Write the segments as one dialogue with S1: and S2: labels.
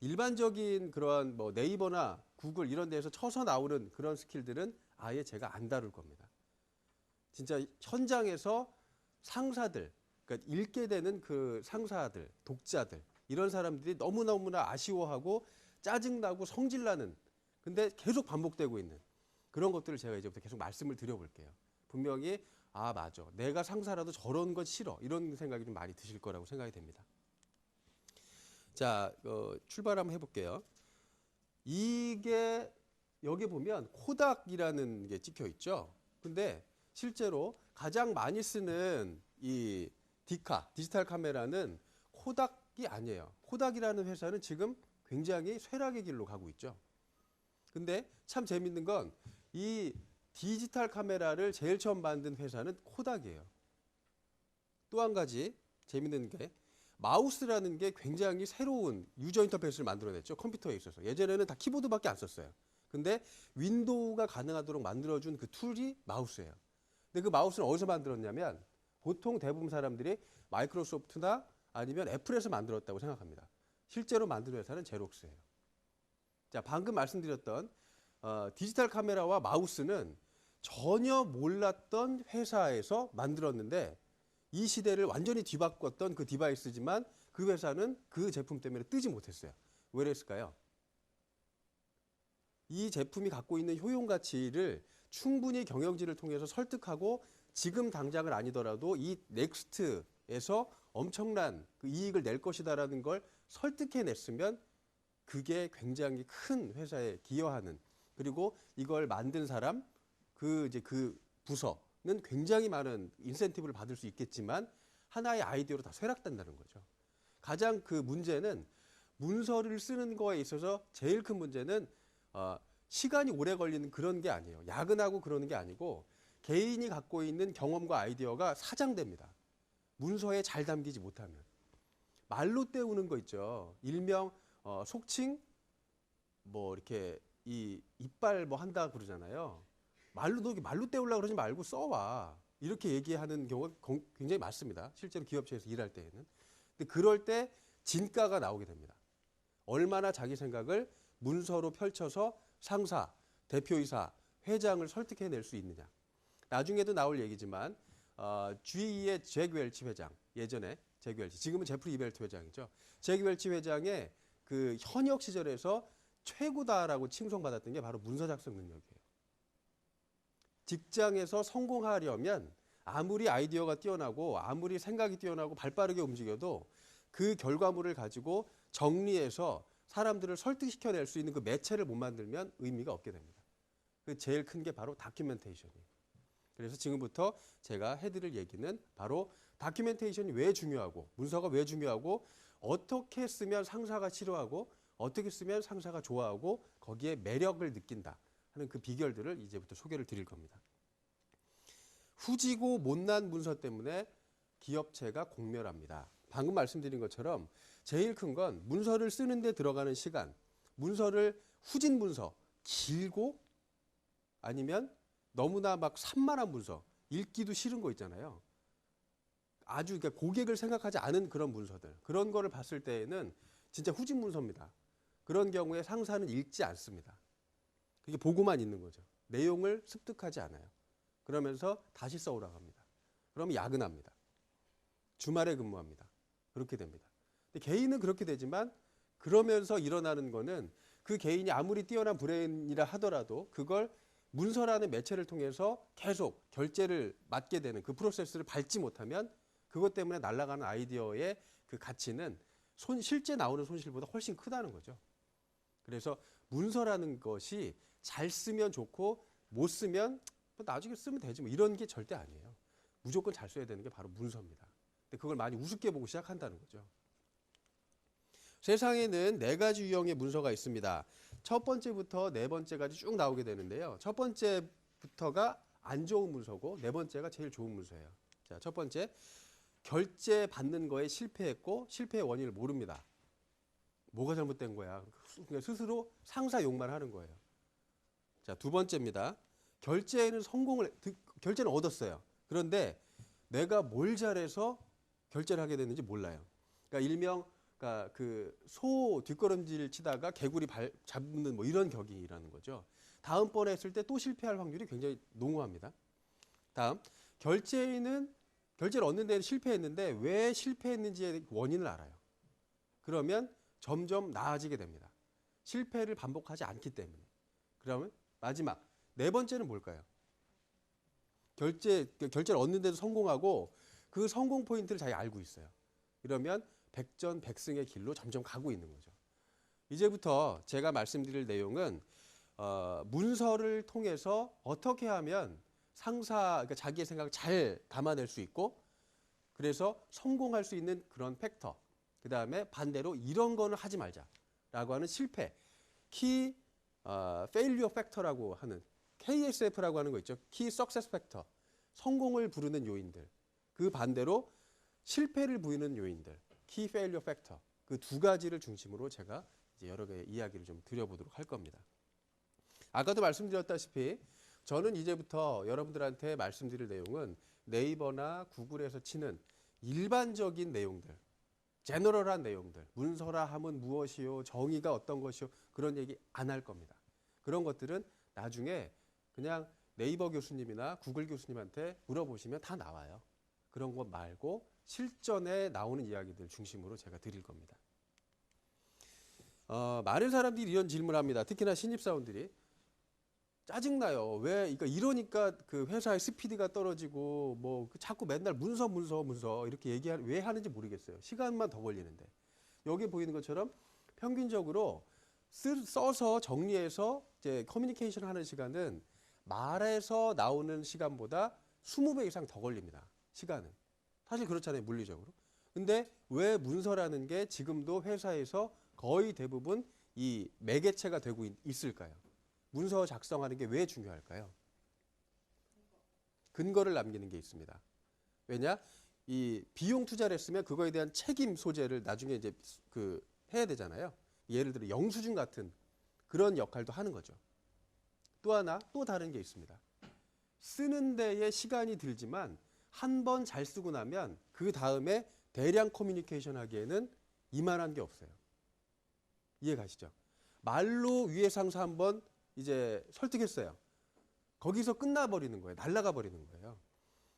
S1: 일반적인 그러한 뭐 네이버나 구글 이런 데에서 쳐서 나오는 그런 스킬들은 아예 제가 안 다룰 겁니다. 진짜 현장에서 상사들, 그러니까 읽게 되는 그 상사들, 독자들, 이런 사람들이 너무너무나 아쉬워하고 짜증나고 성질나는, 근데 계속 반복되고 있는 그런 것들을 제가 이제부터 계속 말씀을 드려볼게요. 분명히, 아, 맞아. 내가 상사라도 저런 건 싫어. 이런 생각이 좀 많이 드실 거라고 생각이 됩니다. 자, 출발 한번 해볼게요. 이게, 여기 보면 코닥이라는 게 찍혀 있죠. 근데 실제로 가장 많이 쓰는 이 디지털 카메라는 코닥이 아니에요. 코닥이라는 회사는 지금 굉장히 쇠락의 길로 가고 있죠. 근데 참 재밌는 건 이 디지털 카메라를 제일 처음 만든 회사는 코닥이에요. 또 한 가지 재밌는 게 마우스라는 게 굉장히 새로운 유저 인터페이스를 만들어냈죠. 컴퓨터에 있어서. 예전에는 다 키보드밖에 안 썼어요. 근데 윈도우가 가능하도록 만들어준 그 툴이 마우스예요. 근데 그 마우스는 어디서 만들었냐면 보통 대부분 사람들이 마이크로소프트나 아니면 애플에서 만들었다고 생각합니다. 실제로 만든 회사는 제록스예요. 자, 방금 말씀드렸던 디지털 카메라와 마우스는 전혀 몰랐던 회사에서 만들었는데 이 시대를 완전히 뒤바꿨던 그 디바이스지만 그 회사는 그 제품 때문에 뜨지 못했어요. 왜 그랬을까요? 이 제품이 갖고 있는 효용 가치를 충분히 경영진을 통해서 설득하고 지금 당장은 아니더라도 이 넥스트에서 엄청난 그 이익을 낼 것이다라는 걸 설득해냈으면 그게 굉장히 큰 회사에 기여하는, 그리고 이걸 만든 사람, 그 부서는 굉장히 많은 인센티브를 받을 수 있겠지만 하나의 아이디어로 다 쇠락된다는 거죠. 가장 그 문제는 문서를 쓰는 거에 있어서 제일 큰 문제는 시간이 오래 걸리는 그런 게 아니에요. 야근하고 그러는 게 아니고 개인이 갖고 있는 경험과 아이디어가 사장됩니다. 문서에 잘 담기지 못하면. 말로 때우는 거 있죠. 일명 속칭 뭐 이렇게 이 이빨 뭐 한다 그러잖아요. 말로 때우려고 그러지 말고 써와. 이렇게 얘기하는 경우가 굉장히 많습니다. 실제로 기업체에서 일할 때에는. 근데 그럴 때 진가가 나오게 됩니다. 얼마나 자기 생각을 문서로 펼쳐서 상사, 대표이사, 회장을 설득해낼 수 있느냐. 나중에도 나올 얘기지만 GE의 잭 웰치 회장, 예전에 잭 웰치, 지금은 제프리 이벨트 회장이죠. 잭 웰치 회장의 그 현역 시절에서 최고다라고 칭송받았던 게 바로 문서 작성 능력이에요. 직장에서 성공하려면 아무리 아이디어가 뛰어나고 아무리 생각이 뛰어나고 발빠르게 움직여도 그 결과물을 가지고 정리해서 사람들을 설득시켜낼 수 있는 그 매체를 못 만들면 의미가 없게 됩니다. 그 제일 큰 게 바로 다큐멘테이션이에요. 그래서 지금부터 제가 해드릴 얘기는 바로 다큐멘테이션이 왜 중요하고 문서가 왜 중요하고 어떻게 쓰면 상사가 싫어하고 어떻게 쓰면 상사가 좋아하고 거기에 매력을 느낀다 하는 그 비결들을 이제부터 소개를 드릴 겁니다. 후지고 못난 문서 때문에 기업체가 공멸합니다. 방금 말씀드린 것처럼 제일 큰 건 문서를 쓰는데 들어가는 시간, 문서를 후진 문서, 길고 아니면 너무나 막 산만한 문서, 읽기도 싫은 거 있잖아요. 아주 그러니까 고객을 생각하지 않은 그런 문서들, 그런 거를 봤을 때에는 진짜 후진 문서입니다. 그런 경우에 상사는 읽지 않습니다. 그게 보고만 있는 거죠. 내용을 습득하지 않아요. 그러면서 다시 써오라고 합니다. 그러면 야근합니다. 주말에 근무합니다. 그렇게 됩니다. 근데 개인은 그렇게 되지만 그러면서 일어나는 거는 그 개인이 아무리 뛰어난 브레인이라 하더라도 그걸 문서라는 매체를 통해서 계속 결제를 맡게 되는 그 프로세스를 밟지 못하면 그것 때문에 날아가는 아이디어의 그 가치는 실제 나오는 손실보다 훨씬 크다는 거죠. 그래서 문서라는 것이 잘 쓰면 좋고 못 쓰면 뭐 나중에 쓰면 되지 뭐 이런 게 절대 아니에요. 무조건 잘 써야 되는 게 바로 문서입니다. 근데 그걸 많이 우습게 보고 시작한다는 거죠. 세상에는 4가지 유형의 문서가 있습니다. 첫 번째부터 4번째까지 쭉 나오게 되는데요. 첫 번째부터가 안 좋은 문서고 4번째가 제일 좋은 문서예요. 자, 첫 번째, 결제 받는 거에 실패했고 실패의 원인을 모릅니다. 뭐가 잘못된 거야? 그러니까 스스로 상사 욕만 하는 거예요. 자, 두 번째입니다. 결제는 얻었어요. 그런데 내가 뭘 잘해서 결제를 하게 됐는지 몰라요. 그러니까 일명 그러니까 그 소 뒷걸음질 치다가 개구리 발 잡는 뭐 이런 격이라는 거죠. 다음번에 했을 때 또 실패할 확률이 굉장히 농후합니다. 다음, 결제를 얻는 데는 실패했는데 왜 실패했는지의 원인을 알아요. 그러면 점점 나아지게 됩니다. 실패를 반복하지 않기 때문에. 그러면 마지막 네 번째는 뭘까요? 결제를 얻는데도 성공하고 그 성공 포인트를 잘 알고 있어요. 이러면 백전백승의 길로 점점 가고 있는 거죠. 이제부터 제가 말씀드릴 내용은 문서를 통해서 어떻게 하면 그러니까 자기의 생각을 잘 담아낼 수 있고 그래서 성공할 수 있는 그런 팩터. 그 다음에 반대로 이런 거는 하지 말자라고 하는 실패. 키 failure factor라고 하는 KSF라고 하는 거 있죠. Key Success Factor. 성공을 부르는 요인들. 그 반대로 실패를 부르는 요인들. Key Failure Factor. 그 두 가지를 중심으로 제가 이제 여러 개의 이야기를 좀 드려보도록 할 겁니다. 아까도 말씀드렸다시피 저는 이제부터 여러분들한테 말씀드릴 내용은 네이버나 구글에서 치는 일반적인 내용들, 제너럴한 내용들, 문서라 함은 무엇이요, 정의가 어떤 것이요, 그런 얘기 안 할 겁니다. 그런 것들은 나중에 그냥 네이버 교수님이나 구글 교수님한테 물어보시면 다 나와요. 그런 것 말고 실전에 나오는 이야기들 중심으로 제가 드릴 겁니다. 많은 사람들이 이런 질문을 합니다. 특히나 신입사원들이. 짜증나요. 왜, 그러니까 이러니까 그 회사의 스피드가 떨어지고 뭐 자꾸 맨날 문서 이렇게 왜 하는지 모르겠어요. 시간만 더 걸리는데. 여기 보이는 것처럼 평균적으로 써서 정리해서 이제 커뮤니케이션 하는 시간은 말에서 나오는 시간보다 20배 이상 더 걸립니다. 시간은. 사실 그렇잖아요. 물리적으로. 근데 왜 문서라는 게 지금도 회사에서 거의 대부분 이 매개체가 되고 있을까요? 문서 작성하는 게 왜 중요할까요? 근거를 남기는 게 있습니다. 왜냐? 이 비용 투자를 했으면 그거에 대한 책임 소재를 나중에 이제 해야 되잖아요. 예를 들어 영수증 같은 그런 역할도 하는 거죠. 또 하나, 또 다른 게 있습니다. 쓰는 데에 시간이 들지만 한 번 잘 쓰고 나면 그 다음에 대량 커뮤니케이션 하기에는 이만한 게 없어요. 이해 가시죠? 말로 위에 상사 한번 이제 설득했어요. 거기서 끝나버리는 거예요. 날아가 버리는 거예요.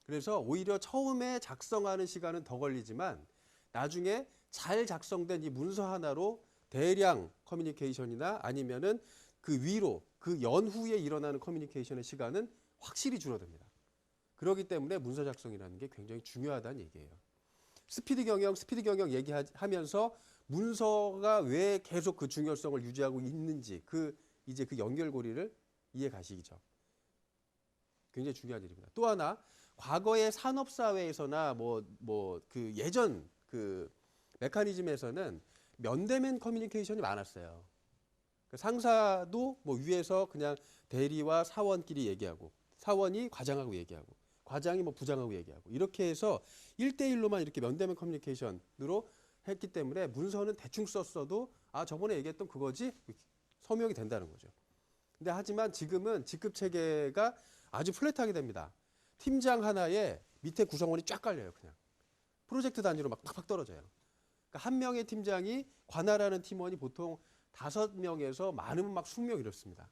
S1: 그래서 오히려 처음에 작성하는 시간은 더 걸리지만 나중에 잘 작성된 이 문서 하나로 대량 커뮤니케이션이나 아니면은 그 위로 그 연후에 일어나는 커뮤니케이션의 시간은 확실히 줄어듭니다. 그렇기 때문에 문서 작성이라는 게 굉장히 중요하다는 얘기예요. 스피드 경영 얘기하면서 문서가 왜 계속 그 중요성을 유지하고 있는지 이제 그 연결고리를 이해 가시죠. 굉장히 중요한 일입니다. 또 하나, 과거의 산업사회에서나 그 예전 그 메커니즘에서는 면대면 커뮤니케이션이 많았어요. 상사도 뭐 위에서 그냥 대리와 사원끼리 얘기하고, 사원이 과장하고 얘기하고, 과장이 뭐 부장하고 얘기하고, 이렇게 해서 1대1로만 이렇게 면대면 커뮤니케이션으로 했기 때문에 문서는 대충 썼어도 저번에 얘기했던 그거지? 서명이 된다는 거죠. 근데 하지만 지금은 직급 체계가 아주 플랫하게 됩니다. 팀장 하나에 밑에 구성원이 쫙 깔려요, 그냥. 프로젝트 단위로 막 팍팍 떨어져요. 그러니까 한 명의 팀장이 관할하는 팀원이 보통 5명에서 많으면 막 20명 이렇습니다.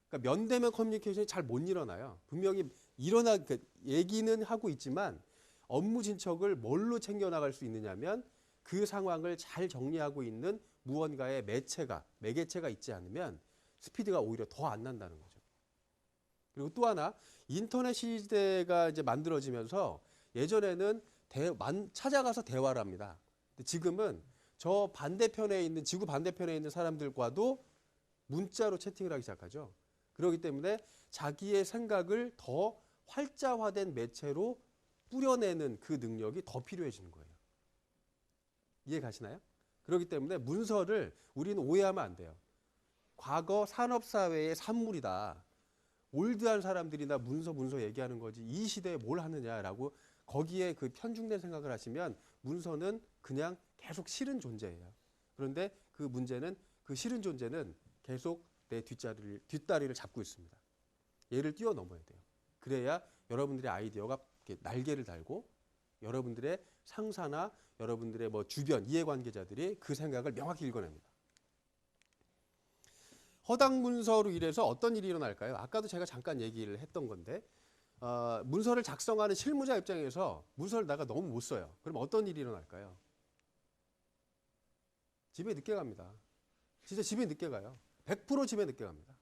S1: 그러니까 면대면 커뮤니케이션이 잘 못 일어나요. 분명히 그러니까 얘기는 하고 있지만 업무 진척을 뭘로 챙겨나갈 수 있느냐면 그 상황을 잘 정리하고 있는 무언가의 매개체가 있지 않으면 스피드가 오히려 더 안 난다는 거죠. 그리고 또 하나, 인터넷 시대가 이제 만들어지면서 예전에는 찾아가서 대화를 합니다. 근데 지금은 저 반대편에 있는, 지구 반대편에 있는 사람들과도 문자로 채팅을 하기 시작하죠. 그렇기 때문에 자기의 생각을 더 활자화된 매체로 뿌려내는 그 능력이 더 필요해지는 거예요. 이해 가시나요? 그렇기 때문에 문서를 우리는 오해하면 안 돼요. 과거 산업사회의 산물이다. 올드한 사람들이나 문서 얘기하는 거지 이 시대에 뭘 하느냐라고 거기에 그 편중된 생각을 하시면 문서는 그냥 계속 싫은 존재예요. 그런데 그 문제는 그 싫은 존재는 계속 내 뒷다리를 잡고 있습니다. 얘를 뛰어넘어야 돼요. 그래야 여러분들의 아이디어가 날개를 달고 여러분들의 상사나 여러분들의 뭐 주변 이해관계자들이 그 생각을 명확히 읽어냅니다. 허당 문서로 인해서 어떤 일이 일어날까요? 아까도 제가 잠깐 얘기를 했던 건데 문서를 작성하는 실무자 입장에서 문서를 내가 너무 못 써요. 그럼 어떤 일이 일어날까요? 집에 늦게 갑니다. 진짜 집에 늦게 가요. 100% 집에 늦게 갑니다.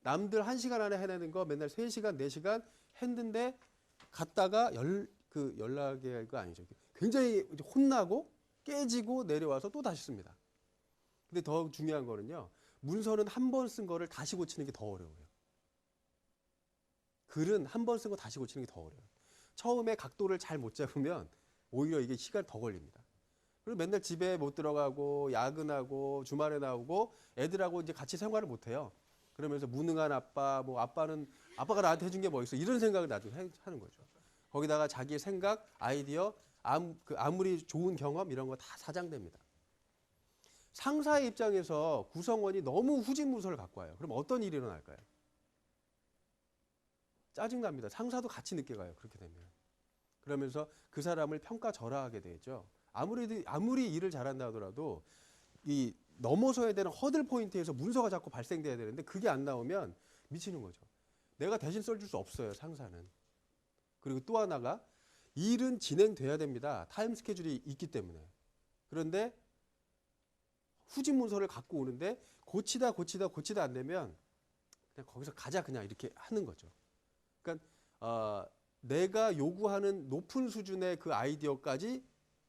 S1: 남들 1시간 안에 해내는 거 맨날 3시간, 4시간 했는데 갔다가 연락이 아니죠. 굉장히 혼나고 깨지고 내려와서 또 다시 씁니다. 근데 더 중요한 거는요. 문서는 한 번 쓴 거를 다시 고치는 게 더 어려워요. 글은 한 번 쓴 거 다시 고치는 게 더 어려워요. 처음에 각도를 잘 못 잡으면 오히려 이게 시간이 더 걸립니다. 그리고 맨날 집에 못 들어가고 야근하고 주말에 나오고 애들하고 이제 같이 생활을 못 해요. 그러면서 무능한 아빠, 뭐 아빠가 나한테 해준 게 뭐 있어 이런 생각을 나중에 하는 거죠. 거기다가 자기의 생각, 아이디어, 아무리 좋은 경험 이런 거 다 사장됩니다. 상사의 입장에서 구성원이 너무 후진 문서를 갖고 와요. 그럼 어떤 일이 일어날까요? 짜증납니다. 상사도 같이 늦게 가요. 그렇게 되면. 그러면서 그 사람을 평가절하하게 되죠. 아무리 일을 잘한다 하더라도 이 넘어서야 되는 허들 포인트에서 문서가 자꾸 발생돼야 되는데 그게 안 나오면 미치는 거죠. 내가 대신 써줄 수 없어요. 상사는. 그리고 또 하나가 일은 진행돼야 됩니다. 타임 스케줄이 있기 때문에. 그런데 후진 문서를 갖고 오는데 고치다 안 되면 그냥 거기서 가자 그냥 이렇게 하는 거죠. 그러니까 내가 요구하는 높은 수준의 그 아이디어까지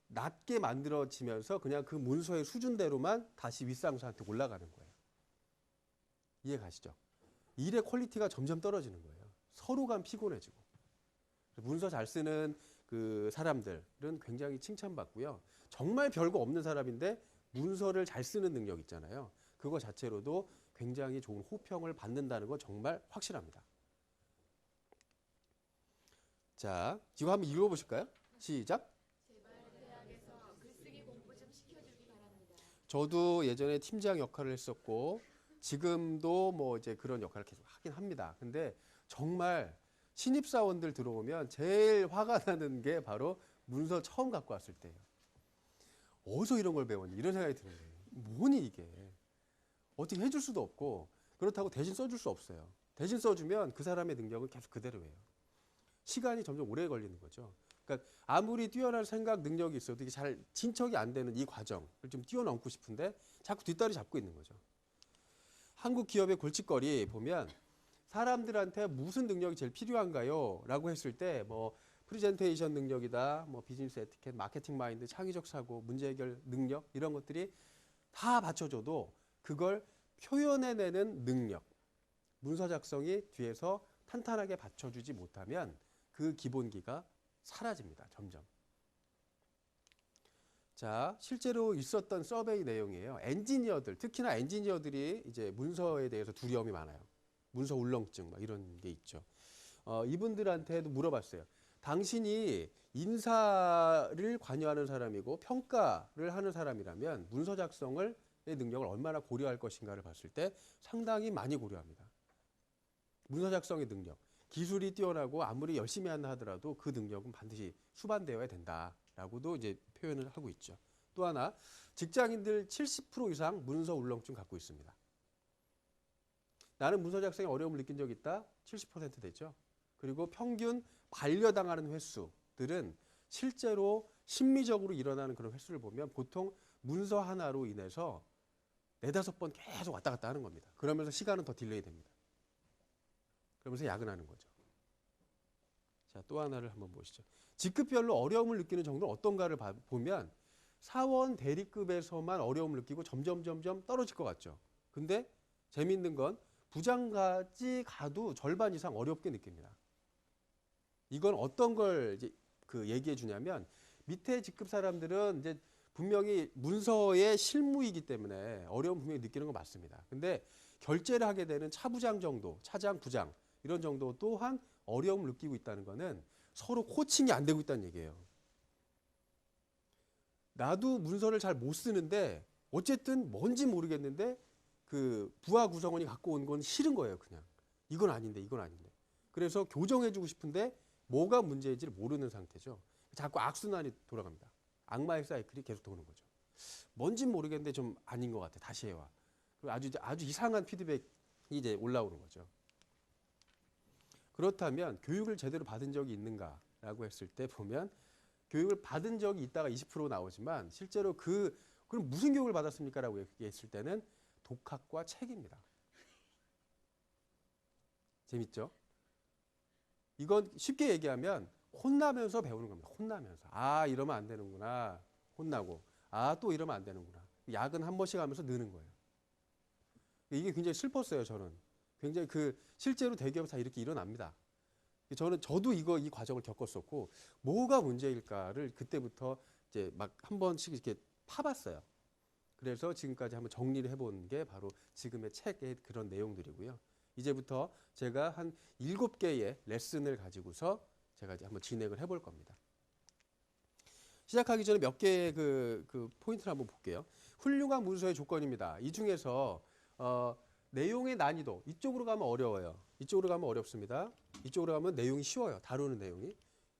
S1: 낮게 만들어지면서 그냥 그 문서의 수준대로만 다시 윗상사한테 올라가는 거예요. 이해 가시죠? 일의 퀄리티가 점점 떨어지는 거예요. 서로가 피곤해지고. 문서 잘 쓰는 그 사람들은 굉장히 칭찬받고요. 정말 별거 없는 사람인데 문서를 잘 쓰는 능력 있잖아요. 그거 자체로도 굉장히 좋은 호평을 받는다는 건 정말 확실합니다. 자, 지금 한번 읽어보실까요? 시작. 저도 예전에 팀장 역할을 했었고 지금도 뭐 이제 그런 역할을 계속 하긴 합니다. 근데 정말 신입사원들 들어오면 제일 화가 나는 게 바로 문서 처음 갖고 왔을 때예요. 어디서 이런 걸 배웠니? 이런 생각이 드는 거예요. 뭐니 이게? 어떻게 해줄 수도 없고 그렇다고 대신 써줄 수 없어요. 대신 써주면 그 사람의 능력은 계속 그대로예요. 시간이 점점 오래 걸리는 거죠. 그러니까 아무리 뛰어난 생각 능력이 있어도 이게 잘 진척이 안 되는 이 과정을 좀 뛰어넘고 싶은데 자꾸 뒷다리 잡고 있는 거죠. 한국 기업의 골칫거리 보면 사람들한테 무슨 능력이 제일 필요한가요? 라고 했을 때 뭐 프레젠테이션 능력이다, 뭐 비즈니스 에티켓, 마케팅 마인드, 창의적 사고, 문제 해결 능력 이런 것들이 다 받쳐줘도 그걸 표현해내는 능력, 문서 작성이 뒤에서 탄탄하게 받쳐주지 못하면 그 기본기가 사라집니다. 점점. 자, 실제로 있었던 서베이 내용이에요. 엔지니어들, 특히나 엔지니어들이 이제 문서에 대해서 두려움이 많아요. 문서 울렁증 막 이런 게 있죠. 이분들한테도 물어봤어요. 당신이 인사를 관여하는 사람이고 평가를 하는 사람이라면 문서 작성의 능력을 얼마나 고려할 것인가를 봤을 때 상당히 많이 고려합니다. 문서 작성의 능력. 기술이 뛰어나고 아무리 열심히 한다 하더라도 그 능력은 반드시 수반되어야 된다라고도 이제 표현을 하고 있죠. 또 하나, 직장인들 70% 이상 문서 울렁증 갖고 있습니다. 나는 문서 작성에 어려움을 느낀 적이 있다? 70% 되죠. 그리고 평균 반려당하는 횟수들은 실제로 심리적으로 일어나는 그런 횟수를 보면 보통 문서 하나로 인해서 4-5번 계속 왔다 갔다 하는 겁니다. 그러면서 시간은 더 딜레이 됩니다. 그러면서 야근하는 거죠. 자, 또 하나를 한번 보시죠. 직급별로 어려움을 느끼는 정도는 어떤가를 보면 사원 대리급에서만 어려움을 느끼고 점점 떨어질 것 같죠. 근데 재미있는 건 부장까지 가도 절반 이상 어렵게 느낍니다. 이건 어떤 걸 이제 얘기해 주냐면 밑에 직급 사람들은 이제 분명히 문서의 실무이기 때문에 어려움 분명히 느끼는 건 맞습니다. 근데 결제를 하게 되는 차부장 정도, 차장, 부장 이런 정도 또한 어려움을 느끼고 있다는 거는 서로 코칭이 안 되고 있다는 얘기예요. 나도 문서를 잘 못 쓰는데 어쨌든 뭔지 모르겠는데 그 부하 구성원이 갖고 온 건 싫은 거예요, 그냥. 이건 아닌데. 그래서 교정해주고 싶은데 뭐가 문제인지를 모르는 상태죠. 자꾸 악순환이 돌아갑니다. 악마의 사이클이 계속 도는 거죠. 뭔진 모르겠는데 좀 아닌 것 같아. 다시 해와. 아주 이상한 피드백이 이제 올라오는 거죠. 그렇다면 교육을 제대로 받은 적이 있는가라고 했을 때 보면 교육을 받은 적이 있다가 20% 나오지만 실제로 그럼 무슨 교육을 받았습니까라고 얘기했을 때는 독학과 책입니다. 재밌죠? 이건 쉽게 얘기하면 혼나면서 배우는 겁니다. 혼나면서. 아, 이러면 안 되는구나. 혼나고. 아, 또 이러면 안 되는구나. 야근 한 번씩 하면서 느는 거예요. 이게 굉장히 슬펐어요, 저는. 굉장히 실제로 대기업에서 이렇게 일어납니다. 저도 이 과정을 겪었었고, 뭐가 문제일까를 그때부터 이제 막 한 번씩 이렇게 파봤어요. 그래서 지금까지 한번 정리를 해본 게 바로 지금의 책의 그런 내용들이고요. 이제부터 제가 한 7개의 레슨을 가지고서 제가 이제 한번 진행을 해볼 겁니다. 시작하기 전에 몇 개의 그 포인트를 한번 볼게요. 훌륭한 문서의 조건입니다. 이 중에서 내용의 난이도, 이쪽으로 가면 어려워요. 이쪽으로 가면 어렵습니다. 이쪽으로 가면 내용이 쉬워요. 다루는 내용이.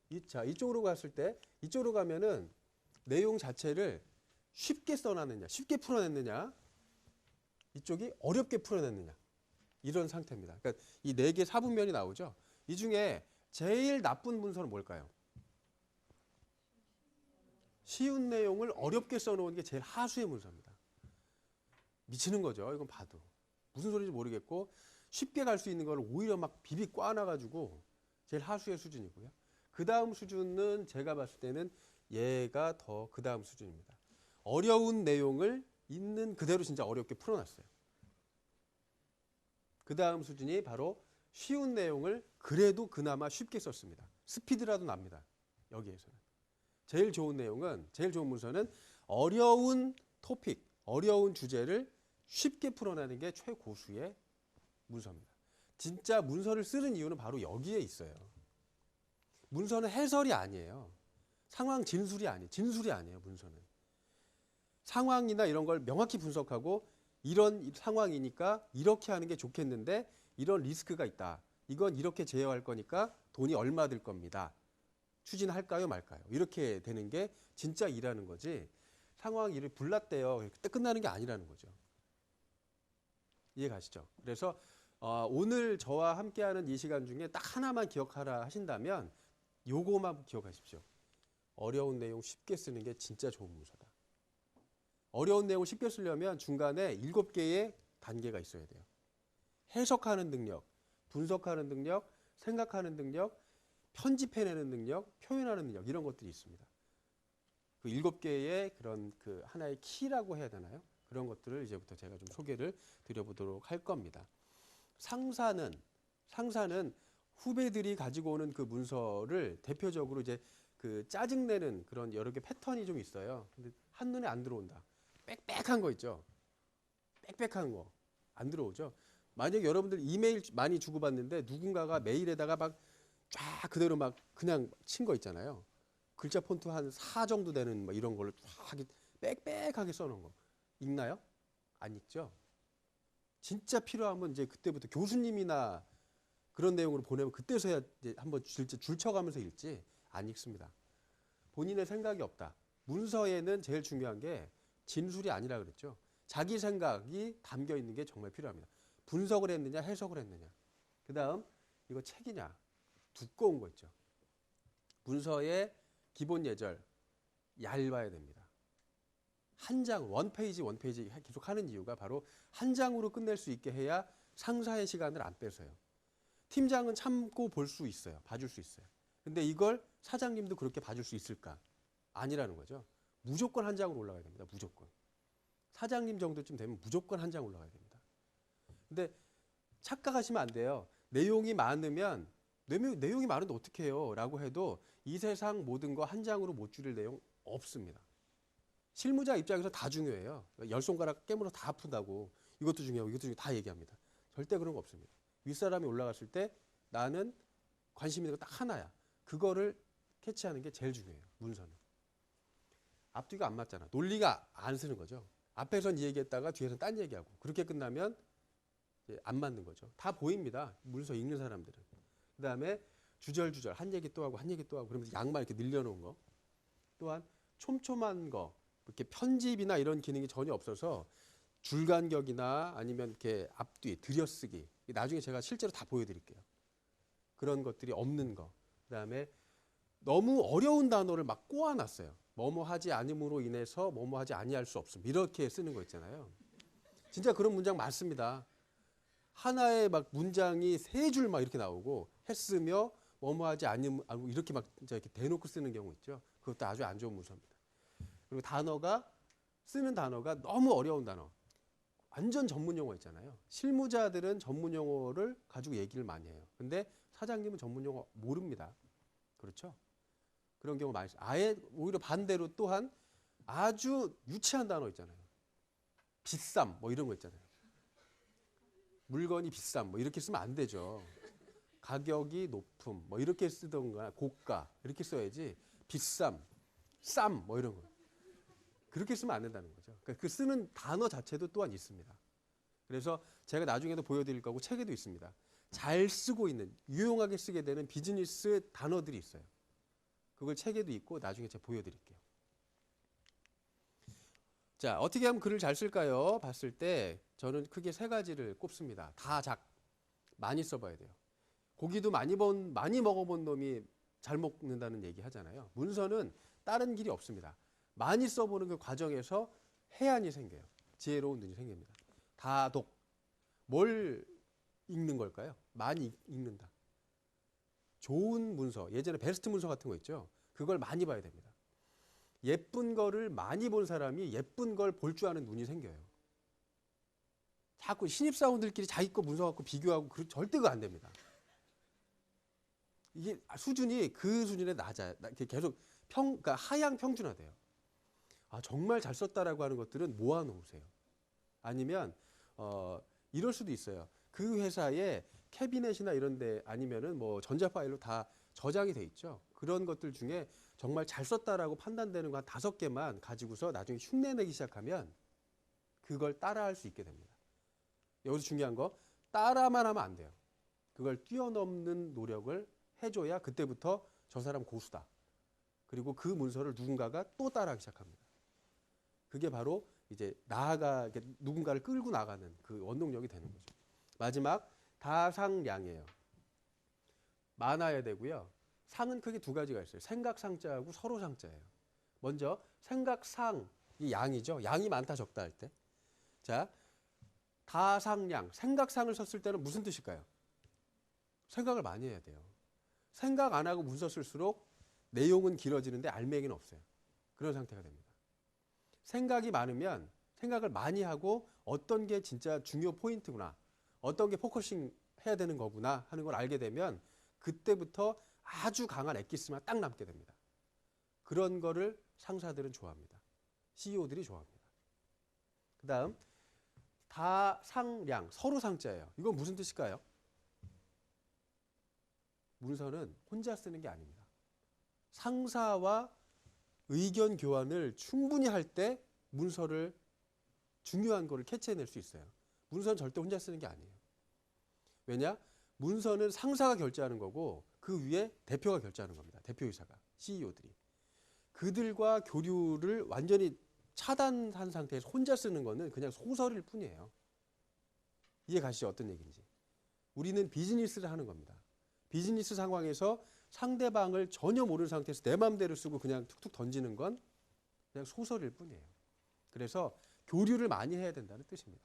S1: 이쪽으로 갔을 때, 이쪽으로 가면은 내용 자체를 쉽게 써놨느냐, 쉽게 풀어냈느냐, 이쪽이 어렵게 풀어냈느냐. 이런 상태입니다. 그러니까 이 4개 사분면이 나오죠. 이 중에 제일 나쁜 문서는 뭘까요? 쉬운 내용을 어렵게 써놓은 게 제일 하수의 문서입니다. 미치는 거죠. 이건 봐도. 무슨 소리인지 모르겠고 쉽게 갈 수 있는 걸 오히려 막 비비 꽈놔가지고 제일 하수의 수준이고요. 그 다음 수준은 제가 봤을 때는 얘가 더 그 다음 수준입니다. 어려운 내용을 있는 그대로 진짜 어렵게 풀어놨어요. 그 다음 수준이 바로 쉬운 내용을 그래도 그나마 쉽게 썼습니다. 스피드라도 납니다. 여기에서는. 제일 좋은 문서는 어려운 토픽, 어려운 주제를 쉽게 풀어내는 게 최고수의 문서입니다. 진짜 문서를 쓰는 이유는 바로 여기에 있어요. 문서는 해설이 아니에요. 상황 진술이 아니에요, 문서는. 상황이나 이런 걸 명확히 분석하고 이런 상황이니까 이렇게 하는 게 좋겠는데 이런 리스크가 있다. 이건 이렇게 제어할 거니까 돈이 얼마 들 겁니다. 추진할까요, 말까요? 이렇게 되는 게 진짜 일하는 거지. 상황 일을 불났대요. 그때 끝나는 게 아니라는 거죠. 이해 가시죠? 그래서 오늘 저와 함께하는 이 시간 중에 딱 하나만 기억하라 하신다면 요거만 기억하십시오. 어려운 내용 쉽게 쓰는 게 진짜 좋은 문서다. 어려운 내용을 쉽게 쓰려면 중간에 7개의 단계가 있어야 돼요. 해석하는 능력, 분석하는 능력, 생각하는 능력, 편집해내는 능력, 표현하는 능력 이런 것들이 있습니다. 그 7개의 그런 그 하나의 키라고 해야 되나요? 그런 것들을 이제부터 제가 좀 소개를 드려보도록 할 겁니다. 상사는 후배들이 가지고 오는 그 문서를 대표적으로 이제 그 짜증내는 그런 여러 개 패턴이 좀 있어요. 근데 한눈에 안 들어온다. 빽빽한 거 있죠. 빽빽한 거 안 들어오죠. 만약에 여러분들 이메일 많이 주고받는데 누군가가 메일에다가 막 쫙 그대로 막 그냥 친 거 있잖아요. 글자 폰트 한 4 정도 되는 뭐 이런 걸로 쫙 빽빽하게 써놓은 거 읽나요? 안 읽죠. 진짜 필요하면 이제 그때부터 교수님이나 그런 내용으로 보내면 그때서야 이제 한번 줄 쳐가면서 읽지 안 읽습니다. 본인의 생각이 없다. 문서에는 제일 중요한 게 진술이 아니라 그랬죠. 자기 생각이 담겨 있는 게 정말 필요합니다. 분석을 했느냐, 해석을 했느냐. 그 다음 이거 책이냐. 두꺼운 거 있죠. 문서의 기본 예절 얇아야 됩니다. 한 장, 원페이지 계속 하는 이유가 바로 한 장으로 끝낼 수 있게 해야 상사의 시간을 안 뺏어요. 팀장은 참고 볼 수 있어요. 봐줄 수 있어요. 근데 이걸 사장님도 그렇게 봐줄 수 있을까? 아니라는 거죠. 무조건 한 장으로 올라가야 됩니다. 무조건. 사장님 정도쯤 되면 무조건 한 장 올라가야 됩니다. 근데 착각하시면 안 돼요. 내용이 많으면 내용이 많은데 어떻게 해요? 라고 해도 이 세상 모든 거 한 장으로 못 줄일 내용 없습니다. 실무자 입장에서 다 중요해요. 10손가락 깨물어 다 아픈다고 이것도 중요하고 이것도 중요하고 다 얘기합니다. 절대 그런 거 없습니다. 윗사람이 올라갔을 때 나는 관심 있는 거 딱 하나야. 그거를 캐치하는 게 제일 중요해요. 문서는. 앞뒤가 안 맞잖아. 논리가 안 쓰는 거죠. 앞에선 이 얘기했다가 뒤에선 딴 얘기하고 그렇게 끝나면 이제 안 맞는 거죠. 다 보입니다. 문서 읽는 사람들은. 그다음에 주절주절 한 얘기 또 하고 한 얘기 또 하고 그러면서 양만 이렇게 늘려놓은 거. 또한 촘촘한 거, 이렇게 편집이나 이런 기능이 전혀 없어서 줄간격이나 아니면 이렇게 앞뒤 들여쓰기. 나중에 제가 실제로 다 보여드릴게요. 그런 것들이 없는 거. 그다음에 너무 어려운 단어를 막 꼬아놨어요. 뭐뭐 하지 않음으로 인해서 뭐뭐 하지 아니할 수 없음. 이렇게 쓰는 거 있잖아요. 진짜 그런 문장 많습니다. 하나의 막 문장이 세 줄 막 이렇게 나오고 했으며 뭐뭐 하지 않음 이렇게 막 진짜 이렇게 대놓고 쓰는 경우 있죠. 그것도 아주 안 좋은 문서입니다. 그리고 쓰는 단어가 너무 어려운 단어. 완전 전문 용어 있잖아요. 실무자들은 전문 용어를 가지고 얘기를 많이 해요. 근데 사장님은 전문 용어 모릅니다. 그렇죠? 그런 경우 많이 있어요. 아예 오히려 반대로 또한 아주 유치한 단어 있잖아요. 비쌈 뭐 이런 거 있잖아요. 물건이 비쌈 뭐 이렇게 쓰면 안 되죠. 가격이 높음 뭐 이렇게 쓰던가 고가 이렇게 써야지 비쌈, 쌈 뭐 이런 거. 그렇게 쓰면 안 된다는 거죠. 그러니까 그 쓰는 단어 자체도 또한 있습니다. 그래서 제가 나중에도 보여드릴 거고 책에도 있습니다. 잘 쓰고 있는 유용하게 쓰게 되는 비즈니스 단어들이 있어요. 그걸 책에도 있고 나중에 제가 보여드릴게요. 자, 어떻게 하면 글을 잘 쓸까요? 봤을 때 저는 크게 세 가지를 꼽습니다. 많이 써봐야 돼요. 고기도 많이 먹어본 놈이 잘 먹는다는 얘기 하잖아요. 문서는 다른 길이 없습니다. 많이 써보는 그 과정에서 해안이 생겨요. 지혜로운 눈이 생깁니다. 다독. 뭘 읽는 걸까요? 많이 읽는다. 좋은 문서, 예전에 베스트 문서 같은 거 있죠? 그걸 많이 봐야 됩니다. 예쁜 거를 많이 본 사람이 예쁜 걸 볼 줄 아는 눈이 생겨요. 자꾸 신입사원들끼리 자기 거 문서 갖고 비교하고 절대 그거 안 됩니다. 이게 수준이 그 수준에 낮아요. 계속 그러니까 하향 평준화돼요. 아, 정말 잘 썼다라고 하는 것들은 모아놓으세요. 아니면 이럴 수도 있어요. 그 회사에 캐비넷이나 이런 데 아니면은 뭐 전자 파일로 다 저장이 돼 있죠. 그런 것들 중에 정말 잘 썼다라고 판단되는 거 한 5개만 가지고서 나중에 흉내내기 시작하면 그걸 따라할 수 있게 됩니다. 여기서 중요한 거 따라만 하면 안 돼요. 그걸 뛰어넘는 노력을 해줘야 그때부터 저 사람 고수다. 그리고 그 문서를 누군가가 또 따라하기 시작합니다. 그게 바로 이제 누군가를 끌고 나가는 그 원동력이 되는 거죠. 마지막 다상량이에요. 많아야 되고요. 상은 크게 두 가지가 있어요. 생각상자하고 서로상자예요. 먼저 생각상, 이 양이죠. 양이 많다 적다 할 때. 자, 다상량, 생각상을 썼을 때는 무슨 뜻일까요? 생각을 많이 해야 돼요. 생각 안 하고 문서 쓸수록 내용은 길어지는데 알맹이는 없어요. 그런 상태가 됩니다. 생각이 많으면 생각을 많이 하고 어떤 게 진짜 중요 포인트구나. 어떤 게 포커싱 해야 되는 거구나 하는 걸 알게 되면 그때부터 아주 강한 엑기스만 딱 남게 됩니다. 그런 거를 상사들은 좋아합니다. CEO들이 좋아합니다. 그 다음 다상량, 서로상자예요. 이건 무슨 뜻일까요? 문서는 혼자 쓰는 게 아닙니다. 상사와 의견 교환을 충분히 할 때 문서를 중요한 거를 캐치해낼 수 있어요. 문서는 절대 혼자 쓰는 게 아니에요. 왜냐? 문서는 상사가 결제하는 거고 그 위에 대표가 결제하는 겁니다. 대표이사가, CEO들이. 그들과 교류를 완전히 차단한 상태에서 혼자 쓰는 거는 그냥 소설일 뿐이에요. 이해 가시죠? 어떤 얘기인지. 우리는 비즈니스를 하는 겁니다. 비즈니스 상황에서 상대방을 전혀 모르는 상태에서 내 마음대로 쓰고 그냥 툭툭 던지는 건 그냥 소설일 뿐이에요. 그래서 교류를 많이 해야 된다는 뜻입니다.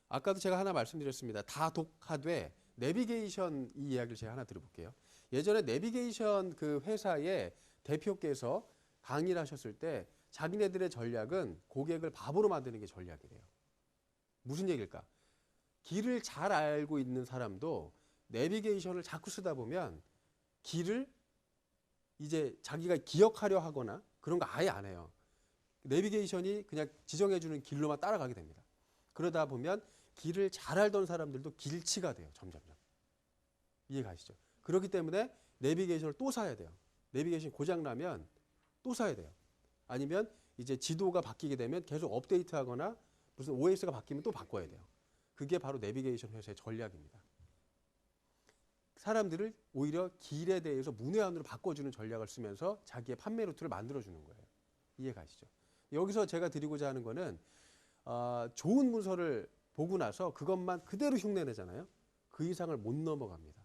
S1: 아까도 제가 하나 말씀드렸습니다. 다독하되 내비게이션 이 이야기를 제가 하나 들어볼게요. 예전에 내비게이션 그 회사의 대표께서 강의를 하셨을 때 자기네들의 전략은 고객을 바보로 만드는 게 전략이래요. 무슨 얘기일까? 길을 잘 알고 있는 사람도 내비게이션을 자꾸 쓰다 보면 길을 이제 자기가 기억하려 하거나 그런 거 아예 안 해요. 내비게이션이 그냥 지정해주는 길로만 따라가게 됩니다. 그러다 보면 길을 잘 알던 사람들도 길치가 돼요. 점점점. 이해 가시죠? 그렇기 때문에 내비게이션을 또 사야 돼요. 내비게이션 고장나면 또 사야 돼요. 아니면 이제 지도가 바뀌게 되면 계속 업데이트하거나 무슨 OS가 바뀌면 또 바꿔야 돼요. 그게 바로 내비게이션 회사의 전략입니다. 사람들을 오히려 길에 대해서 문외한으로 바꿔주는 전략을 쓰면서 자기의 판매 루트를 만들어주는 거예요. 이해가시죠? 여기서 제가 드리고자 하는 거는 좋은 문서를 보고 나서 그것만 그대로 흉내내잖아요. 그 이상을 못 넘어갑니다.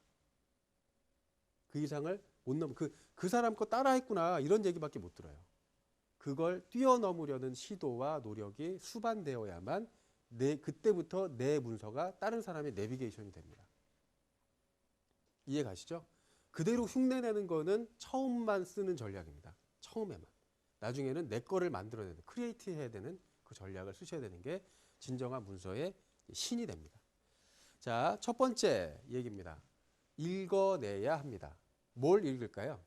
S1: 그 이상을 못 넘어. 그 사람 거 따라했구나 이런 얘기밖에 못 들어요. 그걸 뛰어넘으려는 시도와 노력이 수반되어야만 그때부터 내 문서가 다른 사람의 내비게이션이 됩니다. 이해 가시죠? 그대로 흉내내는 거는 처음만 쓰는 전략입니다. 처음에만. 나중에는 내 거를 만들어내는, 크리에이트 해야 되는 그 전략을 쓰셔야 되는 게 진정한 문서의 신이 됩니다. 자, 첫 번째 얘기입니다. 읽어내야 합니다. 뭘 읽을까요?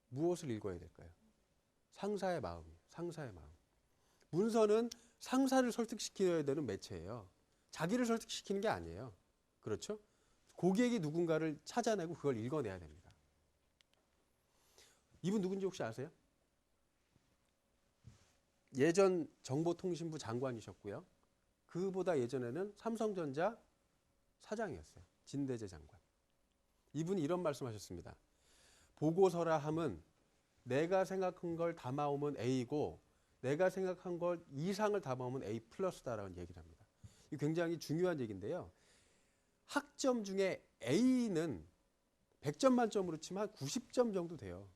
S1: 무엇을 읽어야 될까요? 상사의 마음이에요. 상사의 마음. 문서는 상사를 설득시켜야 되는 매체예요. 자기를 설득시키는 게 아니에요. 그렇죠? 고객이 누군가를 찾아내고 그걸 읽어내야 됩니다. 이분 누군지 혹시 아세요? 예전 정보통신부 장관이셨고요. 그보다 예전에는 삼성전자 사장이었어요. 진대재 장관. 이분이 이런 말씀하셨습니다. 보고서라 함은 내가 생각한 걸 담아오면 A고 내가 생각한 걸 이상을 담아오면 A 플러스다라는 얘기를 합니다. 이 굉장히 중요한 얘기인데요. 학점 중에 A는 100점 만점으로 치면 90점 정도 돼요.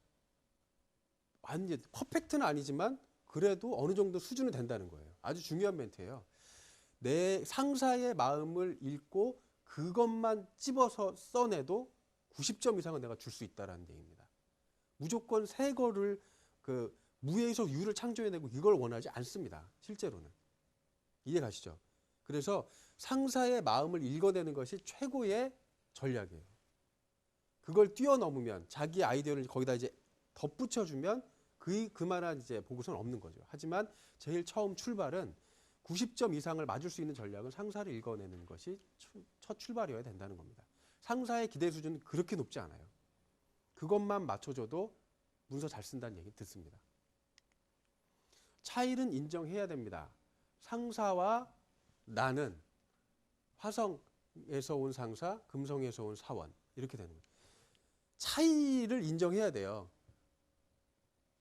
S1: 완전 퍼펙트는 아니지만 그래도 어느 정도 수준은 된다는 거예요. 아주 중요한 멘트예요. 내 상사의 마음을 읽고 그것만 찝어서 써내도 90점 이상은 내가 줄 수 있다는 얘기입니다. 무조건 새 거를 무에서 유를 창조해내고 이걸 원하지 않습니다. 실제로는. 이해 가시죠? 그래서 상사의 마음을 읽어내는 것이 최고의 전략이에요. 그걸 뛰어넘으면 자기 아이디어를 거기다 이제 덧붙여주면 그만한 이제 보고서는 없는 거죠. 하지만 제일 처음 출발은 90점 이상을 맞을 수 있는 전략은 상사를 읽어내는 것이 첫 출발이어야 된다는 겁니다. 상사의 기대 수준은 그렇게 높지 않아요. 그것만 맞춰줘도 문서 잘 쓴다는 얘기 듣습니다. 차이는 인정해야 됩니다. 상사와 나는 화성에서 온 상사, 금성에서 온 사원 이렇게 되는 거예요. 차이를 인정해야 돼요.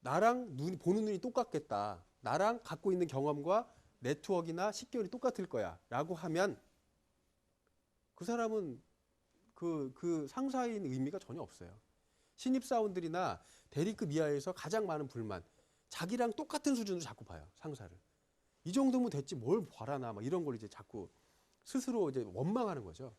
S1: 나랑 보는 눈이 똑같겠다. 나랑 갖고 있는 경험과 네트워크나 식견이 똑같을 거야 라고 하면 그 사람은 그 상사인 의미가 전혀 없어요. 신입사원들이나 대리급 이하에서 가장 많은 불만, 자기랑 똑같은 수준으로 자꾸 봐요, 상사를. 이 정도면 됐지 뭘 바라나 막 이런 걸 이제 자꾸 스스로 이제 원망하는 거죠.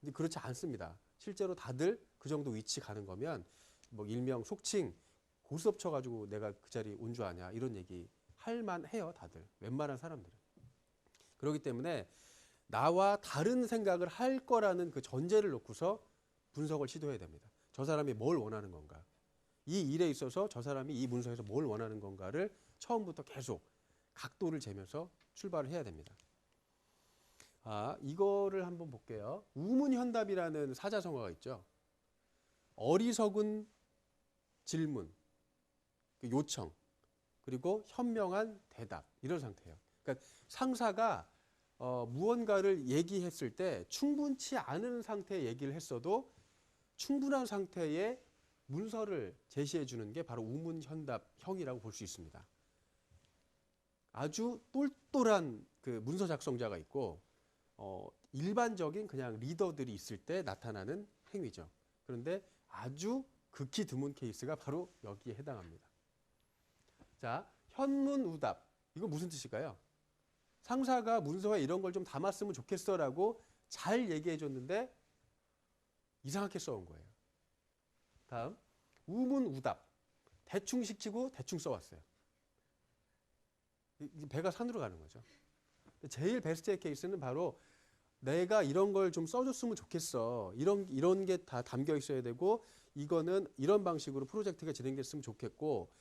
S1: 근데 그렇지 않습니다. 실제로 다들 그 정도 위치 가는 거면 뭐 일명 속칭 고스톱 쳐가지고 내가 그 자리 온 줄 아냐 이런 얘기 할 만해요, 다들. 웬만한 사람들은. 그렇기 때문에 나와 다른 생각을 할 거라는 그 전제를 놓고서 분석을 시도해야 됩니다. 저 사람이 뭘 원하는 건가? 이 일에 있어서 저 사람이 이 문서에서 뭘 원하는 건가를 처음부터 계속 각도를 재면서 출발을 해야 됩니다. 이거를 한번 볼게요. 우문현답이라는 사자성어가 있죠. 어리석은 질문, 요청, 그리고 현명한 대답 이런 상태예요. 그러니까 상사가 무언가를 얘기했을 때 충분치 않은 상태의 얘기를 했어도 충분한 상태의 문서를 제시해 주는 게 바로 우문현답형이라고 볼 수 있습니다. 아주 똘똘한 그 문서 작성자가 있고 일반적인 그냥 리더들이 있을 때 나타나는 행위죠. 그런데 아주 극히 드문 케이스가 바로 여기에 해당합니다. 자, 현문우답. 이거 무슨 뜻일까요? 상사가 문서에 이런 걸 좀 담았으면 좋겠어라고 잘 얘기해 줬는데 이상하게 써온 거예요. 다음, 우문우답. 대충 시키고 대충 써왔어요. 배가 산으로 가는 거죠. 제일 베스트의 케이스는 바로 내가 이런 걸 좀 써줬으면 좋겠어. 이런 게 다 담겨 있어야 되고 이거는 이런 방식으로 프로젝트가 진행됐으면 좋겠고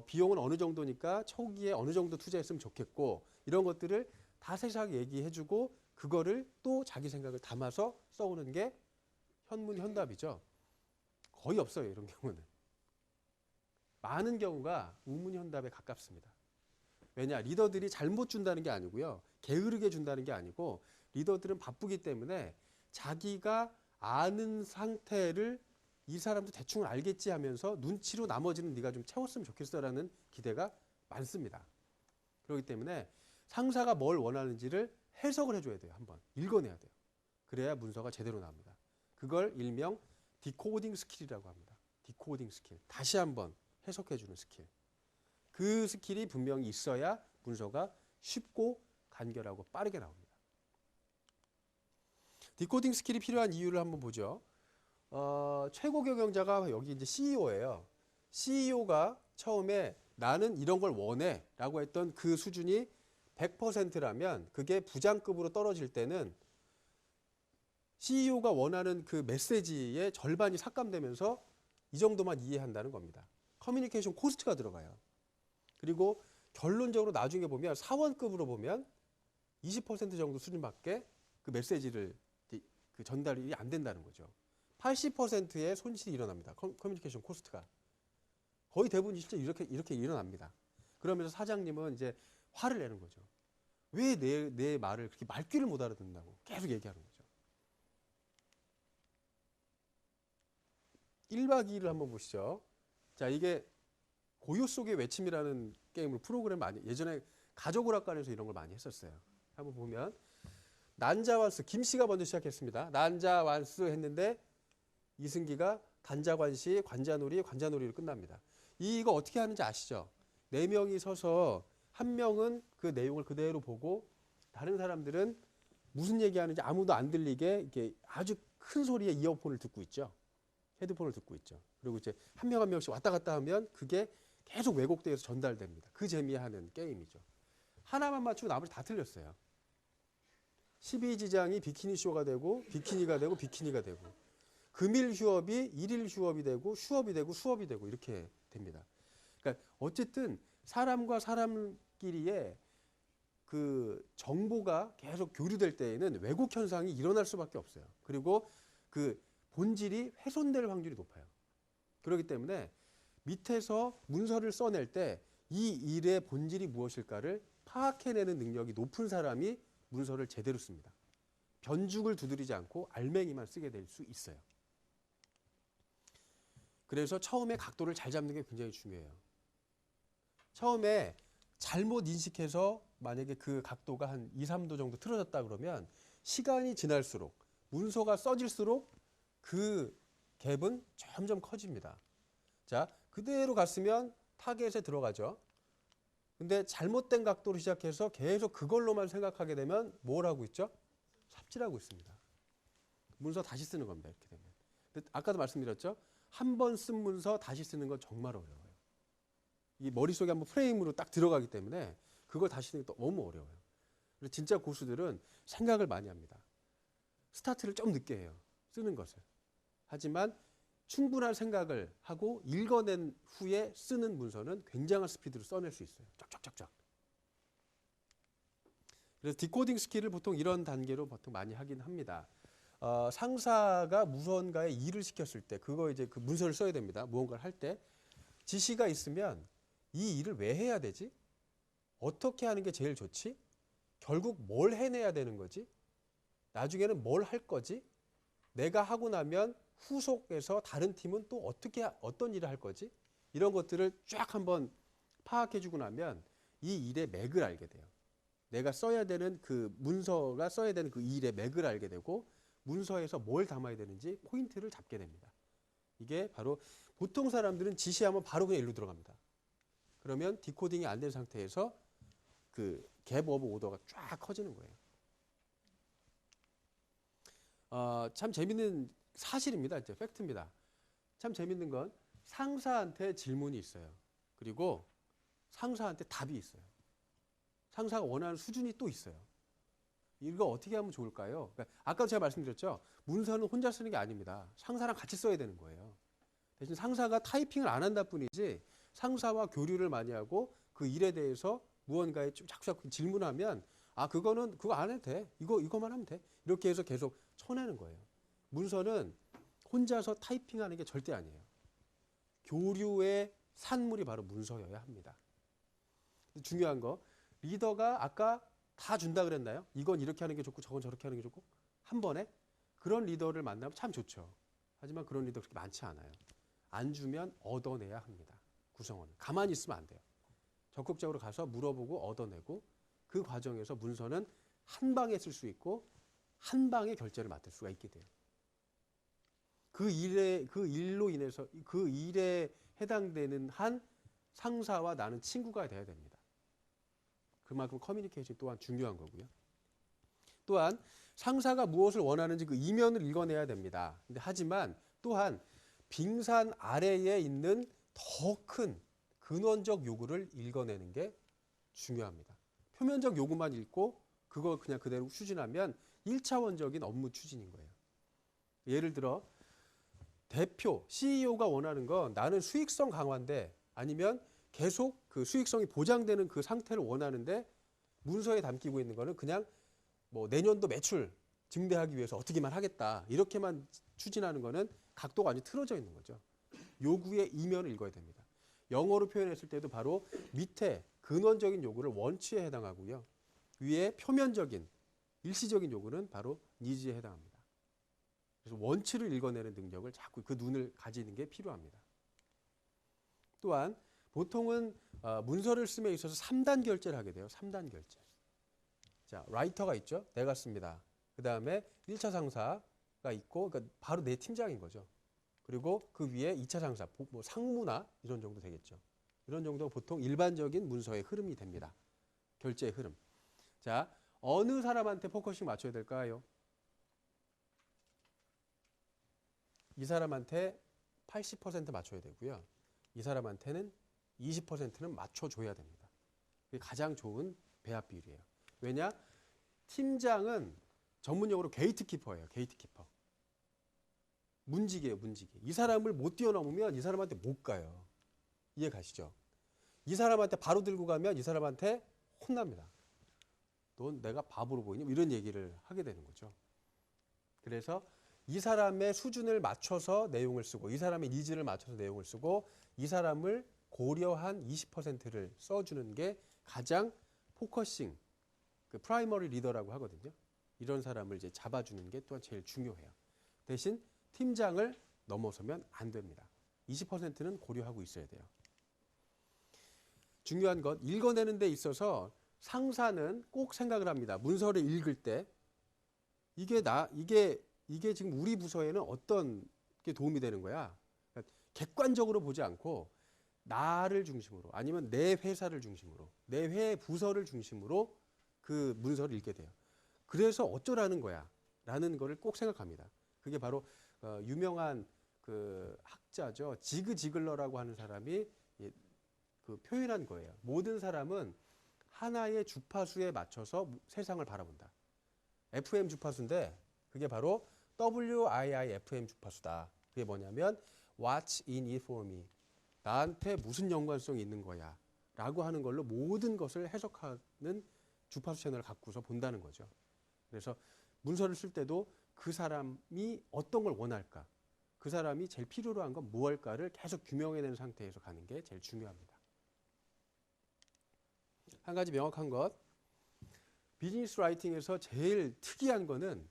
S1: 비용은 어느 정도니까 초기에 어느 정도 투자했으면 좋겠고 이런 것들을 다 세세하게 얘기해주고 그거를 또 자기 생각을 담아서 써오는 게 현문현답이죠. 거의 없어요, 이런 경우는. 많은 경우가 우문현답에 가깝습니다. 왜냐, 리더들이 잘못 준다는 게 아니고요. 게으르게 준다는 게 아니고 리더들은 바쁘기 때문에 자기가 아는 상태를 이 사람도 대충 알겠지 하면서 눈치로 나머지는 네가 좀 채웠으면 좋겠어라는 기대가 많습니다. 그렇기 때문에 상사가 뭘 원하는지를 해석을 해줘야 돼요. 한번 읽어내야 돼요. 그래야 문서가 제대로 나옵니다. 그걸 일명 디코딩 스킬이라고 합니다. 디코딩 스킬. 다시 한번 해석해주는 스킬. 그 스킬이 분명히 있어야 문서가 쉽고 간결하고 빠르게 나옵니다. 디코딩 스킬이 필요한 이유를 한번 보죠. 최고 경영자가 여기 이제 CEO예요. CEO가 처음에 나는 이런 걸 원해 라고 했던 그 수준이 100%라면 그게 부장급으로 떨어질 때는 CEO가 원하는 그 메시지의 절반이 삭감되면서 이 정도만 이해한다는 겁니다. 커뮤니케이션 코스트가 들어가요. 그리고 결론적으로 나중에 보면 사원급으로 보면 20% 정도 수준밖에 그 메시지를 그 전달이 안 된다는 거죠. 80%의 손실이 일어납니다. 커뮤니케이션 코스트가. 거의 대부분 진짜 이렇게 일어납니다. 그러면서 사장님은 이제 화를 내는 거죠. 왜 내 말을 그렇게 말귀를 못 알아듣는다고 계속 얘기하는 거죠. 1박 2일을 한번 보시죠. 자, 이게 고요 속의 외침이라는 게임을 프로그램 많이 예전에 가족오락관에서 이런 걸 많이 했었어요. 한번 보면 난자완스 김씨가 먼저 시작했습니다. 난자완스 했는데 이승기가 단자관시 관자놀이로 끝납니다. 이거 어떻게 하는지 아시죠? 4명이 서서 한 명은 그 내용을 그대로 보고 다른 사람들은 무슨 얘기하는지 아무도 안 들리게 이렇게 아주 큰 소리의 이어폰을 듣고 있죠. 헤드폰을 듣고 있죠. 그리고 이제 한 명 한 명씩 왔다 갔다 하면 그게 계속 왜곡돼서 전달됩니다. 그 재미에 하는 게임이죠. 하나만 맞추고 나머지 다 틀렸어요. 12지장이 비키니쇼가 되고 비키니가 되고 비키니가 되고 금일 휴업이 일일 휴업이 되고 휴업이 되고 수업이 되고 이렇게 됩니다. 그러니까 어쨌든 사람과 사람끼리의 그 정보가 계속 교류될 때에는 왜곡 현상이 일어날 수밖에 없어요. 그리고 그 본질이 훼손될 확률이 높아요. 그렇기 때문에 밑에서 문서를 써낼 때 이 일의 본질이 무엇일까를 파악해내는 능력이 높은 사람이 문서를 제대로 씁니다. 변죽을 두드리지 않고 알맹이만 쓰게 될 수 있어요. 그래서 처음에 각도를 잘 잡는 게 굉장히 중요해요. 처음에 잘못 인식해서 만약에 그 각도가 한 2, 3도 정도 틀어졌다 그러면 시간이 지날수록 문서가 써질수록 그 갭은 점점 커집니다. 자, 그대로 갔으면 타겟에 들어가죠. 근데 잘못된 각도로 시작해서 계속 그걸로만 생각하게 되면 뭘 하고 있죠? 삽질하고 있습니다. 문서 다시 쓰는 겁니다. 이렇게 되면. 근데 아까도 말씀드렸죠? 한 번 쓴 문서 다시 쓰는 건 정말 어려워요. 이 머릿속에 한번 프레임으로 딱 들어가기 때문에 그걸 다시 쓰는 게 너무 어려워요. 그래서 진짜 고수들은 생각을 많이 합니다. 스타트를 좀 늦게 해요. 쓰는 것을. 하지만 충분한 생각을 하고 읽어낸 후에 쓰는 문서는 굉장한 스피드로 써낼 수 있어요. 쫙쫙쫙쫙. 그래서 디코딩 스킬을 보통 이런 단계로 보통 많이 하긴 합니다. 상사가 무언가에 일을 시켰을 때 그거 이제 그 문서를 써야 됩니다. 무언가를 할 때 지시가 있으면 이 일을 왜 해야 되지? 어떻게 하는 게 제일 좋지? 결국 뭘 해내야 되는 거지? 나중에는 뭘 할 거지? 내가 하고 나면 후속에서 다른 팀은 또 어떤 일을 할 거지? 이런 것들을 쫙 한번 파악해주고 나면 이 일의 맥을 알게 돼요. 내가 써야 되는 그 문서가 써야 되는 그 일의 맥을 알게 되고 문서에서 뭘 담아야 되는지 포인트를 잡게 됩니다. 이게 바로 보통 사람들은 지시하면 바로 그냥 일로 들어갑니다. 그러면 디코딩이 안 된 상태에서 그 갭 오브 오더가 쫙 커지는 거예요. 참 재밌는 사실입니다. 이제 팩트입니다. 참 재밌는 건 상사한테 질문이 있어요. 그리고 상사한테 답이 있어요. 상사가 원하는 수준이 또 있어요. 이거 어떻게 하면 좋을까요? 그러니까 아까도 제가 말씀드렸죠. 문서는 혼자 쓰는 게 아닙니다. 상사랑 같이 써야 되는 거예요. 대신 상사가 타이핑을 안 한다 뿐이지 상사와 교류를 많이 하고 그 일에 대해서 무언가에 좀 자꾸 질문하면 그거는 그거 안 해도 돼. 이거만 하면 돼. 이렇게 해서 계속 쳐내는 거예요. 문서는 혼자서 타이핑하는 게 절대 아니에요. 교류의 산물이 바로 문서여야 합니다. 중요한 거 리더가 아까 다 준다 그랬나요? 이건 이렇게 하는 게 좋고 저건 저렇게 하는 게 좋고 한 번에 그런 리더를 만나면 참 좋죠. 하지만 그런 리더 그렇게 많지 않아요. 안 주면 얻어내야 합니다. 구성원은. 가만히 있으면 안 돼요. 적극적으로 가서 물어보고 얻어내고 그 과정에서 문서는 한 방에 쓸 수 있고 한 방에 결제를 맡을 수가 있게 돼요. 그 일로 인해서 그 일에 해당되는 한 상사와 나는 친구가 돼야 됩니다. 그만큼 커뮤니케이션이 또한 중요한 거고요. 또한 상사가 무엇을 원하는지 그 이면을 읽어내야 됩니다. 근데 하지만 또한 빙산 아래에 있는 더 큰 근원적 요구를 읽어내는 게 중요합니다. 표면적 요구만 읽고 그거 그냥 그대로 추진하면 1차원적인 업무 추진인 거예요. 예를 들어 대표, CEO가 원하는 건 나는 수익성 강화인데 아니면 계속 그 수익성이 보장되는 그 상태를 원하는데 문서에 담기고 있는 거는 그냥 뭐 내년도 매출 증대하기 위해서 어떻게만 하겠다. 이렇게만 추진하는 거는 각도가 완전히 틀어져 있는 거죠. 요구의 이면을 읽어야 됩니다. 영어로 표현했을 때도 바로 밑에 근원적인 요구를 원치에 해당하고요. 위에 표면적인 일시적인 요구는 바로 니즈에 해당합니다. 그래서 원치를 읽어내는 능력을 자꾸 그 눈을 가지는 게 필요합니다. 또한 보통은 문서를 씀에 있어서 3단 결제를 하게 돼요. 3단 결제. 자, 라이터가 있죠. 내가 씁니다. 그 다음에 1차 상사가 있고 그러니까 바로 내 팀장인 거죠. 그리고 그 위에 2차 상사, 뭐 상무나 이런 정도 되겠죠. 이런 정도가 보통 일반적인 문서의 흐름이 됩니다. 결제의 흐름. 자, 어느 사람한테 포커싱 맞춰야 될까요? 이 사람한테 80% 맞춰야 되고요. 이 사람한테는 20%는 맞춰줘야 됩니다. 그게 가장 좋은 배합 비율이에요. 왜냐? 팀장은 전문용어로 게이트키퍼예요. 게이트키퍼. 문지기예요. 문지기. 이 사람을 못 뛰어넘으면 이 사람한테 못 가요. 이해 가시죠? 이 사람한테 바로 들고 가면 이 사람한테 혼납니다. 넌 내가 바보로 보이니? 이런 얘기를 하게 되는 거죠. 그래서 이 사람의 수준을 맞춰서 내용을 쓰고 이 사람의 니즈를 맞춰서 내용을 쓰고 이 사람을 고려한 20%를 써주는 게 가장 포커싱, 그 프라이머리 리더라고 하거든요. 이런 사람을 이제 잡아주는 게 또한 제일 중요해요. 대신 팀장을 넘어서면 안 됩니다. 20%는 고려하고 있어야 돼요. 중요한 건 읽어내는 데 있어서 상사는 꼭 생각을 합니다. 문서를 읽을 때 이게 지금 우리 부서에는 어떤 게 도움이 되는 거야? 그러니까 객관적으로 보지 않고 나를 중심으로 아니면 내 회사를 중심으로 내 회 부서를 중심으로 그 문서를 읽게 돼요. 그래서 어쩌라는 거야? 라는 거를 꼭 생각합니다. 그게 바로 유명한 그 학자죠. 지그 지글러라고 하는 사람이 그 표현한 거예요. 모든 사람은 하나의 주파수에 맞춰서 세상을 바라본다. FM 주파수인데 그게 바로 WIIFM 주파수다. 그게 뭐냐면 What's in it for me? 나한테 무슨 연관성이 있는 거야? 라고 하는 걸로 모든 것을 해석하는 주파수 채널을 갖고서 본다는 거죠. 그래서 문서를 쓸 때도 그 사람이 어떤 걸 원할까? 그 사람이 제일 필요로 한 건 무엇일까를 계속 규명해내는 상태에서 가는 게 제일 중요합니다. 한 가지 명확한 것, 비즈니스 라이팅에서 제일 특이한 거는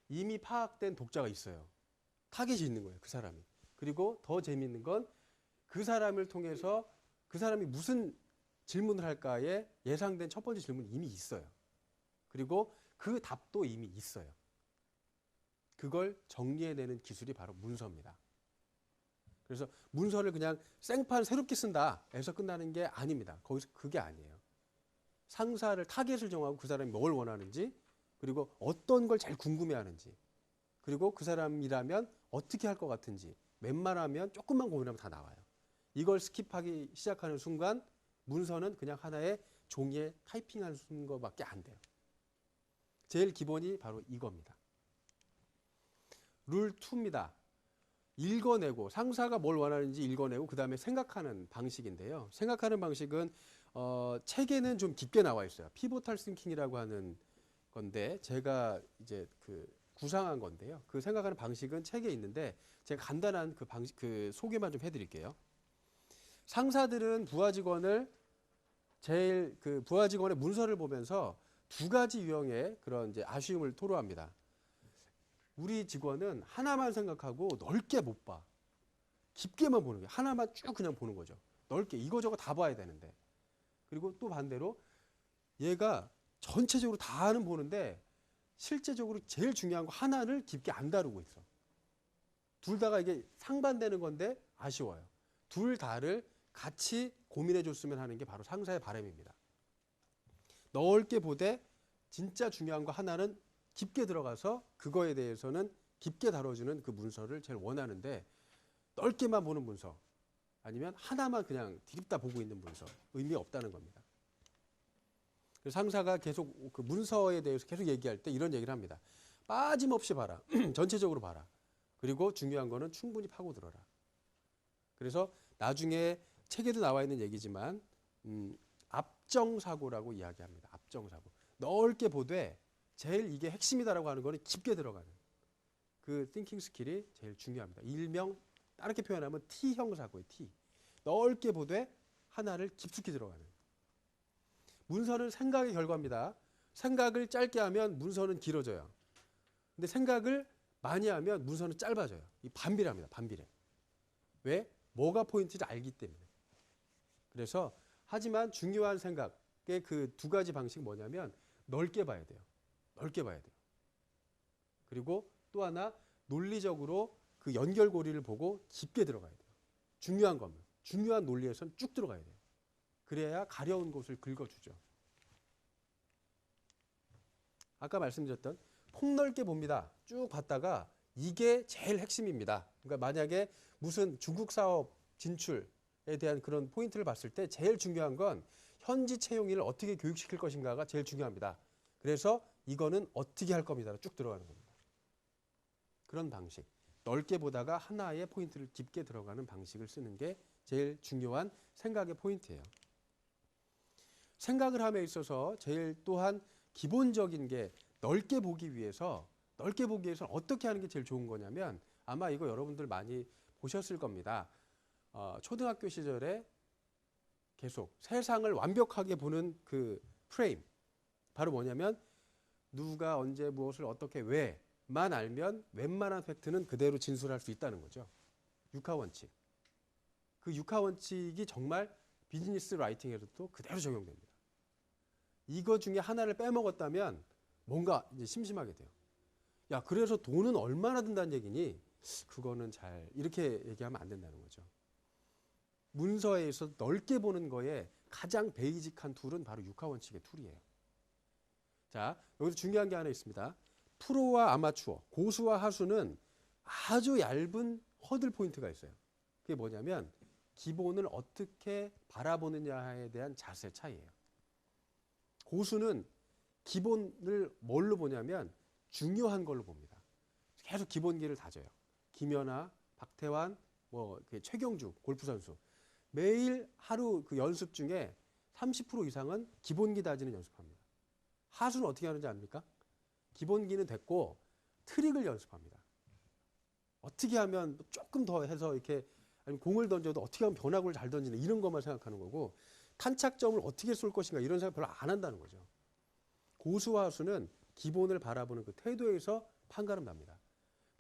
S1: 이미 파악된 독자가 있어요. 타겟이 있는 거예요, 그 사람이. 그리고 더 재미있는 건 그 사람을 통해서 그 사람이 무슨 질문을 할까에 예상된 첫 번째 질문이 이미 있어요. 그리고 그 답도 이미 있어요. 그걸 정리해내는 기술이 바로 문서입니다. 그래서 문서를 그냥 생판 새롭게 쓴다 해서 끝나는 게 아닙니다. 거기서 그게 아니에요. 상사를 타겟을 정하고 그 사람이 뭘 원하는지 그리고 어떤 걸 제일 궁금해하는지 그리고 그 사람이라면 어떻게 할 것 같은지 웬만하면 조금만 고민하면 다 나와요. 이걸 스킵하기 시작하는 순간 문서는 그냥 하나의 종이에 타이핑하는 것밖에 안 돼요. 제일 기본이 바로 이겁니다. 룰 2입니다. 읽어내고 상사가 뭘 원하는지 읽어내고 그 다음에 생각하는 방식인데요. 생각하는 방식은 책에는 좀 깊게 나와 있어요. 피보탈 싱킹이라고 하는 건데 제가 이제 그 구상한 건데요. 그 생각하는 방식은 책에 있는데 제가 간단한 그 방식 그 소개만 좀 해드릴게요. 상사들은 부하 직원의 문서를 보면서 두 가지 유형의 그런 이제 아쉬움을 토로합니다. 우리 직원은 하나만 생각하고 넓게 못 봐. 깊게만 보는 거예요. 하나만 쭉 그냥 보는 거죠. 넓게 이거저거 다 봐야 되는데. 그리고 또 반대로 얘가 전체적으로 다는 보는데 실제적으로 제일 중요한 거 하나를 깊게 안 다루고 있어. 둘 다가 이게 상반되는 건데 아쉬워요. 둘 다를 같이 고민해 줬으면 하는 게 바로 상사의 바람입니다. 넓게 보되 진짜 중요한 거 하나는 깊게 들어가서 그거에 대해서는 깊게 다뤄주는 그 문서를 제일 원하는데 넓게만 보는 문서 아니면 하나만 그냥 디립다 보고 있는 문서 의미 없다는 겁니다. 그래서 상사가 계속 그 문서에 대해서 계속 얘기할 때 이런 얘기를 합니다. 빠짐없이 봐라. 전체적으로 봐라. 그리고 중요한 거는 충분히 파고들어라. 그래서 나중에 책에도 나와 있는 얘기지만 압정사고라고 이야기합니다. 압정사고. 넓게 보되 제일 이게 핵심이다라고 하는 거는 깊게 들어가는 그 thinking 스킬이 제일 중요합니다. 일명 다르게 표현하면 T형 사고예요. T. 넓게 보되 하나를 깊숙이 들어가는. 문서는 생각의 결과입니다. 생각을 짧게 하면 문서는 길어져요. 근데 생각을 많이 하면 문서는 짧아져요. 이 반비례합니다. 반비례. 왜? 뭐가 포인트인지 알기 때문에. 그래서 하지만 중요한 생각의 그 두 가지 방식이 뭐냐면 넓게 봐야 돼요. 넓게 봐야 돼요. 그리고 또 하나 논리적으로 그 연결고리를 보고 깊게 들어가야 돼요. 중요한 것만. 중요한 논리에선 쭉 들어가야 돼요. 그래야 가려운 곳을 긁어주죠. 아까 말씀드렸던 폭넓게 봅니다. 쭉 봤다가 이게 제일 핵심입니다. 그러니까 만약에 무슨 중국 사업 진출에 대한 그런 포인트를 봤을 때 제일 중요한 건 현지 채용인을 어떻게 교육시킬 것인가가 제일 중요합니다. 그래서 이거는 어떻게 할 겁니다. 쭉 들어가는 겁니다. 그런 방식. 넓게 보다가 하나의 포인트를 깊게 들어가는 방식을 쓰는 게 제일 중요한 생각의 포인트예요. 생각을 함에 있어서 제일 또한 기본적인 게 넓게 보기 위해서는 어떻게 하는 게 제일 좋은 거냐면 아마 이거 여러분들 많이 보셨을 겁니다. 초등학교 시절에 계속 세상을 완벽하게 보는 그 프레임. 바로 뭐냐면 누가 언제 무엇을 어떻게 왜만 알면 웬만한 팩트는 그대로 진술할 수 있다는 거죠. 육하원칙. 그 육하원칙이 정말 비즈니스 라이팅에서도 그대로 적용됩니다. 이거 중에 하나를 빼먹었다면 뭔가 이제 심심하게 돼요. 야, 그래서 돈은 얼마나 든다는 얘기니? 그거는 잘 이렇게 얘기하면 안 된다는 거죠. 문서에 있어서 넓게 보는 거에 가장 베이직한 툴은 바로 육하원칙의 툴이에요. 자, 여기서 중요한 게 하나 있습니다. 프로와 아마추어, 고수와 하수는 아주 얇은 허들 포인트가 있어요. 그게 뭐냐면 기본을 어떻게 바라보느냐에 대한 자세 차이예요. 고수는 기본을 뭘로 보냐면 중요한 걸로 봅니다. 계속 기본기를 다져요. 김연아, 박태환, 최경주 골프 선수 매일 하루 그 연습 중에 30% 이상은 기본기 다지는 연습합니다. 하수는 어떻게 하는지 압니까? 기본기는 됐고 트릭을 연습합니다. 어떻게 하면 조금 더 해서 이렇게 아니면 공을 던져도 어떻게 하면 변화구를 잘 던지는 이런 것만 생각하는 거고 탄착점을 어떻게 쏠 것인가 이런 생각 별로 안 한다는 거죠. 고수와 하수는 기본을 바라보는 그 태도에서 판가름 납니다.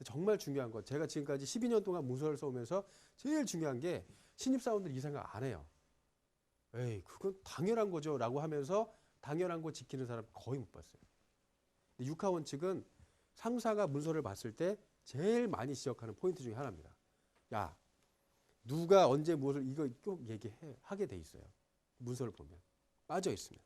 S1: 정말 중요한 건 제가 지금까지 12년 동안 문서를 써오면서 제일 중요한 게 신입사원들 이 생각 안 해요. 에이, 그건 당연한 거죠 라고 하면서 당연한 거 지키는 사람 거의 못 봤어요. 근데 육하원칙은 상사가 문서를 봤을 때 제일 많이 지적하는 포인트 중에 하나입니다. 야, 누가 언제 무엇을 이거 꼭 얘기하게 돼 있어요. 문서를 보면. 빠져 있으면.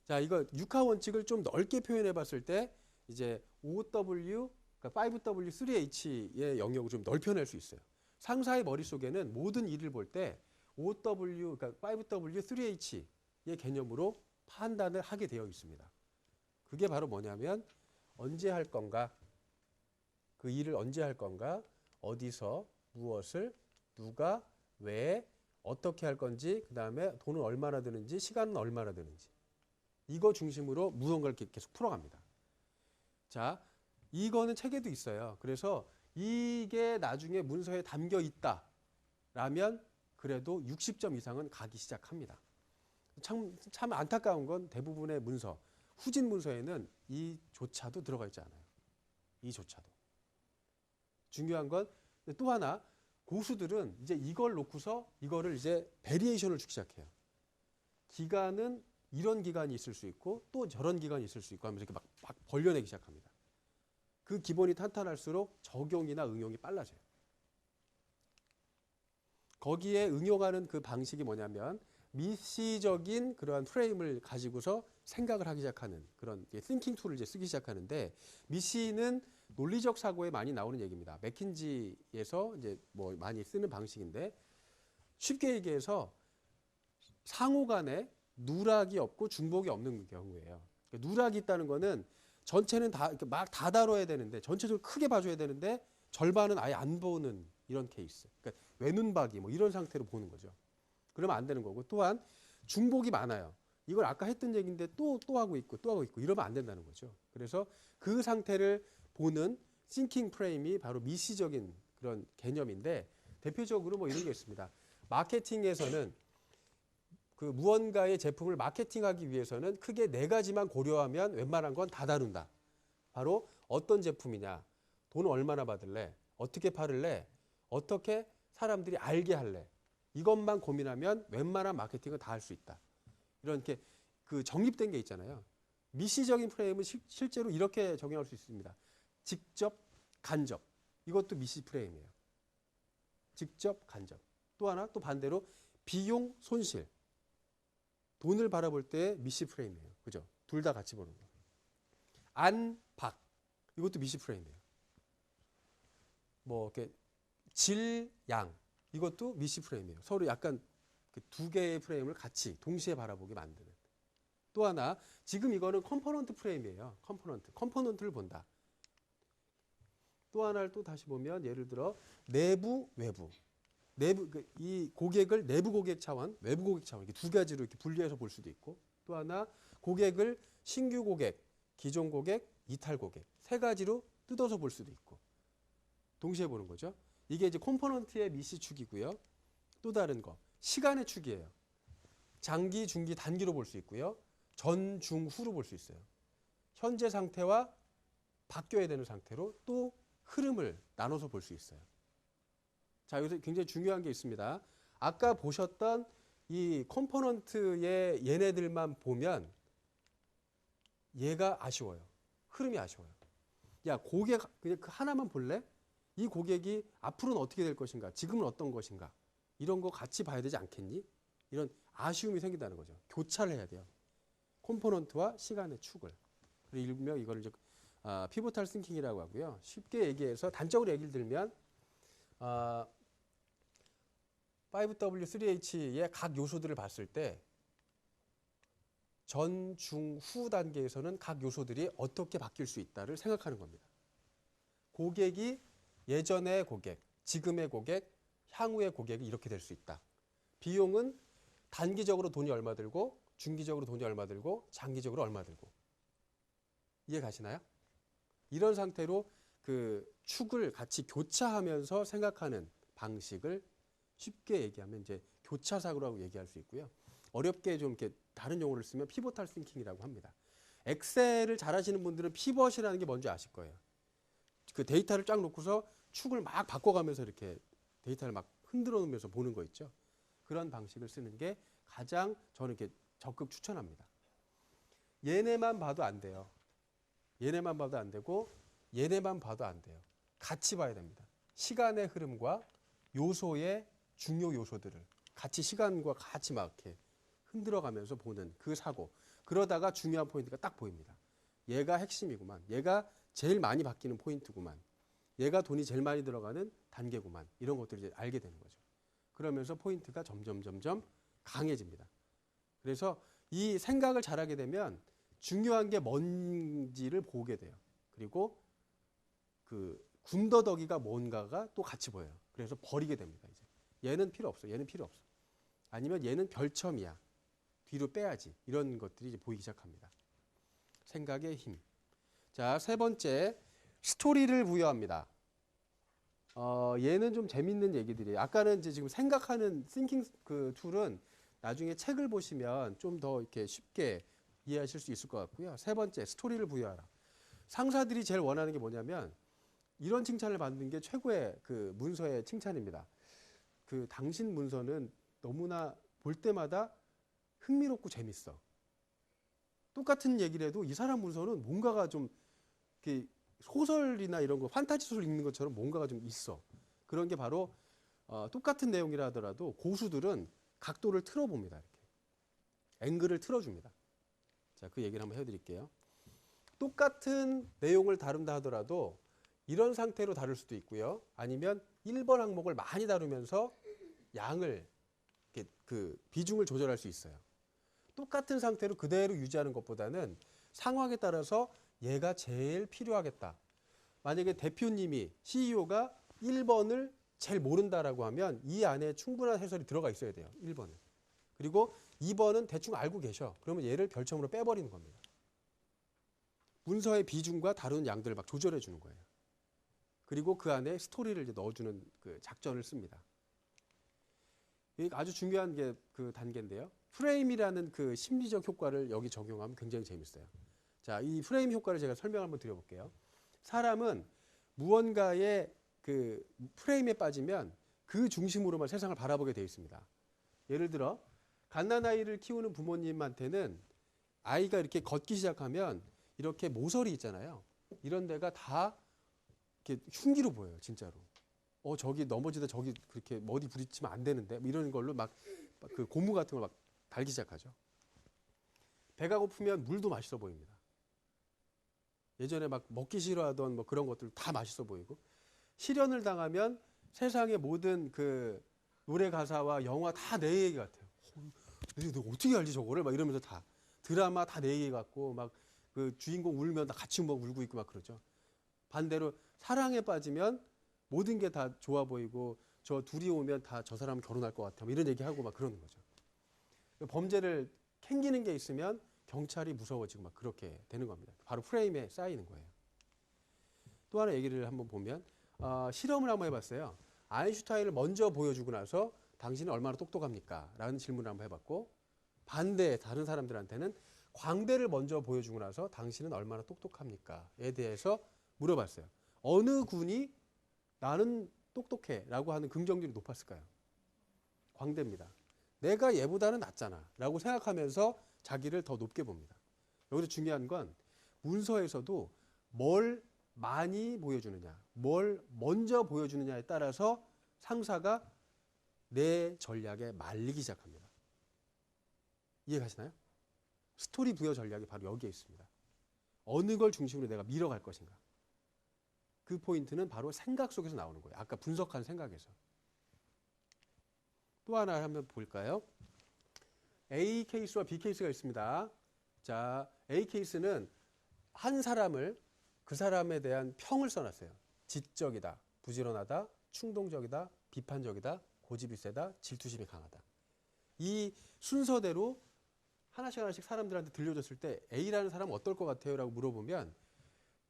S1: 자, 이거 육하원칙을 좀 넓게 표현해 봤을 때 이제 OW, 그러니까 5W, 3H의 영역을 좀 넓혀낼 수 있어요. 상사의 머릿속에는 모든 일을 볼 때 OW, 그러니까 5W, 3H의 개념으로 판단을 하게 되어 있습니다. 그게 바로 뭐냐면 언제 할 건가, 그 일을 언제 할 건가, 어디서, 무엇을, 누가, 왜, 어떻게 할 건지, 그 다음에 돈은 얼마나 드는지, 시간은 얼마나 드는지. 이거 중심으로 무언가를 계속 풀어갑니다. 자, 이거는 책에도 있어요. 그래서 이게 나중에 문서에 담겨 있다라면 그래도 60점 이상은 가기 시작합니다. 참 안타까운 건 대부분의 문서, 후진 문서에는 이조차도 들어가 있지 않아요. 이조차도. 중요한 건 또 하나, 고수들은 이제 이걸 놓고서 이거를 이제 베리에이션을 주기 시작해요. 기간은 이런 기간이 있을 수 있고 또 저런 기간이 있을 수 있고 하면서 이렇게 막 벌려내기 시작합니다. 그 기본이 탄탄할수록 적용이나 응용이 빨라져요. 거기에 응용하는 그 방식이 뭐냐면 미시적인 그러한 프레임을 가지고서 생각을 하기 시작하는 그런 띵킹 툴을 이제 쓰기 시작하는데, 미시는 논리적 사고에 많이 나오는 얘기입니다. 맥킨지에서 이제 뭐 많이 쓰는 방식인데, 쉽게 얘기해서 상호 간에 누락이 없고 중복이 없는 경우예요. 누락이 있다는 거는 전체는 다 막 다 다뤄야 되는데, 전체적으로 크게 봐줘야 되는데 절반은 아예 안 보는 이런 케이스. 그러니까 외눈박이 뭐 이런 상태로 보는 거죠. 그러면 안 되는 거고, 또한 중복이 많아요. 이걸 아까 했던 얘기인데 또 하고 있고 또 하고 있고 이러면 안 된다는 거죠. 그래서 그 상태를 보는 싱킹 프레임이 바로 미시적인 그런 개념인데, 대표적으로 뭐 이런 게 있습니다. 마케팅에서는 그 무언가의 제품을 마케팅하기 위해서는 크게 네 가지만 고려하면 웬만한 건 다 다룬다. 바로 어떤 제품이냐, 돈 얼마나 받을래, 어떻게 팔을래, 어떻게 사람들이 알게 할래, 이것만 고민하면 웬만한 마케팅은 다 할 수 있다. 이렇게 그 정립된 게 있잖아요. 미시적인 프레임은 실제로 이렇게 적용할 수 있습니다. 직접, 간접. 이것도 미시 프레임이에요. 직접, 간접. 또 하나, 또 반대로 비용, 손실. 돈을 바라볼 때 미시 프레임이에요. 그죠? 둘 다 같이 보는 거. 안, 박. 이것도 미시 프레임이에요. 뭐 이렇게 질, 양. 이것도 미시 프레임이에요. 서로 약간 그 두 개의 프레임을 같이 동시에 바라보게 만드는. 또 하나, 지금 이거는 컴포넌트 프레임이에요. 컴포넌트를 본다. 또 하나를 또 다시 보면, 예를 들어 내부, 외부. 이 고객을 내부 고객 차원, 외부 고객 차원, 이렇게 두 가지로 이렇게 분리해서 볼 수도 있고, 또 하나 고객을 신규 고객, 기존 고객, 이탈 고객, 세 가지로 뜯어서 볼 수도 있고, 동시에 보는 거죠. 이게 이제 컴포넌트의 미시 축이고요. 또 다른 거, 시간의 축이에요. 장기, 중기, 단기로 볼 수 있고요. 전, 중, 후로 볼 수 있어요. 현재 상태와 바뀌어야 되는 상태로 또 흐름을 나눠서 볼 수 있어요. 자, 여기서 굉장히 중요한 게 있습니다. 아까 보셨던 이 컴포넌트의 얘네들만 보면 얘가 아쉬워요. 흐름이 아쉬워요. 야, 고객 그냥 그 하나만 볼래? 이 고객이 앞으로는 어떻게 될 것인가? 지금은 어떤 것인가? 이런 거 같이 봐야 되지 않겠니? 이런 아쉬움이 생긴다는 거죠. 교차를 해야 돼요. 컴포넌트와 시간의 축을. 일명 이걸 이제 피보탈 싱킹이라고 하고요. 쉽게 얘기해서 단적으로 얘기를 들면 5W3H의 각 요소들을 봤을 때 전, 중, 후 단계에서는 각 요소들이 어떻게 바뀔 수 있다를 생각하는 겁니다. 고객이 예전의 고객, 지금의 고객, 향후의 고객이 이렇게 될 수 있다. 비용은 단기적으로 돈이 얼마 들고, 중기적으로 돈이 얼마 들고, 장기적으로 얼마 들고. 이해 가시나요? 이런 상태로 그 축을 같이 교차하면서 생각하는 방식을 쉽게 얘기하면 이제 교차 사고라고 얘기할 수 있고요. 어렵게 좀 이렇게 다른 용어를 쓰면 피보탈 싱킹이라고 합니다. 엑셀을 잘 하시는 분들은 피벗이라는 게 뭔지 아실 거예요. 그 데이터를 쫙 놓고서 축을 막 바꿔가면서 이렇게 데이터를 막 흔들어 놓으면서 보는 거 있죠. 그런 방식을 쓰는 게 가장 저는 이렇게 적극 추천합니다. 얘네만 봐도 안 돼요. 얘네만 봐도 안 되고 얘네만 봐도 안 돼요. 같이 봐야 됩니다. 시간의 흐름과 요소의 중요 요소들을 같이 시간과 같이 막 이렇게 흔들어가면서 보는 그 사고. 그러다가 중요한 포인트가 딱 보입니다. 얘가 핵심이구만. 얘가 제일 많이 바뀌는 포인트구만. 얘가 돈이 제일 많이 들어가는 단계구만. 이런 것들을 이제 알게 되는 거죠. 그러면서 포인트가 점점 강해집니다. 그래서 이 생각을 잘하게 되면 중요한 게 뭔지를 보게 돼요. 그리고 그 군더더기가 뭔가가 또 같이 보여요. 그래서 버리게 됩니다. 이제 얘는 필요 없어. 얘는 필요 없어. 아니면 얘는 별첨이야. 뒤로 빼야지. 이런 것들이 이제 보이기 시작합니다. 생각의 힘. 자, 세 번째, 스토리를 부여합니다. 얘는 좀 재밌는 얘기들이에요. 아까는 이제 지금 생각하는 싱킹 그 툴은 나중에 책을 보시면 좀 더 이렇게 쉽게 이해하실 수 있을 것 같고요. 세 번째, 스토리를 부여하라. 상사들이 제일 원하는 게 뭐냐면 이런 칭찬을 받는 게 최고의 그 문서의 칭찬입니다. 그 당신 문서는 너무나 볼 때마다 흥미롭고 재밌어. 똑같은 얘기를 해도 이 사람 문서는 뭔가가 좀 이렇게 소설이나 이런 거 판타지 소설 읽는 것처럼 뭔가가 좀 있어. 그런 게 바로 똑같은 내용이라 하더라도 고수들은 각도를 틀어봅니다. 이렇게 앵글을 틀어줍니다. 자, 그 얘기를 한번 해드릴게요. 똑같은 내용을 다룬다 하더라도 이런 상태로 다룰 수도 있고요. 아니면 1번 항목을 많이 다루면서 양을 이렇게 그 비중을 조절할 수 있어요. 똑같은 상태로 그대로 유지하는 것보다는 상황에 따라서 얘가 제일 필요하겠다. 만약에 대표님이 CEO가 1번을 제일 모른다라고 하면 이 안에 충분한 해설이 들어가 있어야 돼요. 1번은. 그리고 2번은 대충 알고 계셔. 그러면 얘를 별점으로 빼버리는 겁니다. 문서의 비중과 다루는 양들을 막 조절해 주는 거예요. 그리고 그 안에 스토리를 이제 넣어주는 그 작전을 씁니다. 이게 아주 중요한 게 그 단계인데요. 프레임이라는 그 심리적 효과를 여기 적용하면 굉장히 재밌어요. 자, 이 프레임 효과를 제가 설명 한번 드려볼게요. 사람은 무언가의 그 프레임에 빠지면 그 중심으로만 세상을 바라보게 되어 있습니다. 예를 들어 갓난아이를 키우는 부모님한테는 아이가 이렇게 걷기 시작하면 이렇게 모서리 있잖아요. 이런 데가 다 이렇게 흉기로 보여요, 진짜로. 저기 넘어지다 저기 그렇게 어디 부딪히면 안 되는데 뭐 이런 걸로 막 그 고무 같은 걸 막 달기 시작하죠. 배가 고프면 물도 맛있어 보입니다. 예전에 막 먹기 싫어하던 뭐 그런 것들 다 맛있어 보이고, 실연을 당하면 세상의 모든 그 노래 가사와 영화 다 내 얘기 같아요. 너 어떻게 알지 저거를? 막 이러면서 다 드라마 다 내 얘기 같고 막 그 주인공 울면 다 같이 막 울고 있고 막 그러죠. 반대로 사랑에 빠지면 모든 게 다 좋아 보이고 저 둘이 오면 다 저 사람 결혼할 것 같아. 뭐 이런 얘기하고 막 그러는 거죠. 범죄를 캥기는 게 있으면 경찰이 무서워지고 막 그렇게 되는 겁니다. 바로 프레임에 쌓이는 거예요. 또 하나 얘기를 한번 보면 실험을 한번 해봤어요. 아인슈타인을 먼저 보여주고 나서 당신은 얼마나 똑똑합니까? 라는 질문을 한번 해봤고, 반대 다른 사람들한테는 광대를 먼저 보여주고 나서 당신은 얼마나 똑똑합니까? 에 대해서 물어봤어요. 어느 군이 나는 똑똑해 라고 하는 긍정률이 높았을까요? 광대입니다. 내가 얘보다는 낫잖아 라고 생각하면서 자기를 더 높게 봅니다. 여기서 중요한 건 문서에서도 뭘 많이 보여주느냐, 뭘 먼저 보여주느냐에 따라서 상사가 내 전략에 말리기 시작합니다. 이해가시나요? 스토리 부여 전략이 바로 여기에 있습니다. 어느 걸 중심으로 내가 밀어갈 것인가. 그 포인트는 바로 생각 속에서 나오는 거예요. 아까 분석한 생각에서. 또 하나 한번 볼까요? A 케이스와 B 케이스가 있습니다. 자, A 케이스는 한 사람을 그 사람에 대한 평을 써놨어요. 지적이다, 부지런하다, 충동적이다, 비판적이다, 고집이 세다, 질투심이 강하다. 이 순서대로 하나씩 하나씩 사람들한테 들려줬을 때 A라는 사람은 어떨 것 같아요? 라고 물어보면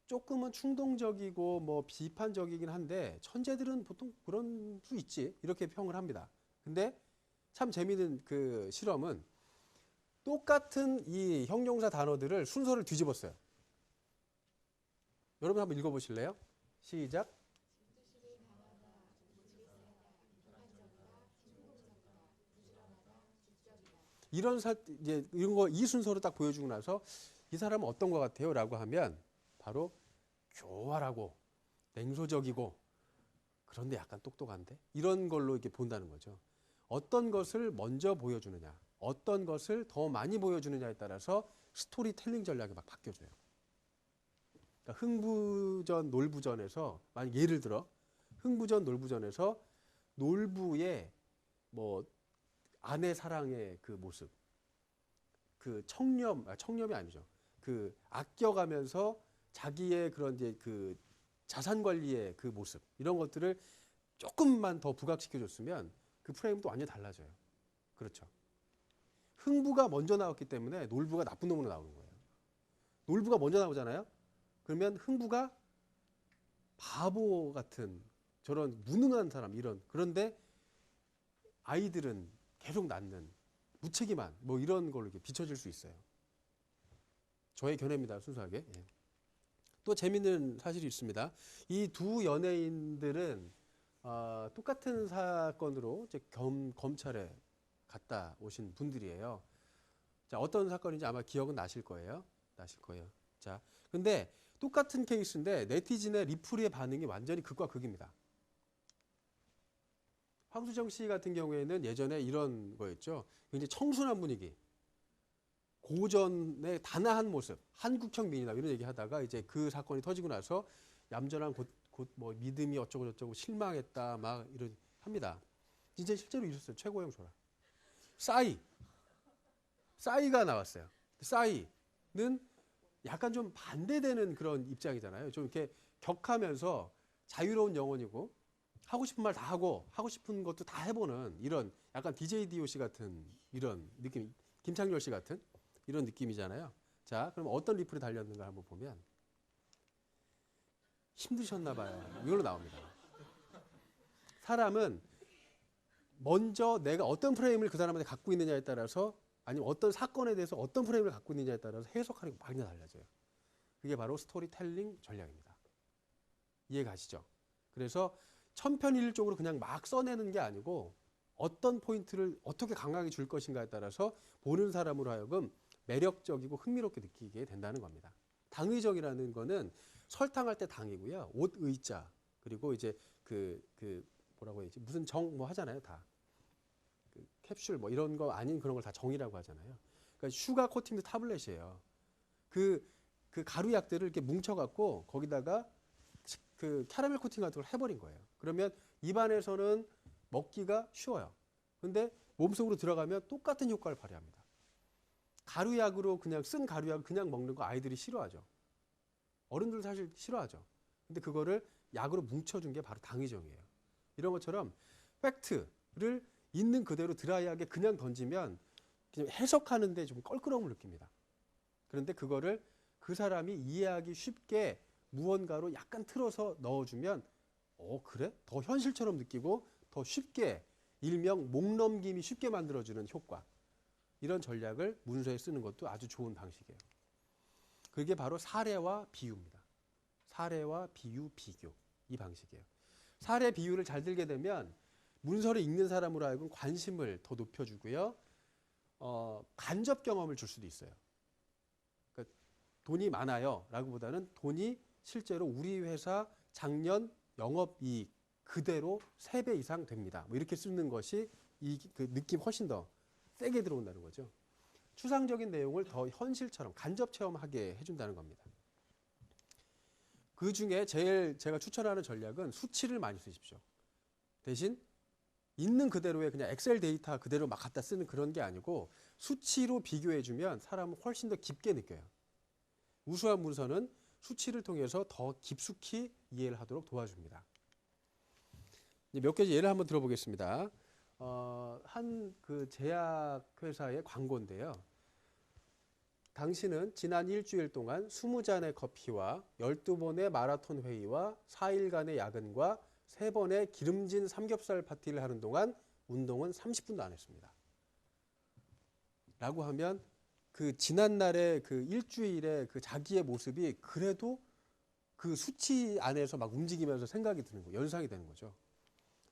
S1: 조금은 충동적이고 뭐 비판적이긴 한데 천재들은 보통 그런 수 있지 이렇게 평을 합니다. 근데 참 재미있는 그 실험은 똑같은 이 형용사 단어들을 순서를 뒤집었어요. 여러분 한번 읽어보실래요? 시작. 이런 거 이 순서로 딱 보여주고 나서 이 사람은 어떤 것 같아요? 라고 하면 바로 교활하고 냉소적이고 그런데 약간 똑똑한데 이런 걸로 이렇게 본다는 거죠. 어떤 것을 먼저 보여주느냐, 어떤 것을 더 많이 보여주느냐에 따라서 스토리텔링 전략이 막 바뀌어져요. 그러니까 흥부전, 놀부전에서 만약 예를 들어 흥부전, 놀부전에서 놀부의 뭐 아내 사랑의 그 모습, 그 청렴이 아니죠. 그 아껴가면서 자기의 그런 이제 그 자산 관리의 그 모습 이런 것들을 조금만 더 부각시켜줬으면 그 프레임도 완전히 달라져요. 그렇죠. 흥부가 먼저 나왔기 때문에 놀부가 나쁜 놈으로 나오는 거예요. 놀부가 먼저 나오잖아요. 그러면 흥부가 바보 같은 저런 무능한 사람 이런 그런데 아이들은 계속 낳는 무책임한 뭐 이런 걸로 이렇게 비춰질 수 있어요. 저의 견해입니다. 순수하게. 예. 또 재미있는 사실이 있습니다. 이 두 연예인들은 똑같은 사건으로 이제 검찰에 갔다 오신 분들이에요. 자, 어떤 사건인지 아마 기억은 나실 거예요. 자, 근데 똑같은 케이스인데 네티즌의 리플의 반응이 완전히 극과 극입니다. 황수정 씨 같은 경우에는 예전에 이런 거였죠. 굉장히 청순한 분위기, 고전의 단아한 모습, 한국형 미인이다 이런 얘기하다가 이제 그 사건이 터지고 나서 얌전한 곧 뭐 믿음이 어쩌고 저쩌고 실망했다 막 이런 합니다. 진짜 실제로 있었어요. 최고형 조라. 싸이가 나왔어요. 싸이는 약간 좀 반대되는 그런 입장이잖아요. 좀 이렇게 격하면서 자유로운 영혼이고 하고 싶은 말 다 하고 하고 싶은 것도 다 해보는 이런 약간 DJ DOC 같은 이런 느낌, 김창렬 씨 같은 이런 느낌이잖아요. 자, 그럼 어떤 리플이 달렸는가 한번 보면 힘드셨나 봐요. 이걸로 나옵니다. 사람은 먼저 내가 어떤 프레임을 그 사람한테 갖고 있느냐에 따라서 아니면 어떤 사건에 대해서 어떤 프레임을 갖고 있느냐에 따라서 해석하는 게 많이 달라져요. 그게 바로 스토리텔링 전략입니다. 이해 가시죠? 그래서 천편일률적으로 그냥 막 써내는 게 아니고 어떤 포인트를 어떻게 강하게 줄 것인가에 따라서 보는 사람으로 하여금 매력적이고 흥미롭게 느끼게 된다는 겁니다. 당의적이라는 거는 설탕할 때 당이고요. 옷 의자 그리고 이제 그 뭐라고 해야지 무슨 정 뭐 하잖아요. 다 그 캡슐 뭐 이런 거 아닌 그런 걸 다 정이라고 하잖아요. 그러니까 슈가 코팅드 타블렛이에요. 그 가루약들을 이렇게 뭉쳐갖고 거기다가 그 캐러멜 코팅 같은 걸 해버린 거예요. 그러면 입안에서는 먹기가 쉬워요. 근데 몸속으로 들어가면 똑같은 효과를 발휘합니다. 가루약으로 그냥 쓴 가루약 그냥 먹는 거 아이들이 싫어하죠. 어른들 사실 싫어하죠. 근데 그거를 약으로 뭉쳐준 게 바로 당의정이에요. 이런 것처럼 팩트를 있는 그대로 드라이하게 그냥 던지면 그냥 해석하는데 좀 껄끄러움을 느낍니다. 그런데 그거를 그 사람이 이해하기 쉽게 무언가로 약간 틀어서 넣어주면 그래? 더 현실처럼 느끼고 더 쉽게 일명 목 넘김이 쉽게 만들어주는 효과. 이런 전략을 문서에 쓰는 것도 아주 좋은 방식이에요. 그게 바로 사례와 비유입니다. 사례와 비유, 비교. 이 방식이에요. 사례 비유를 잘 들게 되면 문서를 읽는 사람으로 하여금 관심을 더 높여주고요. 간접 경험을 줄 수도 있어요. 그러니까 돈이 많아요. 라고보다는 돈이 실제로 우리 회사 작년 영업이익 그대로 3배 이상 됩니다. 뭐 이렇게 쓰는 것이 그 느낌 훨씬 더 세게 들어온다는 거죠. 추상적인 내용을 더 현실처럼 간접 체험하게 해준다는 겁니다. 그 중에 제일 제가 추천하는 전략은 수치를 많이 쓰십시오. 대신 있는 그대로의 그냥 엑셀 데이터 그대로 막 갖다 쓰는 그런 게 아니고 수치로 비교해주면 사람은 훨씬 더 깊게 느껴요. 우수한 문서는 수치를 통해서 더 깊숙이 이해를 하도록 도와줍니다. 몇 가지 예를 한번 들어보겠습니다. 한 그 제약회사의 광고인데요. 당신은 지난 일주일 동안 20잔의 커피와 12번의 마라톤 회의와 4일간의 야근과 3번의 기름진 삼겹살 파티를 하는 동안 운동은 30분도 안 했습니다. 라고 하면 그 지난날의 그 일주일의 그 자기의 모습이 그래도 그 수치 안에서 막 움직이면서 생각이 드는 거예요. 연상이 되는 거죠.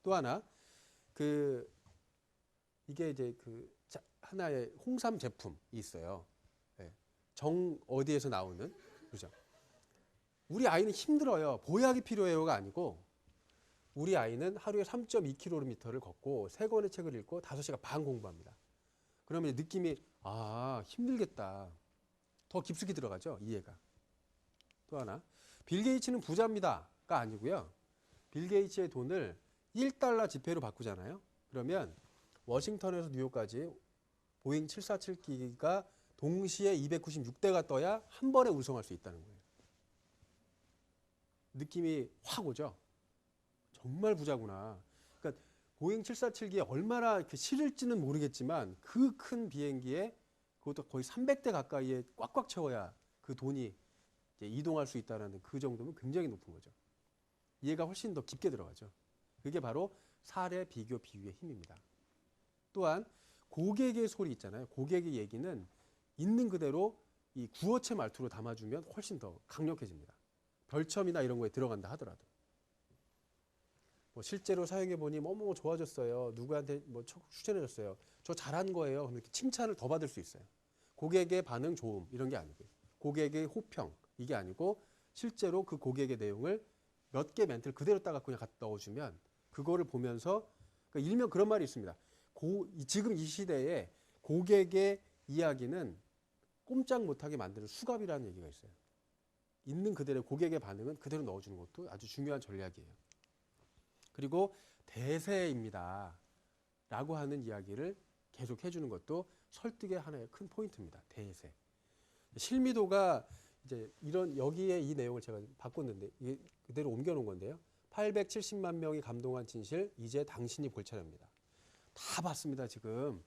S1: 또 하나, 이게 이제 하나의 홍삼 제품이 있어요. 네. 정 어디에서 나오는, 그죠? 우리 아이는 힘들어요. 보약이 필요해요가 아니고, 우리 아이는 하루에 3.2km를 걷고 3권의 책을 읽고 5시간 반 공부합니다. 그러면 느낌이, 힘들겠다. 더 깊숙이 들어가죠, 이해가. 또 하나, 빌 게이츠는 부자입니다가 아니고요. 빌 게이츠의 돈을 1달러 지폐로 바꾸잖아요. 그러면 워싱턴에서 뉴욕까지 보잉 747기가 동시에 296대가 떠야 한 번에 운송할 수 있다는 거예요. 느낌이 확 오죠. 정말 부자구나. 그러니까 보잉 747기에 얼마나 실을지는 모르겠지만 그 큰 비행기에 그것도 거의 300대 가까이에 꽉꽉 채워야 그 돈이 이제 이동할 수 있다는 그 정도면 굉장히 높은 거죠. 이해가 훨씬 더 깊게 들어가죠. 그게 바로 사례, 비교, 비유의 힘입니다. 또한 고객의 소리 있잖아요. 고객의 얘기는 있는 그대로 이 구어체 말투로 담아주면 훨씬 더 강력해집니다. 별첨이나 이런 거에 들어간다 하더라도. 뭐 실제로 사용해 보니 뭐뭐 좋아졌어요. 누구한테 뭐 추천해줬어요. 저 잘한 거예요. 그럼 이렇게 칭찬을 더 받을 수 있어요. 고객의 반응 좋음 이런 게 아니고요. 고객의 호평 이게 아니고 실제로 그 고객의 내용을 몇 개 멘트를 그대로 따갖고 그냥 갖다 넣어주면 그거를 보면서 그러니까 일명 그런 말이 있습니다. 지금 이 시대에 고객의 이야기는 꼼짝 못하게 만드는 수갑이라는 얘기가 있어요. 있는 그대로 고객의 반응은 그대로 넣어주는 것도 아주 중요한 전략이에요. 그리고 대세입니다. 라고 하는 이야기를 계속 해주는 것도 설득의 하나의 큰 포인트입니다. 대세. 실미도가 이제 이런 여기에 이 내용을 제가 바꿨는데 이게 그대로 옮겨놓은 건데요. 870만 명이 감동한 진실, 이제 당신이 볼 차례입니다. 다 봤습니다, 지금.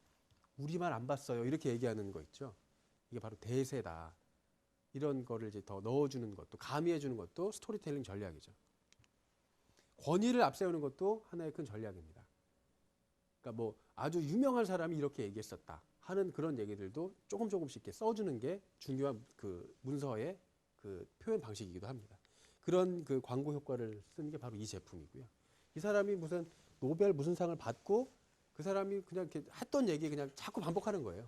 S1: 우리만 안 봤어요. 이렇게 얘기하는 거 있죠. 이게 바로 대세다. 이런 거를 이제 더 넣어주는 것도, 가미해주는 것도 스토리텔링 전략이죠. 권위를 앞세우는 것도 하나의 큰 전략입니다. 그러니까 뭐 아주 유명한 사람이 이렇게 얘기했었다 하는 그런 얘기들도 조금씩 이렇게 써주는 게 중요한 그 문서의 그 표현 방식이기도 합니다. 그런 그 광고 효과를 쓰는 게 바로 이 제품이고요. 이 사람이 무슨 노벨 무슨 상을 받고 그 사람이 그냥 이렇게 했던 얘기 그냥 자꾸 반복하는 거예요.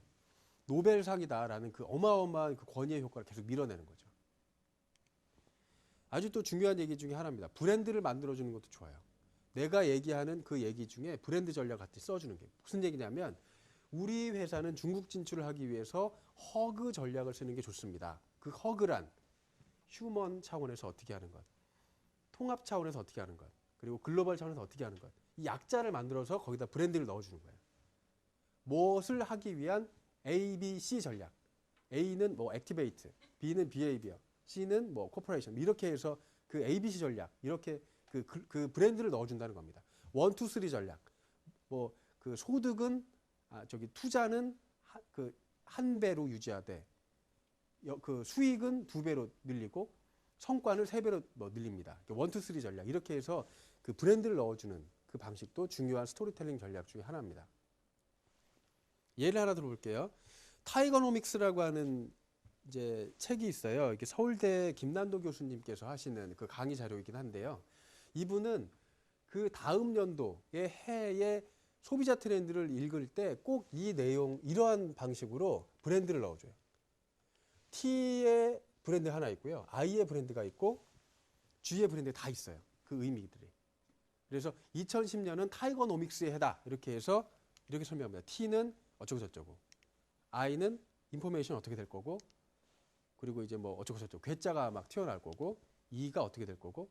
S1: 노벨상이다라는 그 어마어마한 그 권위의 효과를 계속 밀어내는 거죠. 아주 또 중요한 얘기 중에 하나입니다. 브랜드를 만들어주는 것도 좋아요. 내가 얘기하는 그 얘기 중에 브랜드 전략 같이 써주는 게 무슨 얘기냐면 우리 회사는 중국 진출을 하기 위해서 허그 전략을 쓰는 게 좋습니다. 그 허그란 휴먼 차원에서 어떻게 하는 것, 통합 차원에서 어떻게 하는 것, 그리고 글로벌 차원에서 어떻게 하는 것. 이 약자를 만들어서 거기다 브랜드를 넣어주는 거예요. 무엇을 하기 위한 A, B, C 전략. A는 뭐 액티베이트, B는 비헤이비어, C는 뭐 코퍼레이션 이렇게 해서 그 ABC 전략 이렇게 그 브랜드를 넣어준다는 겁니다. 1, 2, 3 전략. 뭐 그 소득은 투자는 한 배로 유지하되 그 수익은 2배로 늘리고 성과는 3배로 뭐 늘립니다. 1, 2, 3 전략 이렇게 해서 그 브랜드를 넣어주는 그 방식도 중요한 스토리텔링 전략 중에 하나입니다. 예를 하나 들어볼게요. 타이거노믹스라고 하는 이제 책이 있어요. 이게 서울대 김난도 교수님께서 하시는 그 강의 자료이긴 한데요. 이분은 그 다음 연도의 해의 소비자 트렌드를 읽을 때 꼭 이 내용, 이러한 방식으로 브랜드를 넣어줘요. T의 브랜드 하나 있고요. I의 브랜드가 있고 G의 브랜드가 다 있어요. 그 의미들이. 그래서 2010년은 타이거노믹스의 해다. 이렇게 해서 이렇게 설명합니다. T는 어쩌고 저쩌고. I는 인포메이션 어떻게 될 거고 그리고 이제 뭐 어쩌고 저쩌고 괴짜가 막 튀어나올 거고 E가 어떻게 될 거고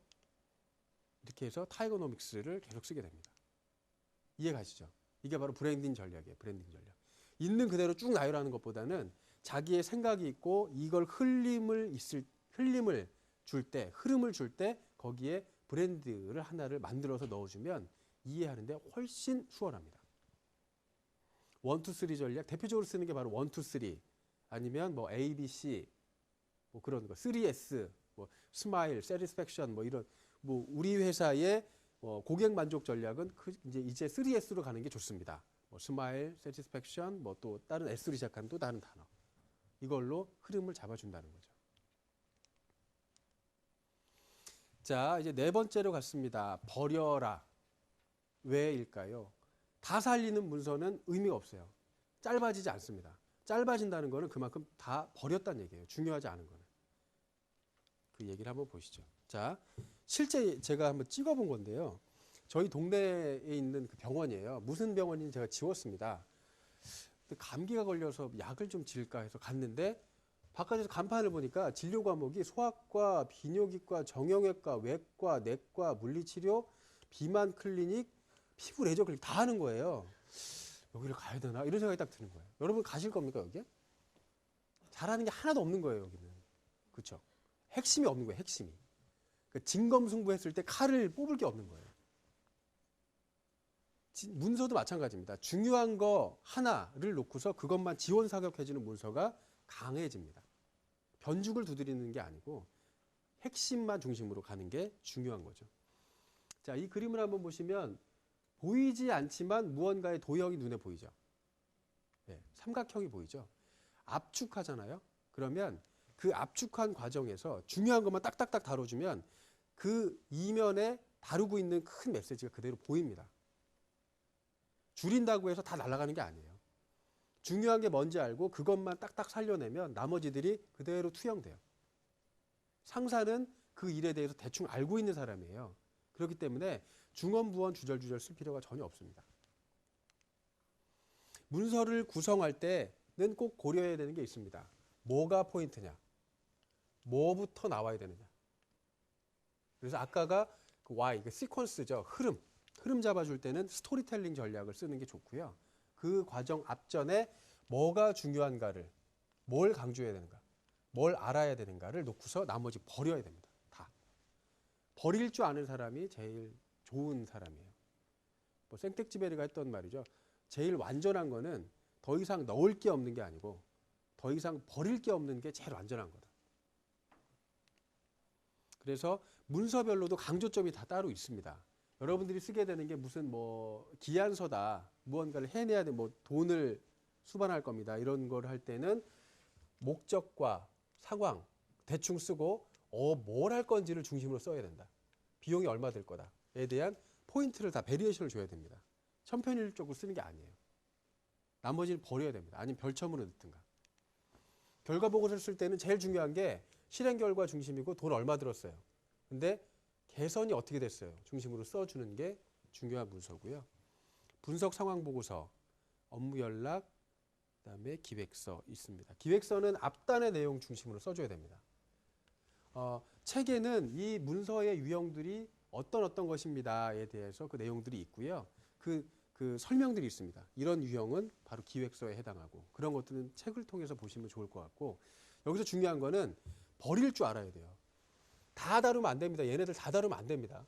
S1: 이렇게 해서 타이거노믹스를 계속 쓰게 됩니다. 이해가시죠? 이게 바로 브랜딩 전략이에요. 브랜딩 전략. 있는 그대로 쭉 나열하는 것보다는 자기의 생각이 있고 이걸 흐름을 줄 때, 흐름을 줄 때 거기에 브랜드를 하나를 만들어서 넣어주면 이해하는데 훨씬 수월합니다. 1, 2, 3 전략 대표적으로 쓰는 게 바로 1, 2, 3 아니면 뭐 A, B, C 뭐 그런 거 3S 뭐 스마일, 세티스팩션 뭐 이런 뭐 우리 회사의 고객 만족 전략은 이제 3S로 가는 게 좋습니다. 뭐 스마일, 세티스팩션 뭐 또 다른 S로 시작하는 또 다른 단어 이걸로 흐름을 잡아준다는 거죠. 자 이제 네 번째로 갔습니다. 버려라. 왜일까요? 다 살리는 문서는 의미가 없어요. 짧아지지 않습니다. 짧아진다는 거는 그만큼 다 버렸다는 얘기예요. 중요하지 않은 거는. 그 얘기를 한번 보시죠. 자, 실제 제가 한번 찍어본 건데요. 저희 동네에 있는 그 병원이에요. 무슨 병원인지 제가 지웠습니다. 감기가 걸려서 약을 좀 지을까 해서 갔는데 바깥에서 간판을 보니까 진료 과목이 소아과, 비뇨기과, 정형외과, 외과, 내과, 물리치료, 비만 클리닉, 피부 레저 클리닉 다 하는 거예요. 여기를 가야 되나? 이런 생각이 딱 드는 거예요. 여러분 가실 겁니까 여기에? 잘하는 게 하나도 없는 거예요 여기는. 그렇죠? 핵심이 없는 거예요. 핵심이. 그러니까 진검승부했을 때 칼을 뽑을 게 없는 거예요. 문서도 마찬가지입니다. 중요한 거 하나를 놓고서 그것만 지원사격해주는 문서가 강해집니다. 변죽을 두드리는 게 아니고 핵심만 중심으로 가는 게 중요한 거죠. 자, 이 그림을 한번 보시면 보이지 않지만 무언가의 도형이 눈에 보이죠. 네, 삼각형이 보이죠. 압축하잖아요. 그러면 그 압축한 과정에서 중요한 것만 딱딱딱 다뤄주면 그 이면에 다루고 있는 큰 메시지가 그대로 보입니다. 줄인다고 해서 다 날아가는 게 아니에요. 중요한 게 뭔지 알고 그것만 딱딱 살려내면 나머지들이 그대로 투영돼요. 상사는 그 일에 대해서 대충 알고 있는 사람이에요. 그렇기 때문에 중언부언 주절주절 쓸 필요가 전혀 없습니다. 문서를 구성할 때는 꼭 고려해야 되는 게 있습니다. 뭐가 포인트냐? 뭐부터 나와야 되느냐? 그래서 아까가 그 Y, 그 시퀀스죠. 흐름 잡아줄 때는 스토리텔링 전략을 쓰는 게 좋고요. 그 과정 앞전에 뭐가 중요한가를, 뭘 강조해야 되는가, 뭘 알아야 되는가를 놓고서 나머지 버려야 됩니다. 다. 버릴 줄 아는 사람이 제일 좋은 사람이에요. 뭐 생텍쥐베리가 했던 말이죠. 제일 완전한 거는 더 이상 넣을 게 없는 게 아니고 더 이상 버릴 게 없는 게 제일 완전한 거다. 그래서 문서별로도 강조점이 다 따로 있습니다. 여러분들이 쓰게 되는 게 무슨 뭐 기한서다, 무언가를 해내야 돼, 뭐 돈을 수반할 겁니다. 이런 걸 할 때는 목적과 상황 대충 쓰고 뭘 할 건지를 중심으로 써야 된다. 비용이 얼마 들 거다에 대한 포인트를 다 베리에이션을 줘야 됩니다. 천편일적으로 쓰는 게 아니에요. 나머지는 버려야 됩니다. 아니면 별첨으로 넣든가. 결과 보고서를 쓸 때는 제일 중요한 게 실행 결과 중심이고 돈 얼마 들었어요. 근데 개선이 어떻게 됐어요? 중심으로 써주는 게 중요한 문서고요. 분석 상황 보고서, 업무 연락, 그다음에 기획서 있습니다. 기획서는 앞단의 내용 중심으로 써줘야 됩니다. 책에는 이 문서의 유형들이 어떤 것입니다에 대해서 그 내용들이 있고요. 그 설명들이 있습니다. 이런 유형은 바로 기획서에 해당하고 그런 것들은 책을 통해서 보시면 좋을 것 같고 여기서 중요한 거는 버릴 줄 알아야 돼요. 다 다루면 안 됩니다. 얘네들 다 다루면 안 됩니다.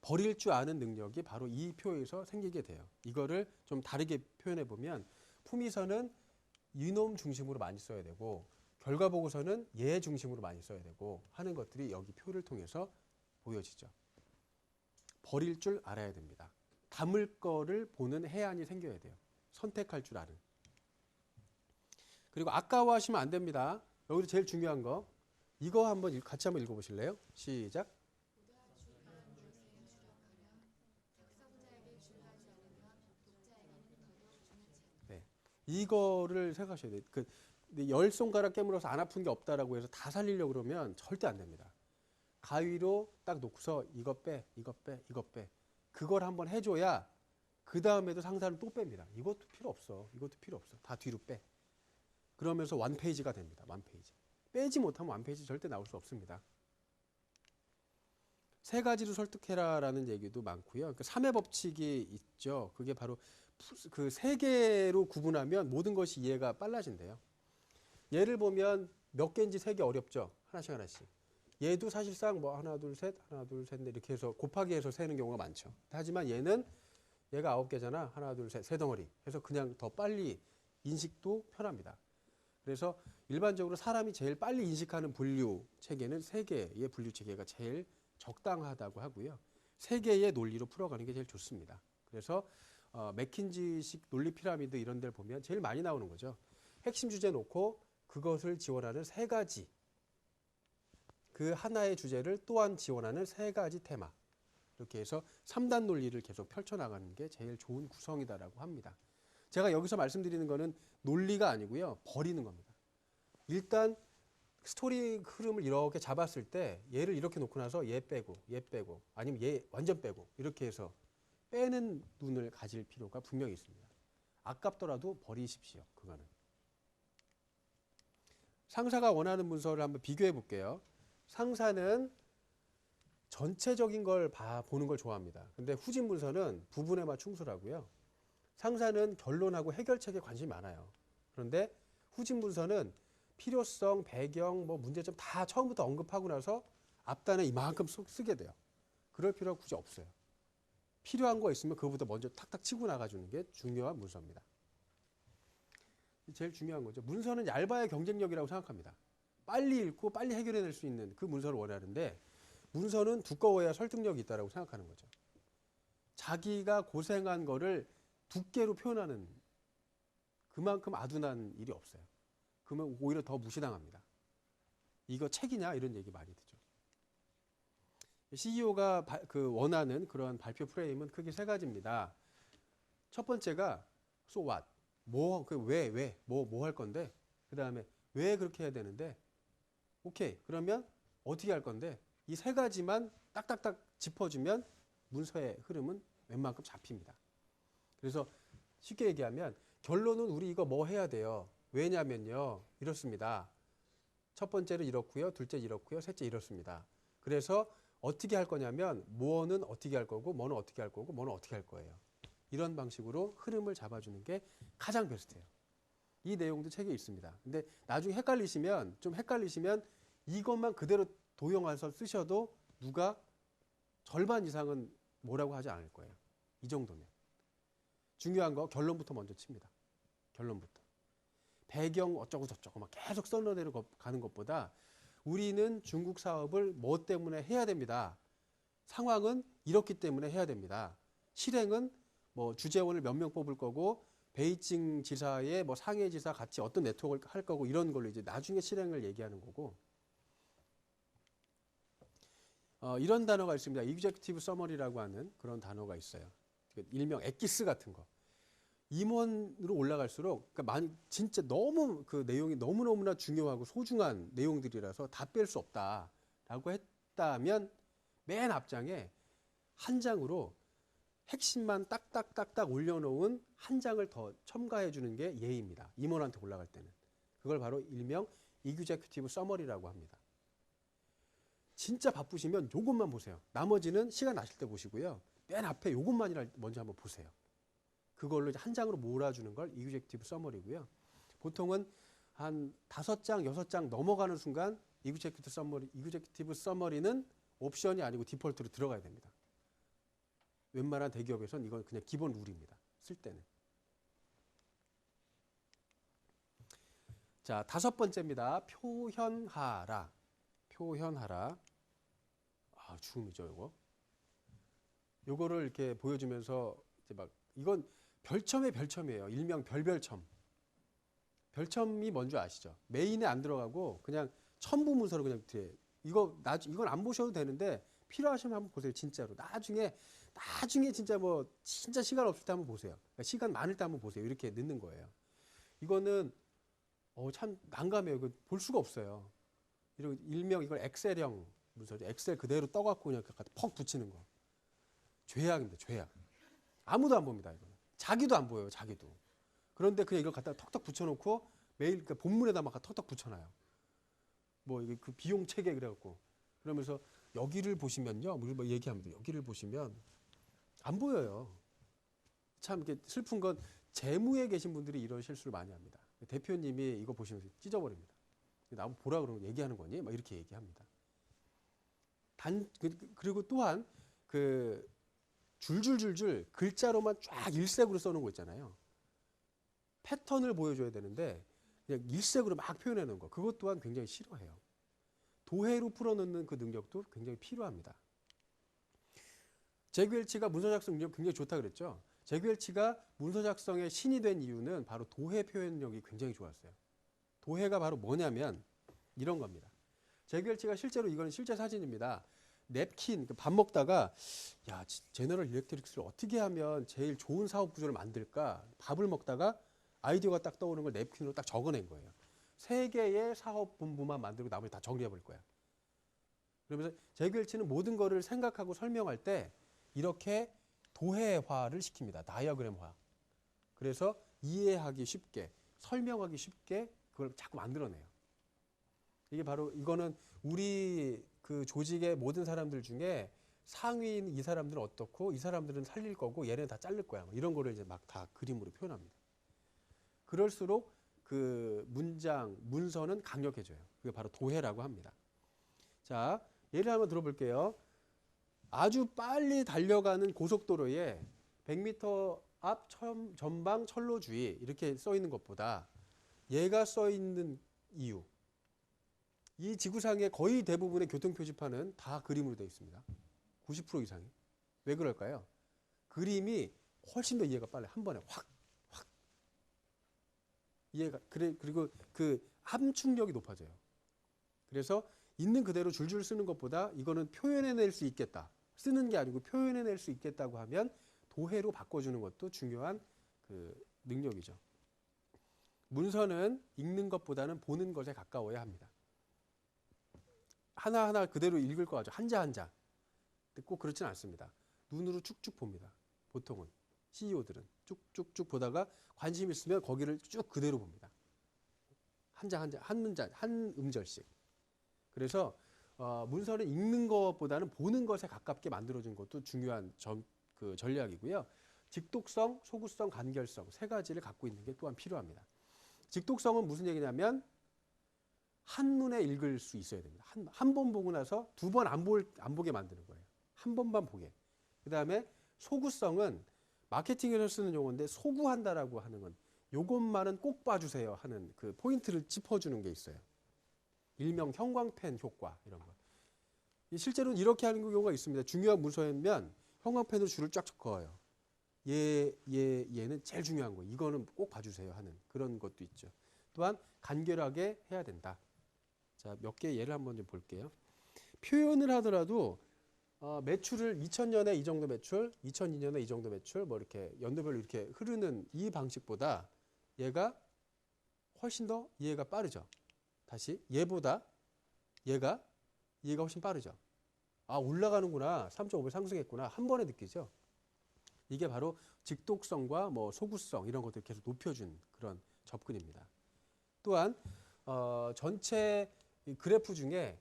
S1: 버릴 줄 아는 능력이 바로 이 표에서 생기게 돼요. 이거를 좀 다르게 표현해 보면 품위서는 이놈 중심으로 많이 써야 되고 결과 보고서는 얘 중심으로 많이 써야 되고 하는 것들이 여기 표를 통해서 보여지죠. 버릴 줄 알아야 됩니다. 담을 거를 보는 해안이 생겨야 돼요. 선택할 줄 아는. 그리고 아까워하시면 안 됩니다. 여기서 제일 중요한 거. 이거 같이 한번 읽어보실래요? 시작. 네, 이거를 생각하셔야 돼요. 열 손가락 깨물어서 안 아픈 게 없다라고 해서 다 살리려고 그러면 절대 안 됩니다. 가위로 딱 놓고서 이거 빼, 이거 빼, 이거 빼. 그걸 한번 해줘야 그 다음에도 상사는 또 뺍니다. 이것도 필요 없어. 이것도 필요 없어. 다 뒤로 빼. 그러면서 완페이지가 됩니다. 완페이지. 빼지 못하면 완페이지 절대 나올 수 없습니다. 세 가지로 설득해라라는 얘기도 많고요. 그 3의 법칙이 있죠. 그게 바로 그 세 개로 구분하면 모든 것이 이해가 빨라진대요. 예를 보면 몇 개인지 세기 어렵죠. 하나씩. 얘도 사실상 뭐 하나, 둘, 셋, 이렇게 해서 곱하기 해서 세는 경우가 많죠. 하지만 얘가 9개잖아. 하나, 둘, 셋, 세 덩어리. 해서 그냥 더 빨리 인식도 편합니다. 그래서 일반적으로 사람이 제일 빨리 인식하는 분류 체계는 3개의 분류 체계가 제일 적당하다고 하고요. 3개의 논리로 풀어가는 게 제일 좋습니다. 그래서 맥킨지식 논리 피라미드 이런 데를 보면 제일 많이 나오는 거죠. 핵심 주제 놓고 그것을 지원하는 3가지. 그 하나의 주제를 또한 지원하는 3가지 테마. 이렇게 해서 3단 논리를 계속 펼쳐나가는 게 제일 좋은 구성이다라고 합니다. 제가 여기서 말씀드리는 거는 논리가 아니고요. 버리는 겁니다. 일단 스토리 흐름을 이렇게 잡았을 때 얘를 이렇게 놓고 나서 얘 빼고 아니면 얘 완전 빼고 이렇게 해서 빼는 눈을 가질 필요가 분명히 있습니다. 아깝더라도 버리십시오. 그거는. 상사가 원하는 문서를 한번 비교해 볼게요. 상사는 전체적인 걸 보는 걸 좋아합니다. 근데 후진 문서는 부분에만 충실하고요. 상사는 결론하고 해결책에 관심이 많아요. 그런데 후진 문서는 필요성, 배경, 뭐 문제점 다 처음부터 언급하고 나서 앞단에 이만큼 쓰게 돼요. 그럴 필요가 굳이 없어요. 필요한 거 있으면 그거부터 먼저 탁탁 치고 나가주는 게 중요한 문서입니다. 제일 중요한 거죠. 문서는 얇아야 경쟁력이라고 생각합니다. 빨리 읽고 빨리 해결해낼 수 있는 그 문서를 원하는데 문서는 두꺼워야 설득력이 있다고 생각하는 거죠. 자기가 고생한 거를 두께로 표현하는 그만큼 아둔한 일이 없어요. 그 그러면 오히려 더 무시당합니다. 이거 책이냐 이런 얘기 많이 듣죠. CEO가 원하는 그런 발표 프레임은 크게 세 가지입니다. 첫 번째가 so what, 뭐 할 건데, 그 다음에 왜 그렇게 해야 되는데, 오케이 그러면 어떻게 할 건데, 이 세 가지만 딱딱딱 짚어주면 문서의 흐름은 웬만큼 잡힙니다. 그래서 쉽게 얘기하면 결론은 우리 이거 뭐 해야 돼요. 왜냐면요 이렇습니다. 첫 번째는 이렇고요, 둘째 이렇고요, 셋째 이렇습니다. 그래서 어떻게 할 거냐면 뭐는 어떻게 할 거고 뭐는 어떻게 할 거고 뭐는 어떻게 할 거예요. 이런 방식으로 흐름을 잡아주는 게 가장 베스트예요. 이 내용도 책에 있습니다. 근데 나중에 헷갈리시면 이것만 그대로 도용해서 쓰셔도 누가 절반 이상은 뭐라고 하지 않을 거예요. 이 정도면. 중요한 거 결론부터 먼저 칩니다. 결론부터. 배경 어쩌고 저쩌고 막 계속 썰어내려 가는 것보다 우리는 중국 사업을 뭐 때문에 해야 됩니다. 상황은 이렇기 때문에 해야 됩니다. 실행은 뭐 주재원을 몇 명 뽑을 거고 베이징 지사의 뭐 상해 지사 같이 어떤 네트워크를 할 거고 이런 걸로 이제 나중에 실행을 얘기하는 거고. 이런 단어가 있습니다. Executive Summary라고 하는 그런 단어가 있어요. 일명 엑기스 같은 거. 임원으로 올라갈수록 그러니까 진짜 너무 그 내용이 너무너무나 중요하고 소중한 내용들이라서 다 뺄 수 없다라고 했다면 맨 앞장에 한 장으로 핵심만 딱딱딱딱 올려놓은 한 장을 더 첨가해 주는 게 예의입니다. 임원한테 올라갈 때는. 그걸 바로 일명 Executive Summary라고 합니다. 진짜 바쁘시면 요것만 보세요. 나머지는 시간 나실 때 보시고요. 맨 앞에 요것만이라 먼저 한번 보세요. 그걸로 이제 한 장으로 몰아주는 걸 Executive Summary고요. 보통은 한 5장, 6장 넘어가는 순간 Executive Summary는 옵션이 아니고 디폴트로 들어가야 됩니다. 웬만한 대기업에서는 이건 그냥 기본 룰입니다. 쓸 때는. 자, 5번째입니다. 표현하라. 표현하라. 아, 죽음이죠, 요거. 요거를 이렇게 보여주면서 이제 막 이건 별첨의 별첨이에요. 일명 별별첨. 별첨이 뭔지 아시죠? 메인에 안 들어가고 그냥 첨부 문서로 그냥 뒤에. 이건 안 보셔도 되는데 필요하시면 한번 보세요. 진짜로. 나중에 진짜 시간 없을 때 한번 보세요. 그러니까 시간 많을 때 한번 보세요. 이렇게 넣는 거예요. 이거는 참 난감해요. 이거 볼 수가 없어요. 일명 이걸 엑셀형 문서죠. 엑셀 그대로 떠갖고 그냥 퍽 붙이는 거. 죄악입니다. 죄악. 아무도 안 봅니다. 이거는. 자기도 안 보여요. 자기도. 그런데 그냥 이걸 갖다가 턱턱 붙여놓고 매일 그 본문에다 막 턱턱 붙여놔요. 뭐 이게 그 비용 체계 그래갖고 그러면서 여기를 보시면요. 뭐 얘기합니다. 여기를 보시면 안 보여요. 참 이렇게 슬픈 건 재무에 계신 분들이 이런 실수를 많이 합니다. 대표님이 이거 보시면서 찢어버립니다. 나보고 보라 그러면 얘기하는 거니? 막 이렇게 얘기합니다. 그리고 또한 그 줄줄줄줄 글자로만 쫙 일색으로 써놓은 거 있잖아요. 패턴을 보여줘야 되는데 그냥 일색으로 막 표현해놓은 거. 그것 또한 굉장히 싫어해요. 도해로 풀어넣는 그 능력도 굉장히 필요합니다. 잭 웰치가 문서 작성 능력 굉장히 좋다 그랬죠. 잭 웰치가 문서 작성의 신이 된 이유는 바로 도해 표현력이 굉장히 좋았어요. 도해가 바로 뭐냐면 이런 겁니다. 잭 웰치가 실제로 이건 실제 사진입니다. 냅킨, 밥 먹다가 야, 제너럴 일렉트릭스를 어떻게 하면 제일 좋은 사업 구조를 만들까? 밥을 먹다가 아이디어가 딱 떠오르는 걸 냅킨으로 딱 적어낸 거예요. 3개의 사업 본부만 만들고 나머지 다 정리해버릴 거야. 그러면서 잭 웰치는 모든 거를 생각하고 설명할 때 이렇게 도해화를 시킵니다. 다이어그램화. 그래서 이해하기 쉽게, 설명하기 쉽게 그걸 자꾸 만들어내요. 이게 바로 이거는 우리 그 조직의 모든 사람들 중에 상위인 이 사람들은 어떻고 이 사람들은 살릴 거고 얘네는 다 자를 거야. 이런 거를 이제 막 다 그림으로 표현합니다. 그럴수록 그 문서는 강력해져요. 그게 바로 도해라고 합니다. 자, 예를 한번 들어볼게요. 아주 빨리 달려가는 고속도로에 100m 앞 전방 철로 주의 이렇게 써 있는 것보다 얘가 써 있는 이유. 이 지구상의 거의 대부분의 교통 표지판은 다 그림으로 되어 있습니다. 90% 이상이. 왜 그럴까요? 그림이 훨씬 더 이해가 빨라요. 한 번에 확. 이해가. 그리고 그 함축력이 높아져요. 그래서 있는 그대로 줄줄 쓰는 것보다 이거는 표현해낼 수 있겠다. 쓰는 게 아니고 표현해낼 수 있겠다고 하면 도해로 바꿔주는 것도 중요한 그 능력이죠. 문서는 읽는 것보다는 보는 것에 가까워야 합니다. 하나하나 그대로 읽을 거 같죠. 한자 한자. 근데 꼭 그렇진 않습니다. 눈으로 쭉쭉 봅니다. 보통은. CEO들은 쭉쭉쭉 보다가 관심 있으면 거기를 쭉 그대로 봅니다. 한자 한자, 한 문자, 한 음절씩. 그래서 문서는 읽는 것보다는 보는 것에 가깝게 만들어준 것도 중요한 그 전략이고요. 직독성, 소구성, 간결성 세 가지를 갖고 있는 게 또한 필요합니다. 직독성은 무슨 얘기냐면 한눈에 읽을 수 있어야 됩니다. 한 번 보고 나서 두 번 안 보게 만드는 거예요. 한 번만 보게. 그 다음에 소구성은 마케팅에서 쓰는 용어인데 소구한다라고 하는 건 요것만은 꼭 봐주세요 하는 그 포인트를 짚어주는 게 있어요. 일명 형광펜 효과 이런 거. 실제로는 이렇게 하는 경우가 있습니다. 중요한 문서면 형광펜으로 줄을 쫙쫙 그어요. 얘는 제일 중요한 거. 이거는 꼭 봐주세요 하는 그런 것도 있죠. 또한 간결하게 해야 된다. 자, 몇 개 예를 한번 좀 볼게요. 표현을 하더라도 매출을 2000년에 이 정도 매출, 2002년에 이 정도 매출, 뭐 이렇게 연도별로 이렇게 흐르는 이 방식보다 얘가 훨씬 더 이해가 빠르죠. 다시 얘가 훨씬 빠르죠. 아, 올라가는구나. 3.5배 상승했구나. 한 번에 느끼죠. 이게 바로 직독성과 뭐 소구성 이런 것들을 계속 높여준 그런 접근입니다. 또한 전체 그래프 중에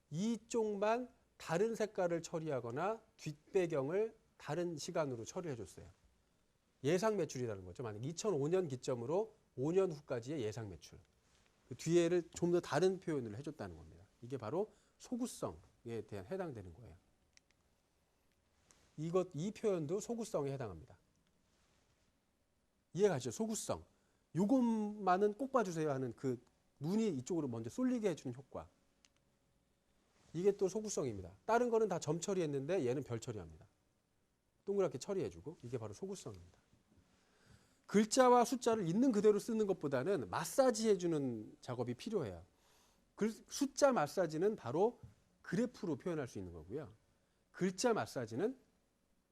S1: 이쪽만 다른 색깔을 처리하거나 뒷배경을 다른 시간으로 처리해 줬어요. 예상 매출이라는 거죠. 만약 2005년 기점으로 5년 후까지의 예상 매출. 그 뒤에를 좀 더 다른 표현을 해줬다는 겁니다. 이게 바로 소구성에 대한 해당되는 거예요. 이 표현도 소구성에 해당합니다. 이해가시죠? 소구성. 요것만은 꼭 봐주세요 하는 그 눈이 이쪽으로 먼저 쏠리게 해주는 효과. 이게 또 소구성입니다. 다른 거는 다 점 처리했는데 얘는 별 처리합니다. 동그랗게 처리해주고 이게 바로 소구성입니다. 글자와 숫자를 있는 그대로 쓰는 것보다는 마사지 해주는 작업이 필요해요. 숫자 마사지는 바로 그래프로 표현할 수 있는 거고요. 글자 마사지는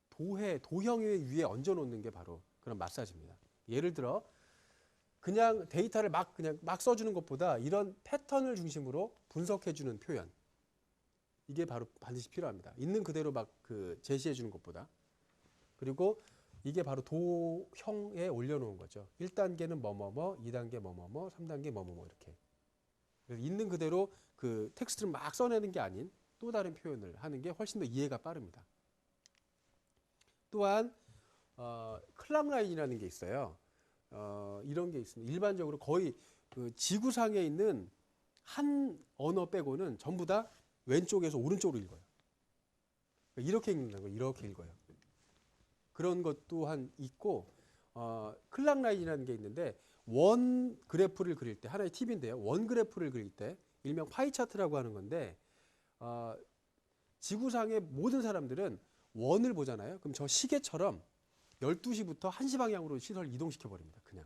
S1: 도형 위에 얹어놓는 게 바로 그런 마사지입니다. 예를 들어 그냥 데이터를 막 써주는 것보다 이런 패턴을 중심으로 분석해주는 표현. 이게 바로 반드시 필요합니다. 있는 그대로 막 제시해주는 것보다. 그리고 이게 바로 도형에 올려놓은 거죠. 1단계는 뭐뭐뭐, 2단계 뭐뭐뭐, 3단계 뭐뭐뭐 이렇게. 그래서 있는 그대로 그 텍스트를 막 써내는 게 아닌 또 다른 표현을 하는 게 훨씬 더 이해가 빠릅니다. 또한 클락 라인이라는 게 있어요. 이런 게 있습니다. 일반적으로 거의 그 지구상에 있는 한 언어 빼고는 전부 다 왼쪽에서 오른쪽으로 읽어요. 이렇게 읽는다는 거예요. 이렇게 읽어요. 그런 것 또한 있고 클락 라인이라는 게 있는데 원 그래프를 그릴 때 하나의 팁인데요. 원 그래프를 그릴 때 일명 파이 차트라고 하는 건데 지구상의 모든 사람들은 원을 보잖아요. 그럼 저 시계처럼 12시부터 1시 방향으로 시선을 이동시켜 버립니다. 그냥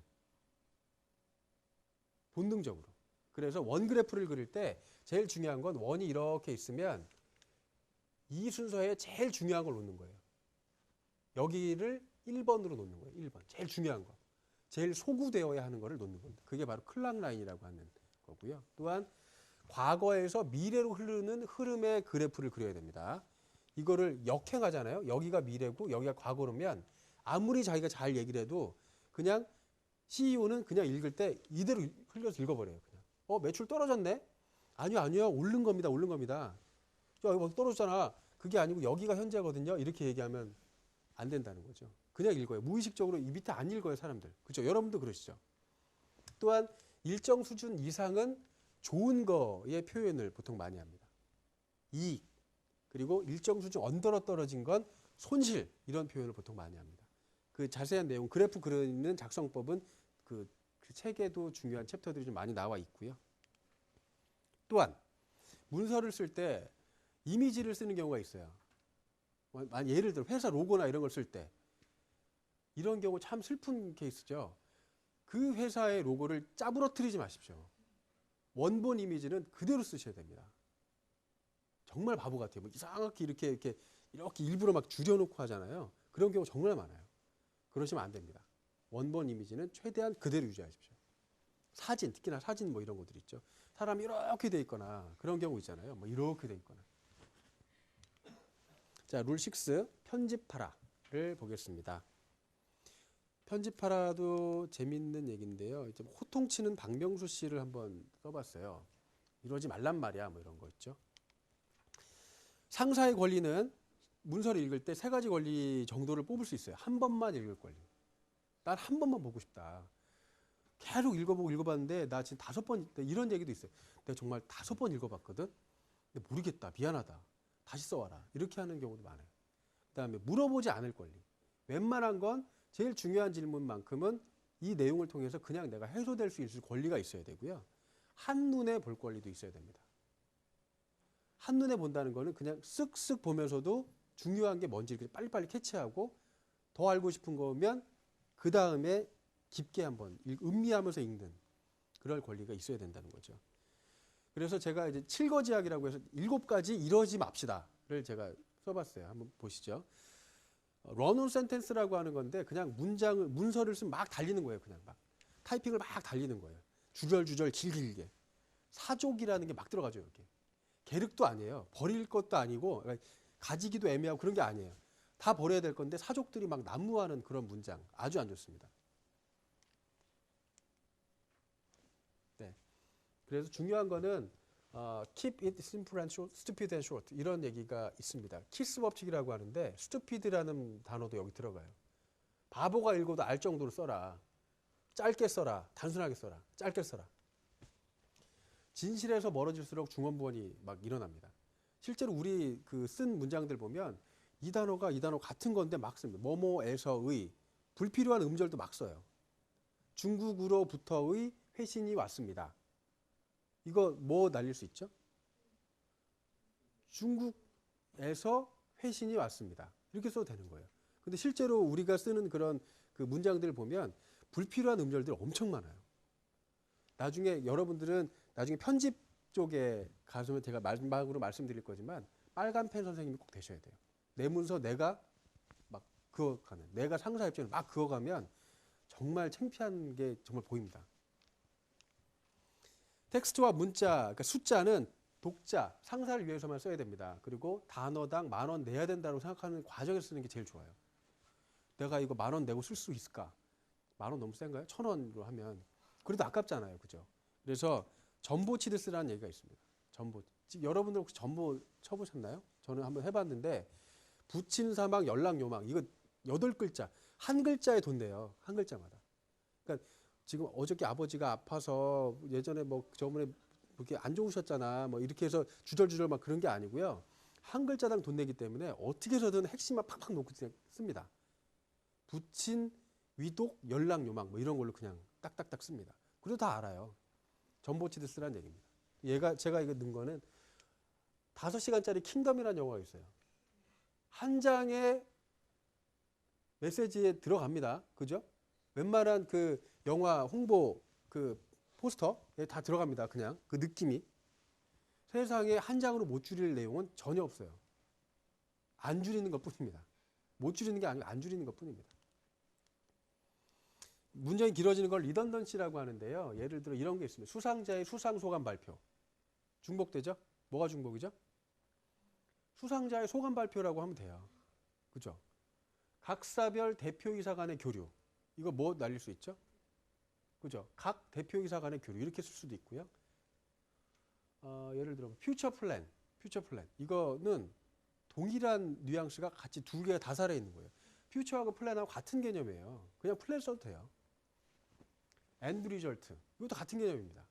S1: 본능적으로. 그래서 원 그래프를 그릴 때 제일 중요한 건 원이 이렇게 있으면 이 순서에 제일 중요한 걸 놓는 거예요. 여기를 1번으로 놓는 거예요. 1번. 제일 중요한 거. 제일 소구되어야 하는 거를 놓는 겁니다. 그게 바로 클락 라인이라고 하는 거고요. 또한 과거에서 미래로 흐르는 흐름의 그래프를 그려야 됩니다. 이거를 역행하잖아요. 여기가 미래고 여기가 과거로면 아무리 자기가 잘 얘기를 해도 그냥 CEO는 그냥 읽을 때 이대로 흘려서 읽어버려요. 그냥. 매출 떨어졌네? 아니요. 오른 겁니다. 여기 떨어졌잖아. 그게 아니고 여기가 현재거든요. 이렇게 얘기하면 안 된다는 거죠. 그냥 읽어요. 무의식적으로 이 밑에 안 읽어요, 사람들. 그렇죠? 여러분도 그러시죠? 또한 일정 수준 이상은 좋은 거의 표현을 보통 많이 합니다. 이익, 그리고 일정 수준 언더로 떨어진 건 손실, 이런 표현을 보통 많이 합니다. 그 자세한 내용, 그래프 그리는 작성법은 그 책에도 중요한 챕터들이 좀 많이 나와 있고요. 또한 문서를 쓸 때 이미지를 쓰는 경우가 있어요. 예를 들어 회사 로고나 이런 걸 쓸 때 이런 경우 참 슬픈 케이스죠. 그 회사의 로고를 짜부러뜨리지 마십시오. 원본 이미지는 그대로 쓰셔야 됩니다. 정말 바보 같아요. 뭐 이상하게 이렇게 일부러 막 줄여놓고 하잖아요. 그런 경우 정말 많아요. 그러시면 안 됩니다. 원본 이미지는 최대한 그대로 유지하십시오. 사진, 특히나 사진 뭐 이런 것들 있죠. 사람이 이렇게 돼 있거나 그런 경우 있잖아요. 뭐 이렇게 돼 있거나. 자, 룰 6, 편집하라를 보겠습니다. 편집하라도 재밌는 얘기인데요. 이제 호통치는 박명수 씨를 한번 써봤어요. 이러지 말란 말이야, 뭐 이런 거 있죠. 상사의 권리는 문서를 읽을 때 3가지 권리 정도를 뽑을 수 있어요. 한 번만 읽을 권리. 난 한 번만 보고 싶다. 계속 읽어봤는데 나 지금 5번 이런 얘기도 있어요. 내가 정말 5번 읽어봤거든. 근데 모르겠다. 미안하다. 다시 써와라. 이렇게 하는 경우도 많아요. 그다음에 물어보지 않을 권리. 웬만한 건 제일 중요한 질문만큼은 이 내용을 통해서 그냥 내가 해소될 수 있을 권리가 있어야 되고요. 한눈에 볼 권리도 있어야 됩니다. 한눈에 본다는 거는 그냥 쓱쓱 보면서도 중요한 게 뭔지 빨리빨리 캐치하고 더 알고 싶은 거면 그 다음에 깊게 한번 음미하면서 읽는 그럴 권리가 있어야 된다는 거죠. 그래서 제가 이제 7거지학이라고 해서 7가지 이러지 맙시다를 제가 써봤어요. 한번 보시죠. 런온 센텐스라고 하는 건데 그냥 문서를 쓰면 막 달리는 거예요. 그냥 막 타이핑을 막 달리는 거예요. 주절주절 길게. 사족이라는 게 막 들어가죠. 이렇게. 계륵도 아니에요. 버릴 것도 아니고 가지기도 애매하고 그런 게 아니에요. 다 버려야 될 건데 사족들이 막 난무하는 그런 문장 아주 안 좋습니다. 네. 그래서 중요한 거는 keep it simple and short, stupid and short 이런 얘기가 있습니다. 키스 법칙이라고 하는데 stupid라는 단어도 여기 들어가요. 바보가 읽어도 알 정도로 써라. 짧게 써라. 단순하게 써라. 짧게 써라. 진실에서 멀어질수록 중언부언이 막 일어납니다. 실제로 우리 그 쓴 문장들 보면 이 단어 같은 건데 막 씁니다. 뭐뭐에서의 불필요한 음절도 막 써요. 중국으로부터의 회신이 왔습니다. 이거 뭐 날릴 수 있죠? 중국에서 회신이 왔습니다. 이렇게 써도 되는 거예요. 근데 실제로 우리가 쓰는 그런 그 문장들을 보면 불필요한 음절들 엄청 많아요. 나중에 여러분들은 나중에 편집 쪽에 가서는 제가 마지막으로 말씀드릴 거지만 빨간 펜 선생님이 꼭 되셔야 돼요. 내 문서 내가 막 그어가는, 내가 상사 입장을 막 그어가면 정말 창피한 게 정말 보입니다. 텍스트와 문자, 그러니까 숫자는 독자, 상사를 위해서만 써야 됩니다. 그리고 단어당 10,000원 내야 된다고 생각하는 과정에서 쓰는 게 제일 좋아요. 내가 이거 10,000원 내고 쓸 수 있을까? 10,000원 너무 센가요? 1,000원으로 하면 그래도 아깝잖아요, 그죠? 그래서 전보 치드 쓰라는 얘기가 있습니다. 전보. 여러분들 혹시 전보 쳐보셨나요? 저는 한번 해봤는데 부친 사망, 연락 요망 이거 8글자 한 글자에 돈 내요. 한 글자마다. 그러니까 지금 어저께 아버지가 아파서 예전에 뭐 저번에 이렇게 안 좋으셨잖아. 뭐 이렇게 해서 주절주절 막 그런 게 아니고요. 한 글자당 돈 내기 때문에 어떻게 해서든 핵심만 팍팍 놓고 씁니다. 부친, 위독, 연락 요망 뭐 이런 걸로 그냥 딱딱딱 씁니다. 그래도 다 알아요. 전보치드 쓰라는 얘기입니다. 제가 이거 넣은 거는 5시간짜리 킹덤이라는 영화가 있어요. 한 장의 메시지에 들어갑니다. 그죠? 웬만한 그 영화 홍보 그 포스터에 다 들어갑니다. 그냥 그 느낌이. 세상에 한 장으로 못 줄일 내용은 전혀 없어요. 안 줄이는 것 뿐입니다. 못 줄이는 게 아니고 안 줄이는 것 뿐입니다. 문장이 길어지는 걸 리던던시라고 하는데요. 예를 들어 이런 게 있습니다. 수상자의 수상소감 발표. 중복되죠? 뭐가 중복이죠? 수상자의 소감 발표라고 하면 돼요. 그죠? 각사별 대표이사 간의 교류. 이거 뭐 날릴 수 있죠? 그죠? 각 대표이사 간의 교류. 이렇게 쓸 수도 있고요. 예를 들어 퓨처 플랜. 이거는 동일한 뉘앙스가 같이 2개가 다 살아 있는 거예요. 퓨처하고 플랜하고 같은 개념이에요. 그냥 플랜 써도 돼요. end result. 이것도 같은 개념입니다.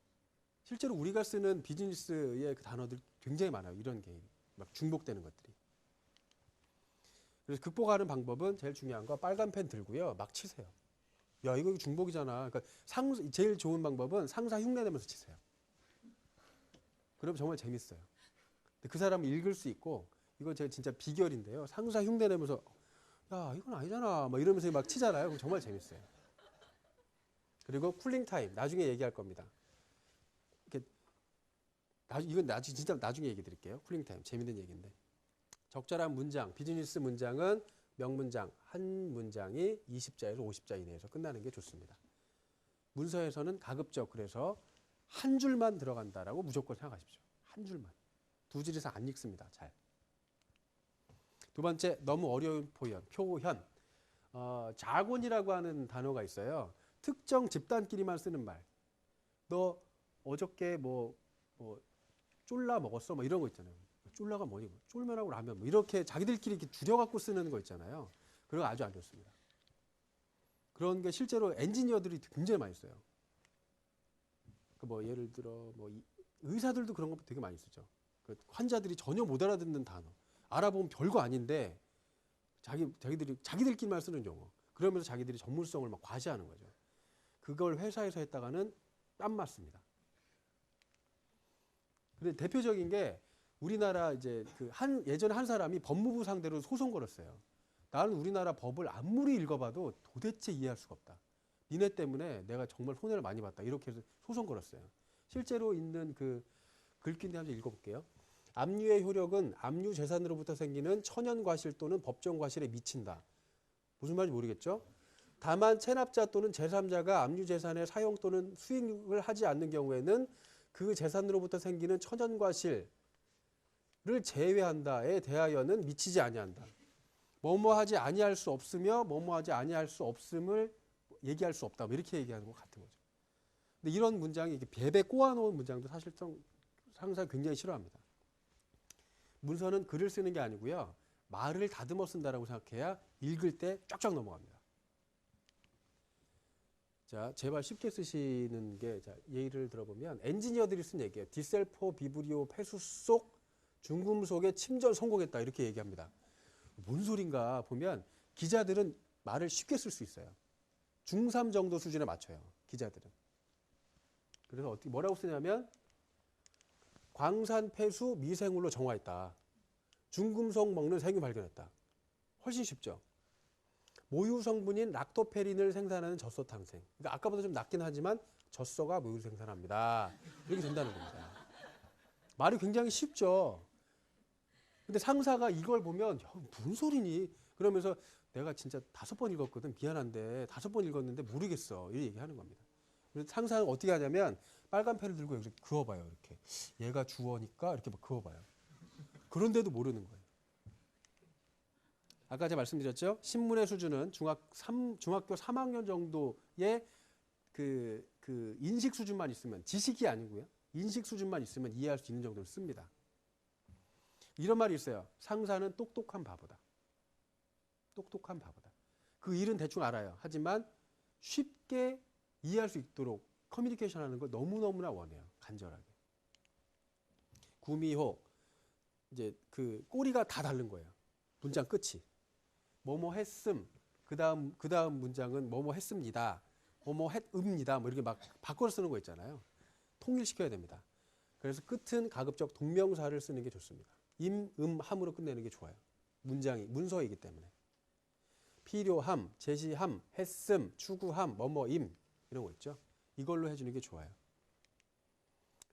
S1: 실제로 우리가 쓰는 비즈니스의 그 단어들 굉장히 많아요. 이런 게 막 중복되는 것들이. 그래서 극복하는 방법은 제일 중요한 거 빨간 펜 들고요. 막 치세요. 야, 이거 중복이잖아. 그러니까 제일 좋은 방법은 상사 흉내 내면서 치세요. 그럼 정말 재밌어요. 그 사람은 읽을 수 있고 이건 제가 진짜 비결인데요. 상사 흉내 내면서 야, 이건 아니잖아. 막 이러면서 막 치잖아요. 그럼 정말 재밌어요. 그리고 쿨링 타임. 나중에 얘기할 겁니다. 이렇게 이건 진짜 나중에 얘기 드릴게요. 쿨링타임. 재밌는 얘기인데. 적절한 문장, 비즈니스 문장은 명문장 한 문장이 20자에서 50자 이내에서 끝나는 게 좋습니다. 문서에서는 가급적 그래서 한 줄만 들어간다라고 무조건 생각하십시오. 한 줄만. 두 줄 이상 안 읽습니다. 잘. 두 번째, 너무 어려운 표현. 자곤이라고 하는 단어가 있어요. 특정 집단끼리만 쓰는 말. 너 어저께 뭐 쫄라 먹었어? 뭐 이런 거 있잖아요. 쫄라가 뭐니? 쫄면하고 라면 뭐 이렇게 자기들끼리 이렇게 줄여갖고 쓰는 거 있잖아요. 그런 거 아주 안 좋습니다. 그런 게 실제로 엔지니어들이 굉장히 많이 써요. 뭐 예를 들어 뭐 의사들도 그런 거 되게 많이 쓰죠. 그 환자들이 전혀 못 알아듣는 단어. 알아보면 별거 아닌데 자기들끼리만 쓰는 용어. 그러면서 자기들이 전문성을 막 과시하는 거죠. 그걸 회사에서 했다가는 땀 맞습니다. 근데 대표적인 게 우리나라 이제 예전에 한 사람이 법무부 상대로 소송 걸었어요. 나는 우리나라 법을 아무리 읽어봐도 도대체 이해할 수가 없다. 니네 때문에 내가 정말 손해를 많이 봤다. 이렇게 해서 소송 걸었어요. 실제로 있는 그 글귀인데 한번 읽어볼게요. 압류의 효력은 압류 재산으로부터 생기는 천연과실 또는 법정과실에 미친다. 무슨 말인지 모르겠죠? 다만 체납자 또는 제3자가 압류 재산의 사용 또는 수익을 하지 않는 경우에는 그 재산으로부터 생기는 천연과실을 제외한다에 대하여는 미치지 아니한다. 뭐뭐하지 아니할 수 없으며 뭐뭐하지 아니할 수 없음을 얘기할 수 없다. 이렇게 얘기하는 것 같은 거죠. 근데 이런 문장이 베베 꼬아놓은 문장도 사실 상사 굉장히 싫어합니다. 문서는 글을 쓰는 게 아니고요. 말을 다듬어 쓴다라고 생각해야 읽을 때 쫙쫙 넘어갑니다. 자, 제발 쉽게 쓰시는 게, 자, 예를 들어보면 엔지니어들이 쓴 얘기예요. 디셀포 비브리오 폐수 속 중금속의 침전 성공했다. 이렇게 얘기합니다. 뭔 소린가 보면 기자들은 말을 쉽게 쓸 수 있어요. 중3 정도 수준에 맞춰요. 기자들은. 그래서 어떻게 뭐라고 쓰냐면 광산 폐수 미생물로 정화했다. 중금속 먹는 생유 발견했다. 훨씬 쉽죠. 모유 성분인 락토페린을 생산하는 젖소 탄생. 그러니까 아까보다 좀 낮긴 하지만 젖소가 모유를 생산합니다. 이렇게 된다는 겁니다. 말이 굉장히 쉽죠. 근데 상사가 이걸 보면 무슨 소리니? 그러면서 내가 진짜 5번 읽었거든. 미안한데 5번 읽었는데 모르겠어. 이렇게 얘기하는 겁니다. 그래서 상사는 어떻게 하냐면 빨간 펜을 들고 여기서 그어봐요. 이렇게. 얘가 주어니까 이렇게 막 그어봐요. 그런데도 모르는 거예요. 아까 제가 말씀드렸죠. 신문의 수준은 중학교 3학년 정도의 그 인식 수준만 있으면, 지식이 아니고요. 인식 수준만 있으면 이해할 수 있는 정도를 씁니다. 이런 말이 있어요. 상사는 똑똑한 바보다. 똑똑한 바보다. 그 일은 대충 알아요. 하지만 쉽게 이해할 수 있도록 커뮤니케이션 하는 걸 너무너무나 원해요. 간절하게. 구미호. 이제 그 꼬리가 다 다른 거예요. 문장 끝이. 뭐뭐 했음. 그 다음 문장은 뭐뭐 했습니다. 뭐뭐 했읍니다. 뭐 이렇게 막 바꿔서 쓰는 거 있잖아요. 통일시켜야 됩니다. 그래서 끝은 가급적 동명사를 쓰는 게 좋습니다. 임, 함으로 끝내는 게 좋아요. 문서이기 때문에. 필요함, 제시함, 했음, 추구함, 뭐뭐임 이런 거 있죠. 이걸로 해주는 게 좋아요.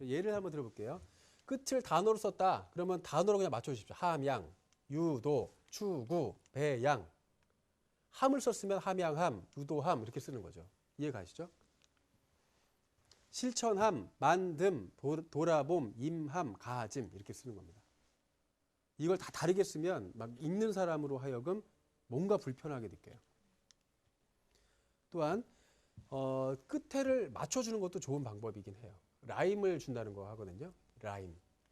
S1: 예를 한번 들어볼게요. 끝을 단어로 썼다. 그러면 단어로 그냥 맞춰주십시오. 함양, 유도, 추구, 배양. 함을 썼으면 함양함, 유도함 이렇게 쓰는 거죠. 이해 가시죠? 실천함, 만듦, 돌아봄, 임함, 가짐 이렇게 쓰는 겁니다. 이걸 다 다르게 쓰면 막 읽는 사람으로 하여금 뭔가 불편하게 느껴요. 또한 끝에를 맞춰주는 것도 좋은 방법이긴 해요. 라임을 준다는 거 하거든요.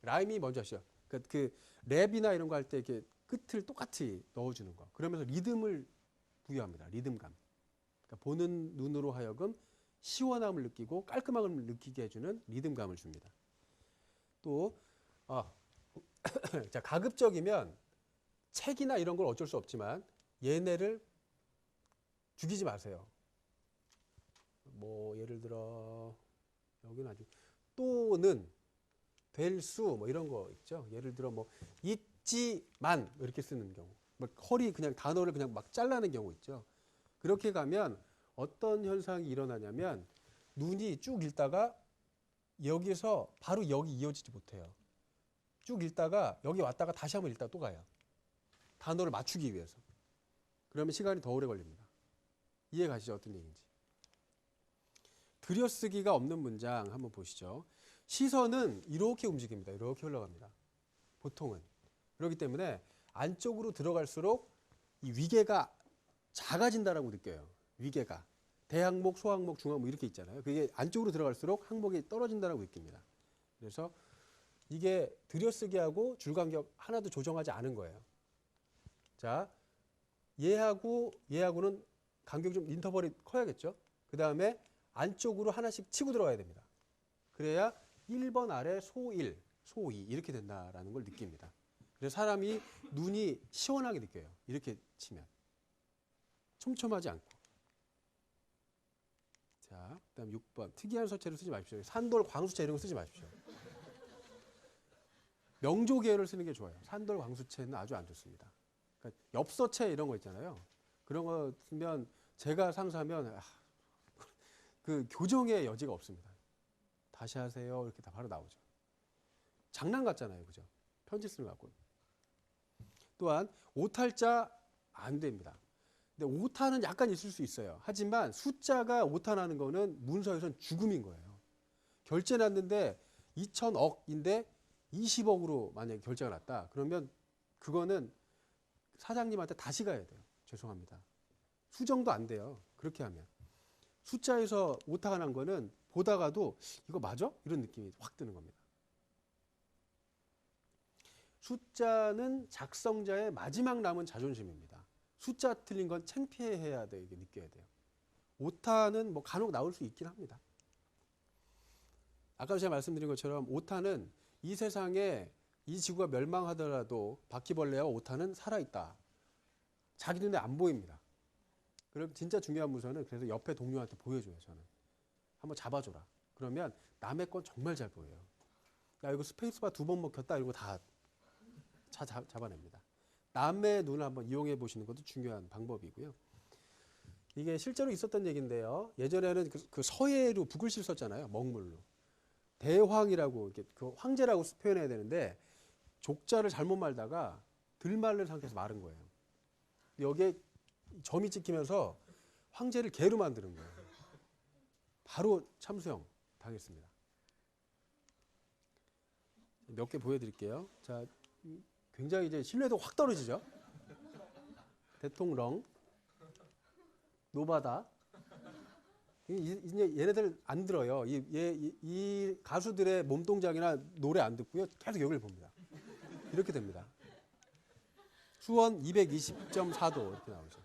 S1: 라임이 뭔지 아시죠? 그 랩이나 이런 거 할 때 이렇게 끝을 똑같이 넣어주는 거. 그러면서 리듬을 부여합니다. 리듬감. 그러니까 보는 눈으로 하여금 시원함을 느끼고 깔끔함을 느끼게 해주는 리듬감을 줍니다. 또 자, 가급적이면 책이나 이런 걸 어쩔 수 없지만 얘네를 죽이지 마세요. 뭐 예를 들어 여기는 아주 또는 될 수 뭐 이런 거 있죠. 예를 들어 뭐 있지만 이렇게 쓰는 경우, 뭐 허리 그냥 단어를 그냥 막 잘라는 경우 있죠. 그렇게 가면 어떤 현상이 일어나냐면 눈이 쭉 읽다가 여기서 바로 여기 이어지지 못해요. 쭉 읽다가 여기 왔다가 다시 한번 읽다가 또 가요. 단어를 맞추기 위해서. 그러면 시간이 더 오래 걸립니다. 이해 가시죠? 어떤 얘기인지. 들여쓰기가 없는 문장 한번 보시죠. 시선은 이렇게 움직입니다. 이렇게 흘러갑니다. 보통은. 그렇기 때문에 안쪽으로 들어갈수록 이 위계가 작아진다라고 느껴요. 위계가. 대항목, 소항목, 중항목 이렇게 있잖아요. 그게 안쪽으로 들어갈수록 항목이 떨어진다라고 느낍니다. 그래서 이게 들여쓰기하고 줄간격 하나도 조정하지 않은 거예요. 자, 얘하고는 간격이 좀 인터벌이 커야겠죠. 그 다음에 안쪽으로 하나씩 치고 들어가야 됩니다. 그래야 1번 아래 소1, 소2 이렇게 된다라는 걸 느낍니다. 그래서 사람이 눈이 시원하게 느껴요. 이렇게 치면. 촘촘하지 않고. 자, 그다음 6번. 특이한 서체를 쓰지 마십시오. 산돌, 광수체 이런 거 쓰지 마십시오. 명조 계열을 쓰는 게 좋아요. 산돌, 광수체는 아주 안 좋습니다. 그러니까 엽서체 이런 거 있잖아요. 그런 거 쓰면 제가 상사하면 그 교정의 여지가 없습니다. 다시 하세요. 이렇게 다 바로 나오죠. 장난 같잖아요. 그죠? 편지 쓰는 거 갖고. 또한 오탈자 안 됩니다. 근데 오타는 약간 있을 수 있어요. 하지만 숫자가 오타나는 거는 문서에선 죽음인 거예요. 결제 났는데 2,000억인데 20억으로 만약에 결제가 났다. 그러면 그거는 사장님한테 다시 가야 돼요. 죄송합니다. 수정도 안 돼요. 그렇게 하면. 숫자에서 오타가 난 거는 보다가도 이거 맞아? 이런 느낌이 확 드는 겁니다. 숫자는 작성자의 마지막 남은 자존심입니다. 숫자 틀린 건 창피해야 돼. 이게 느껴야 돼요. 오타는 뭐 간혹 나올 수 있긴 합니다. 아까 제가 말씀드린 것처럼 오타는 이 세상에 이 지구가 멸망하더라도 바퀴벌레와 오타는 살아있다. 자기 눈에 안 보입니다. 그럼 진짜 중요한 문서는 그래서 옆에 동료한테 보여줘요. 저는. 한번 잡아줘라. 그러면 남의 건 정말 잘 보여요. 야 이거 스페이스바 2번 먹혔다. 이러고 다 잡아냅니다. 남의 눈을 한번 이용해 보시는 것도 중요한 방법이고요. 이게 실제로 있었던 얘기인데요. 예전에는 그 서예로 북글씨를 썼잖아요. 먹물로. 대황이라고 이렇게 그 황제라고 표현해야 되는데 족자를 잘못 말다가 들 말른 상태에서 마른 거예요. 여기에 점이 찍히면서 황제를 개로 만드는 거예요. 바로 참수형 당했습니다. 몇 개 보여드릴게요. 자, 굉장히 이제 신뢰도가 확 떨어지죠. 대통령, 노바다. 이제 얘네들 안 들어요. 이 가수들의 몸동작이나 노래 안 듣고요. 계속 여기를 봅니다. 이렇게 됩니다. 수원 220.4도 이렇게 나오죠.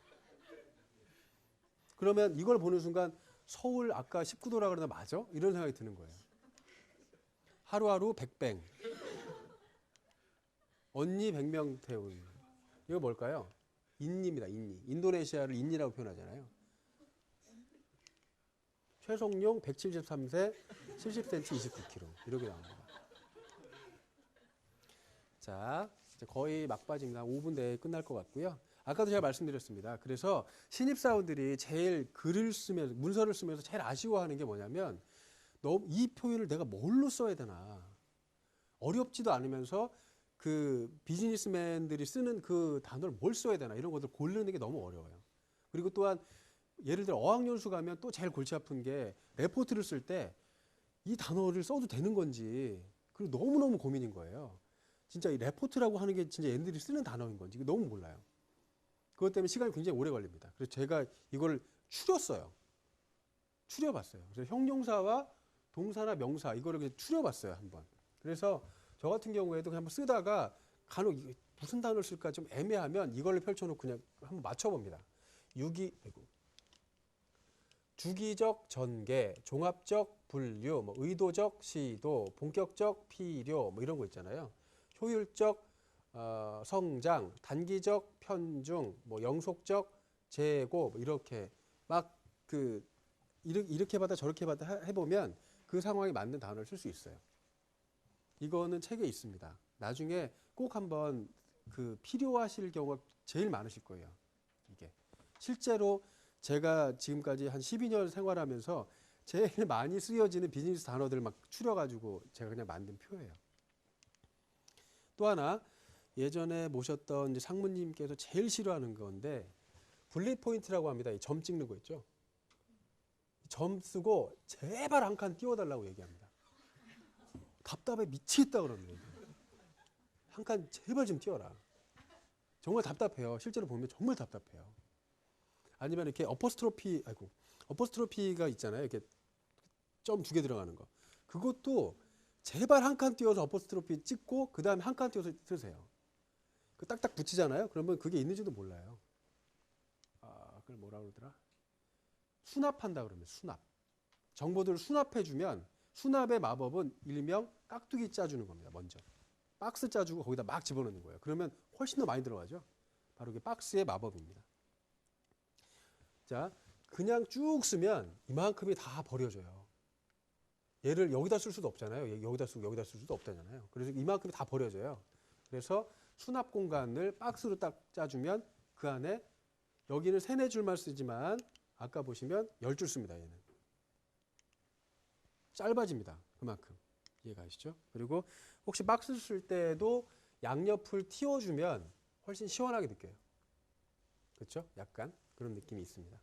S1: 그러면 이걸 보는 순간 서울 아까 19도라 그러나 맞아? 이런 생각이 드는 거예요. 하루하루 백뱅. 언니 100명 태운. 이거 뭘까요? 인니입니다. 인니. 인도네시아를 인니라고 표현하잖아요. 최성룡 173세 70cm 29kg 이렇게 나옵니다. 자, 이제 거의 막바지입니다. 5분 내에 끝날 것 같고요. 아까도 제가 말씀드렸습니다. 그래서 신입사원들이 제일 글을 쓰면서 문서를 쓰면서 제일 아쉬워하는 게 뭐냐면 너무 이 표현을 내가 뭘로 써야 되나 어렵지도 않으면서 그 비즈니스맨들이 쓰는 그 단어를 뭘 써야 되나 이런 것들 고르는 게 너무 어려워요. 그리고 또한 예를 들어 어학연수 가면 또 제일 골치 아픈 게 레포트를 쓸 때 이 단어를 써도 되는 건지 그리고 너무너무 고민인 거예요. 진짜 이 레포트라고 하는 게 진짜 얘네들이 쓰는 단어인 건지 너무 몰라요. 그것 때문에 시간이 굉장히 오래 걸립니다. 그래서 제가 이걸 추려봤어요. 그래서 형용사와 동사나 명사 이거를 그냥 추려봤어요 한번. 그래서 저 같은 경우에도 그냥 한번 쓰다가 간혹 무슨 단어를 쓸까 좀 애매하면 이걸 펼쳐놓고 그냥 한번 맞춰봅니다. 주기적 전개, 종합적 분류, 뭐 의도적 시도, 본격적 필요 뭐 이런 거 있잖아요. 효율적 성장, 단기적 편중, 뭐 영속적 재고 뭐 이렇게 막 이렇게 받아 저렇게 받아 해보면 그 상황에 맞는 단어를 쓸 수 있어요. 이거는 책에 있습니다. 나중에 꼭 한번 필요하실 경우가 제일 많으실 거예요. 이게 실제로 제가 지금까지 한 12년 생활하면서 제일 많이 쓰여지는 비즈니스 단어들 막 추려가지고 제가 그냥 만든 표예요. 또 하나 예전에 모셨던 이제 상무님께서 제일 싫어하는 건데 블릿 포인트라고 합니다. 이 점 찍는 거 있죠. 점 쓰고 제발 한 칸 띄워달라고 얘기합니다. 답답해 미치겠다 그럽니다. 한 칸 제발 좀 띄워라. 정말 답답해요. 실제로 보면 정말 답답해요. 아니면 이렇게 어퍼스트로피가 있잖아요. 이렇게 점 2개 들어가는 거. 그것도 제발 한 칸 띄워서 어퍼스트로피 찍고 그 다음에 한 칸 띄워서 쓰세요. 그 딱딱 붙이잖아요. 그러면 그게 있는지도 몰라요. 그걸 뭐라 그러더라? 수납한다 그러면 수납. 정보들을 수납해주면 수납의 마법은 일명 깍두기 짜주는 겁니다. 먼저. 박스 짜주고 거기다 막 집어넣는 거예요. 그러면 훨씬 더 많이 들어가죠. 바로 이게 박스의 마법입니다. 자, 그냥 쭉 쓰면 이만큼이 다 버려져요. 얘를 여기다 쓸 수도 없잖아요. 여기다 쓰고 여기다 쓸 수도 없다잖아요. 그래서 이만큼이 다 버려져요. 그래서 수납 공간을 박스로 딱 짜주면 그 안에 여기는 3-4줄만 쓰지만 아까 보시면 10줄 씁니다. 얘는. 짧아집니다. 그만큼. 이해가시죠? 그리고 혹시 박스 쓸 때도 양옆을 틔워주면 훨씬 시원하게 느껴요. 그렇죠? 약간 그런 느낌이 있습니다.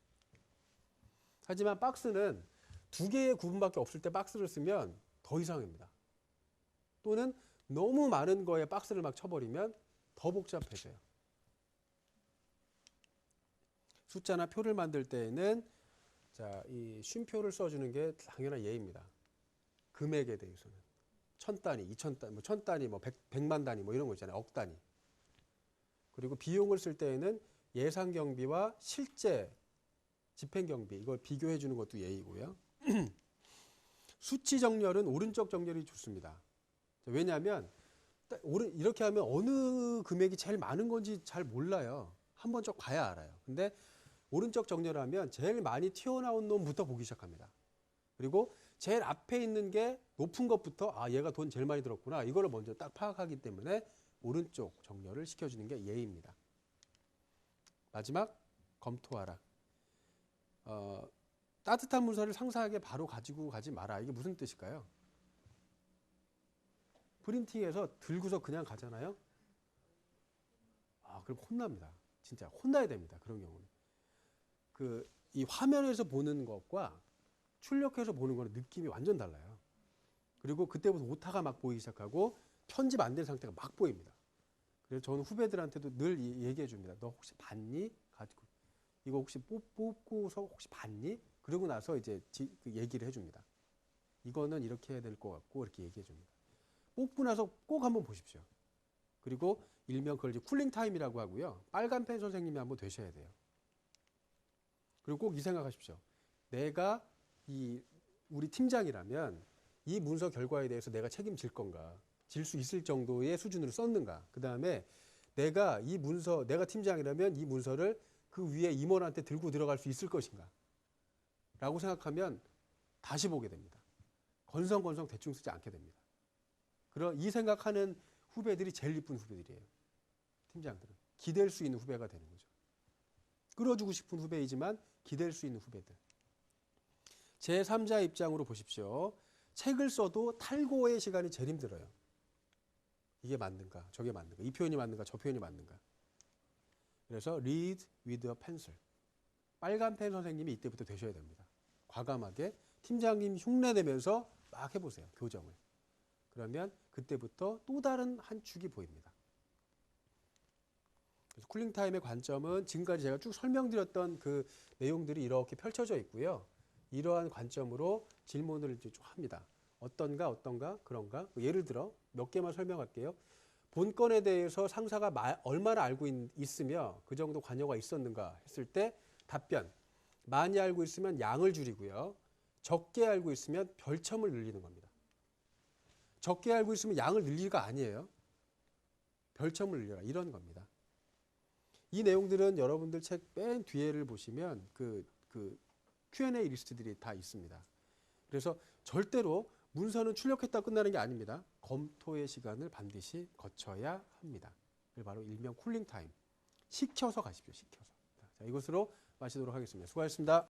S1: 하지만 박스는 2개의 구분밖에 없을 때 박스를 쓰면 더 이상합니다. 또는 너무 많은 거에 박스를 막 쳐버리면 더 복잡해져요. 숫자나 표를 만들 때에는 자, 이 쉼표를 써주는 게 당연한 예입니다. 금액에 대해서는 1000단위, 2000단위, 뭐 1000단위, 뭐 100만 단위 뭐 이런 거 있잖아요. 억 단위. 그리고 비용을 쓸 때에는 예상 경비와 실제 집행 경비 이걸 비교해 주는 것도 예이고요. 수치 정렬은 오른쪽 정렬이 좋습니다. 왜냐하면 이렇게 하면 어느 금액이 제일 많은 건지 잘 몰라요. 한번 쭉 봐야 알아요. 근데 오른쪽 정렬하면 제일 많이 튀어나온 놈부터 보기 시작합니다. 그리고 제일 앞에 있는 게 높은 것부터 얘가 돈 제일 많이 들었구나. 이거를 먼저 딱 파악하기 때문에 오른쪽 정렬을 시켜주는 게 예입니다. 마지막 검토하라. 따뜻한 문서를 상세하게 바로 가지고 가지 마라. 이게 무슨 뜻일까요? 프린팅해서 들고서 그냥 가잖아요. 그럼 혼납니다. 진짜 혼나야 됩니다. 그런 경우는. 이 화면에서 보는 것과 출력해서 보는 거는 느낌이 완전 달라요. 그리고 그때부터 오타가 막 보이기 시작하고 편집 안 된 상태가 막 보입니다. 그래서 저는 후배들한테도 늘 얘기해 줍니다. 너 혹시 봤니? 가지고 이거 혹시 뽑고서 혹시 봤니? 그러고 나서 이제 얘기를 해줍니다. 이거는 이렇게 해야 될 것 같고 이렇게 얘기해 줍니다. 뽑고 나서 꼭 한번 보십시오. 그리고 일명 그걸 이제 쿨링 타임이라고 하고요. 빨간 펜 선생님이 한번 되셔야 돼요. 그리고 꼭 이 생각하십시오. 내가 우리 팀장이라면 이 문서 결과에 대해서 내가 책임질 건가? 질 수 있을 정도의 수준으로 썼는가? 그 다음에 내가 팀장이라면 이 문서를 그 위에 임원한테 들고 들어갈 수 있을 것인가? 라고 생각하면 다시 보게 됩니다. 건성건성 대충 쓰지 않게 됩니다. 이 생각하는 후배들이 제일 이쁜 후배들이에요. 팀장들은. 기댈 수 있는 후배가 되는 거죠. 끌어주고 싶은 후배이지만 기댈 수 있는 후배들. 제3자 입장으로 보십시오. 책을 써도 탈고의 시간이 제일 힘들어요. 이게 맞는가? 저게 맞는가? 이 표현이 맞는가? 저 표현이 맞는가? 그래서 read with a pencil. 빨간 펜 선생님이 이때부터 되셔야 됩니다. 과감하게 팀장님 흉내내면서 막 해보세요. 교정을. 그러면 그때부터 또 다른 한 축이 보입니다. 그래서 쿨링타임의 관점은 지금까지 제가 쭉 설명드렸던 그 내용들이 이렇게 펼쳐져 있고요. 이러한 관점으로 질문을 이제 좀 합니다. 어떤가, 그런가? 예를 들어 몇 개만 설명할게요. 본건에 대해서 상사가 얼마나 알고 있으며 그 정도 관여가 있었는가 했을 때 답변. 많이 알고 있으면 양을 줄이고요. 적게 알고 있으면 별첨을 늘리는 겁니다. 적게 알고 있으면 양을 늘리가 아니에요. 별첨을 늘려라. 이런 겁니다. 이 내용들은 여러분들 책 맨 뒤에를 보시면 그 Q&A 리스트들이 다 있습니다. 그래서 절대로 문서는 출력했다 끝나는 게 아닙니다. 검토의 시간을 반드시 거쳐야 합니다. 바로 일명 쿨링 타임. 시켜서 가십시오. 시켜서. 자, 이것으로 마치도록 하겠습니다. 수고하셨습니다.